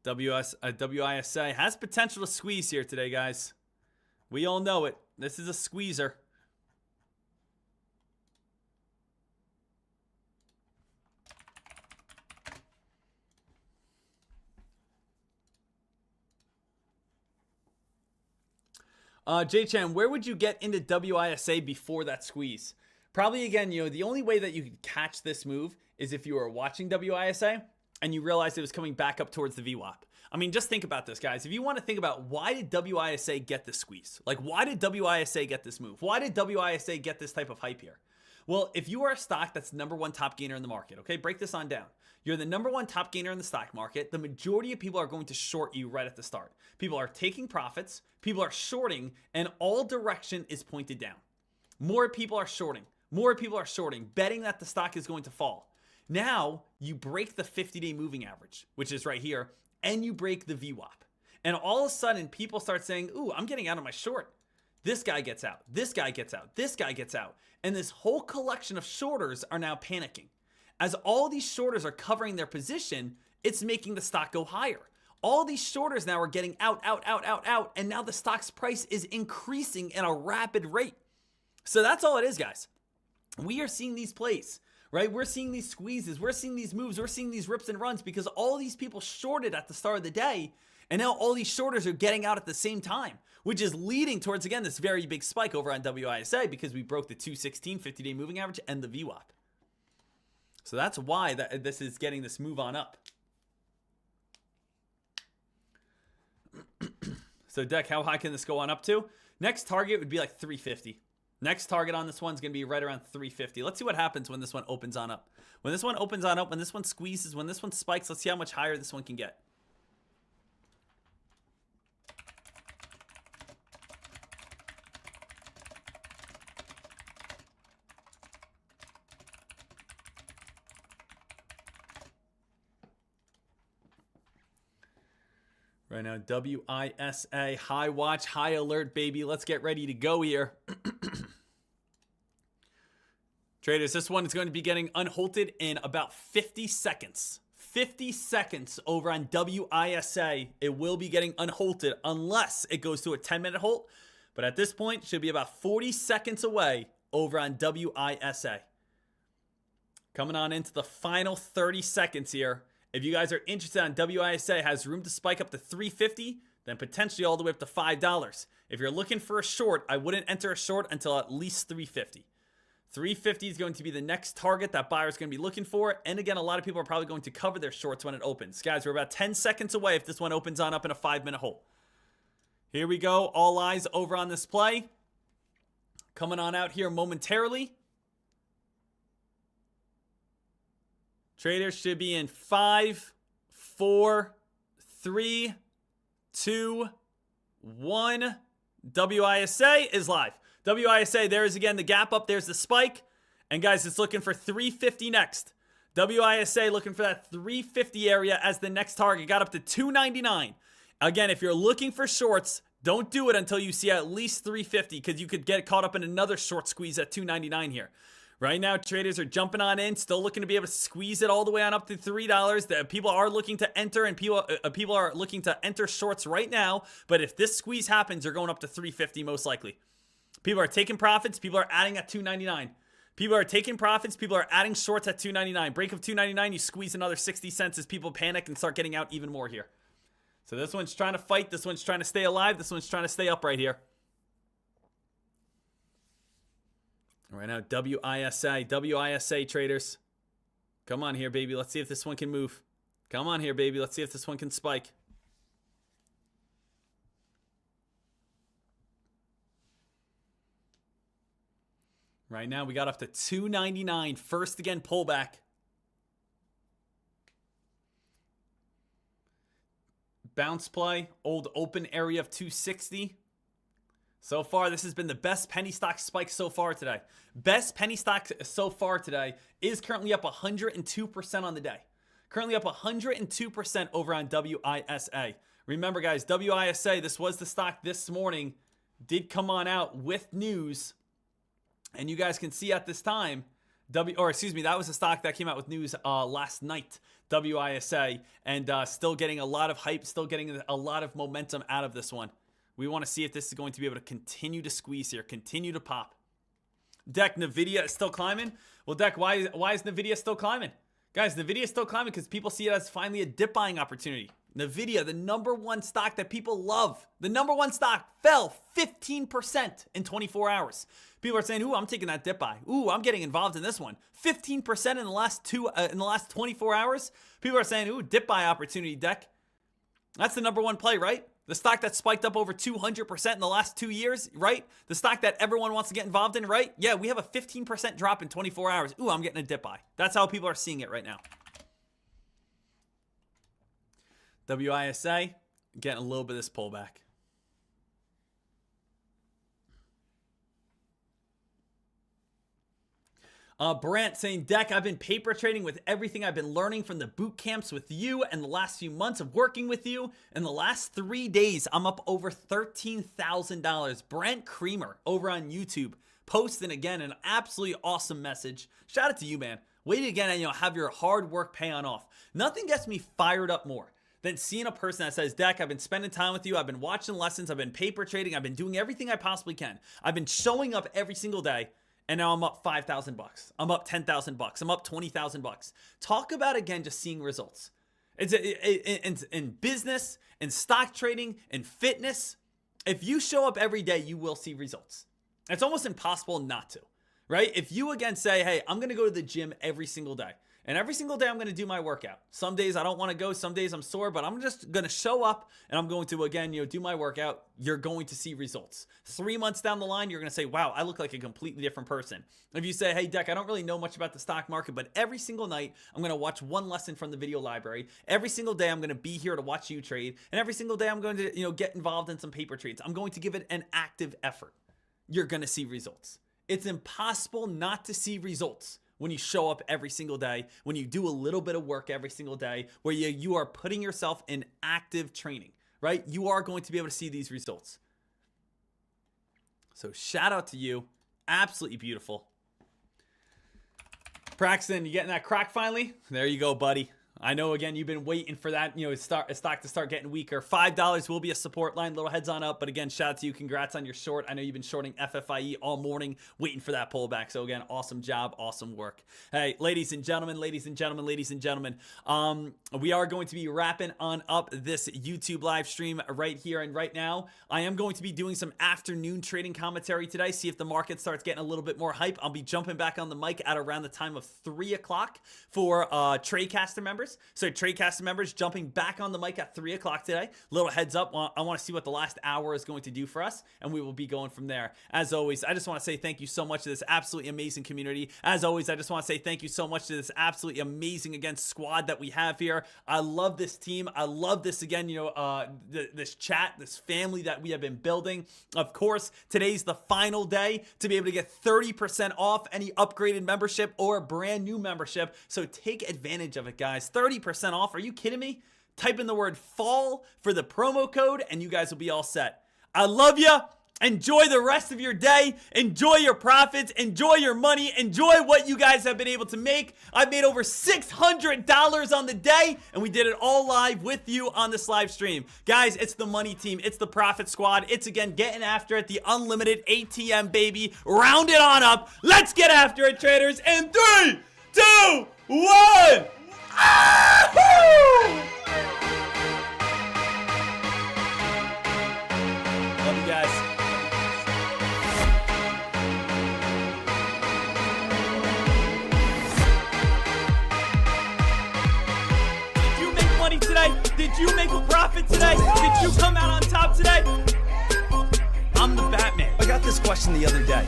WISA has potential to squeeze here today, guys. We all know it. This is a squeezer. J-Chan, where would you get into WISA before that squeeze? Probably, again, the only way that you could catch this move is if you were watching WISA and you realized it was coming back up towards the VWAP. I mean, just think about this, guys. If you want to think about why did WISA get this squeeze? Like, why did WISA get this move? Why did WISA get this type of hype here? Well, if you are a stock that's number one top gainer in the market, okay, break this on down. You're the number one top gainer in the stock market. The majority of people are going to short you right at the start. People are taking profits, people are shorting, and all direction is pointed down. More people are shorting, betting that the stock is going to fall. Now, you break the 50-day moving average, which is right here, and you break the VWAP. And all of a sudden, people start saying, ooh, I'm getting out of my short. This guy gets out, this guy gets out, this guy gets out. And this whole collection of shorters are now panicking. As all these shorters are covering their position, it's making the stock go higher. All these shorters now are getting out, and now the stock's price is increasing at a rapid rate. So that's all it is, guys. We are seeing these plays, right? We're seeing these squeezes, we're seeing these moves, we're seeing these rips and runs because all these people shorted at the start of the day, and now all these shorters are getting out at the same time, which is leading towards, again, this very big spike over on WISA because we broke the 216 50-day moving average and the VWAP. So that's why this is getting this move on up. So, Deck, how high can this go on up to? Next target would be like 350. Next target on this one's going to be right around 350. Let's see what happens when this one opens on up. When this one opens on up, when this one squeezes, when this one spikes, let's see how much higher this one can get. Right now, WISA, high watch, high alert, baby. Let's get ready to go here. Traders, this one is going to be getting unhalted in about 50 seconds. 50 seconds over on WISA. It will be getting unhalted unless it goes to a 10-minute halt. But at this point, should be about 40 seconds away over on WISA. Coming on into the final 30 seconds here. If you guys are interested on WISA, has room to spike up to 350, then potentially all the way up to $5. If you're looking for a short, I wouldn't enter a short until at least 350. 350 is going to be the next target that buyers going to be looking for. And again, a lot of people are probably going to cover their shorts when it opens. Guys, we're about 10 seconds away if this one opens on up in a 5-minute hole. Here we go. All eyes over on this play. Coming on out here momentarily. Traders should be in 5, 4, 3, 2, 1. WISA is live. WISA, there is again the gap up. There's the spike. And guys, it's looking for 350 next. WISA looking for that 350 area as the next target. Got up to 299. Again, if you're looking for shorts, don't do it until you see at least 350 because you could get caught up in another short squeeze at 299 here. Right now, traders are jumping on in, still looking to be able to squeeze it all the way on up to $3. That people are looking to enter, and people are looking to enter shorts right now. But if this squeeze happens, you're going up to 350 most likely. People are taking profits. People are adding at 299. People are taking profits. People are adding shorts at 299. Break of 299, you squeeze another 60 cents as people panic and start getting out even more here. So this one's trying to fight. This one's trying to stay alive. This one's trying to stay up right here. Right now, WISA traders. Come on here, baby. Let's see if this one can move. Come on here, baby. Let's see if this one can spike. Right now, we got up to 299. First again, pullback. Bounce play. Old open area of 260. So far, this has been the best penny stock spike so far today. Best penny stock so far today is currently up 102% on the day. Currently up 102% over on WISA. Remember, guys, WISA, this was the stock this morning, did come on out with news. And you guys can see at this time, that was a stock that came out with news last night, WISA, and still getting a lot of hype, still getting a lot of momentum out of this one. We want to see if this is going to be able to continue to squeeze here, continue to pop. Dek, Nvidia is still climbing. Well, Dek, why is Nvidia still climbing? Guys, Nvidia is still climbing because people see it as finally a dip buying opportunity. Nvidia, the number one stock that people love, the number one stock fell 15% in 24 hours. People are saying, "Ooh, I'm taking that dip buy. Ooh, I'm getting involved in this one." 15% in the last 24 hours. People are saying, "Ooh, dip buy opportunity, Dek." That's the number one play, right? The stock that spiked up over 200% in the last 2 years, right? The stock that everyone wants to get involved in, right? Yeah, we have a 15% drop in 24 hours. Ooh, I'm getting a dip buy. That's how people are seeing it right now. WISA, getting a little bit of this pullback. Brant saying, Dek, I've been paper trading with everything I've been learning from the boot camps with you and the last few months of working with you. In the last 3 days, I'm up over $13,000. Brent Creamer over on YouTube posting again an absolutely awesome message. Shout out to you, man. Way to again, have your hard work pay on off. Nothing gets me fired up more than seeing a person that says, Dek, I've been spending time with you. I've been watching lessons. I've been paper trading. I've been doing everything I possibly can. I've been showing up every single day. And now I'm up $5,000. I'm up $10,000. I'm up $20,000. Talk about, again, just seeing results. It's in business, in stock trading, in fitness. If you show up every day, you will see results. It's almost impossible not to, right? If you, again, say, hey, I'm going to go to the gym every single day. And every single day I'm going to do my workout. Some days I don't want to go. Some days I'm sore. But I'm just going to show up and I'm going to, again, do my workout. You're going to see results. 3 months down the line, you're going to say, wow, I look like a completely different person. If you say, hey, Dek, I don't really know much about the stock market, but every single night I'm going to watch one lesson from the video library. Every single day I'm going to be here to watch you trade. And every single day I'm going to, get involved in some paper trades. I'm going to give it an active effort. You're going to see results. It's impossible not to see results when you show up every single day, when you do a little bit of work every single day, where you are putting yourself in active training, right? You are going to be able to see these results. So shout out to you. Absolutely beautiful. Braxton, you getting that crack finally? There you go, buddy. I know, again, you've been waiting for that, stock to start getting weaker. $5 will be a support line, little heads on up. But again, shout out to you. Congrats on your short. I know you've been shorting FFIE all morning, waiting for that pullback. So again, awesome job, awesome work. Hey, ladies and gentlemen, we are going to be wrapping on up this YouTube live stream right here and right now. I am going to be doing some afternoon trading commentary today. See if the market starts getting a little bit more hype. I'll be jumping back on the mic at around the time of 3 o'clock for Tradecaster members. So Tradecaster members jumping back on the mic at 3 o'clock today. Little heads up. I want to see what the last hour is going to do for us, and we will be going from there. As always, I just want to say thank you so much to this absolutely amazing community. As always, I just want to say thank you so much to this absolutely amazing, again, squad that we have here. I love this team. I love this, again, this chat, this family that we have been building. Of course, today's the final day to be able to get 30% off any upgraded membership or a brand new membership. So take advantage of it, guys. 30% off. Are you kidding me? Type in the word fall for the promo code and you guys will be all set. I love you. Enjoy the rest of your day. Enjoy your profits. Enjoy your money. Enjoy what you guys have been able to make. I've made over $600 on the day, and we did it all live with you on this live stream. Guys, it's the money team. It's the profit squad. It's, again, getting after it. The unlimited ATM, baby. Round it on up. Let's get after it, traders. In 3, 2, 1. Ah-hoo! Love you guys. Did you make money today? Did you make a profit today? Did you come out on top today? I'm the Batman. I got this question the other day.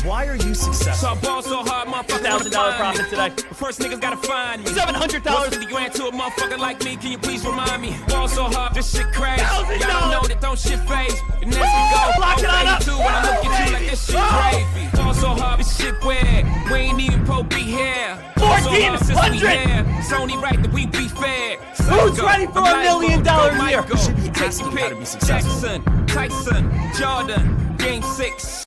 Why are you successful? So I ball so hard, motherfucker. $1,000 profit today. First niggas gotta find me. $700. $50,000 to a motherfucker like me. Can you please remind me? Ball so hard, this shit crazy. Y'all don't know that don't shit phase. And as we go, Lock it on up. too when I look at you like this shit gravy. Ball so hard, this shit weird. We ain't even pro be here. 1,400. It's only right that we be fair. Who's ready for $1 million a year? Should be asking how to be successful. Jackson, Tyson, Jordan, Game 6.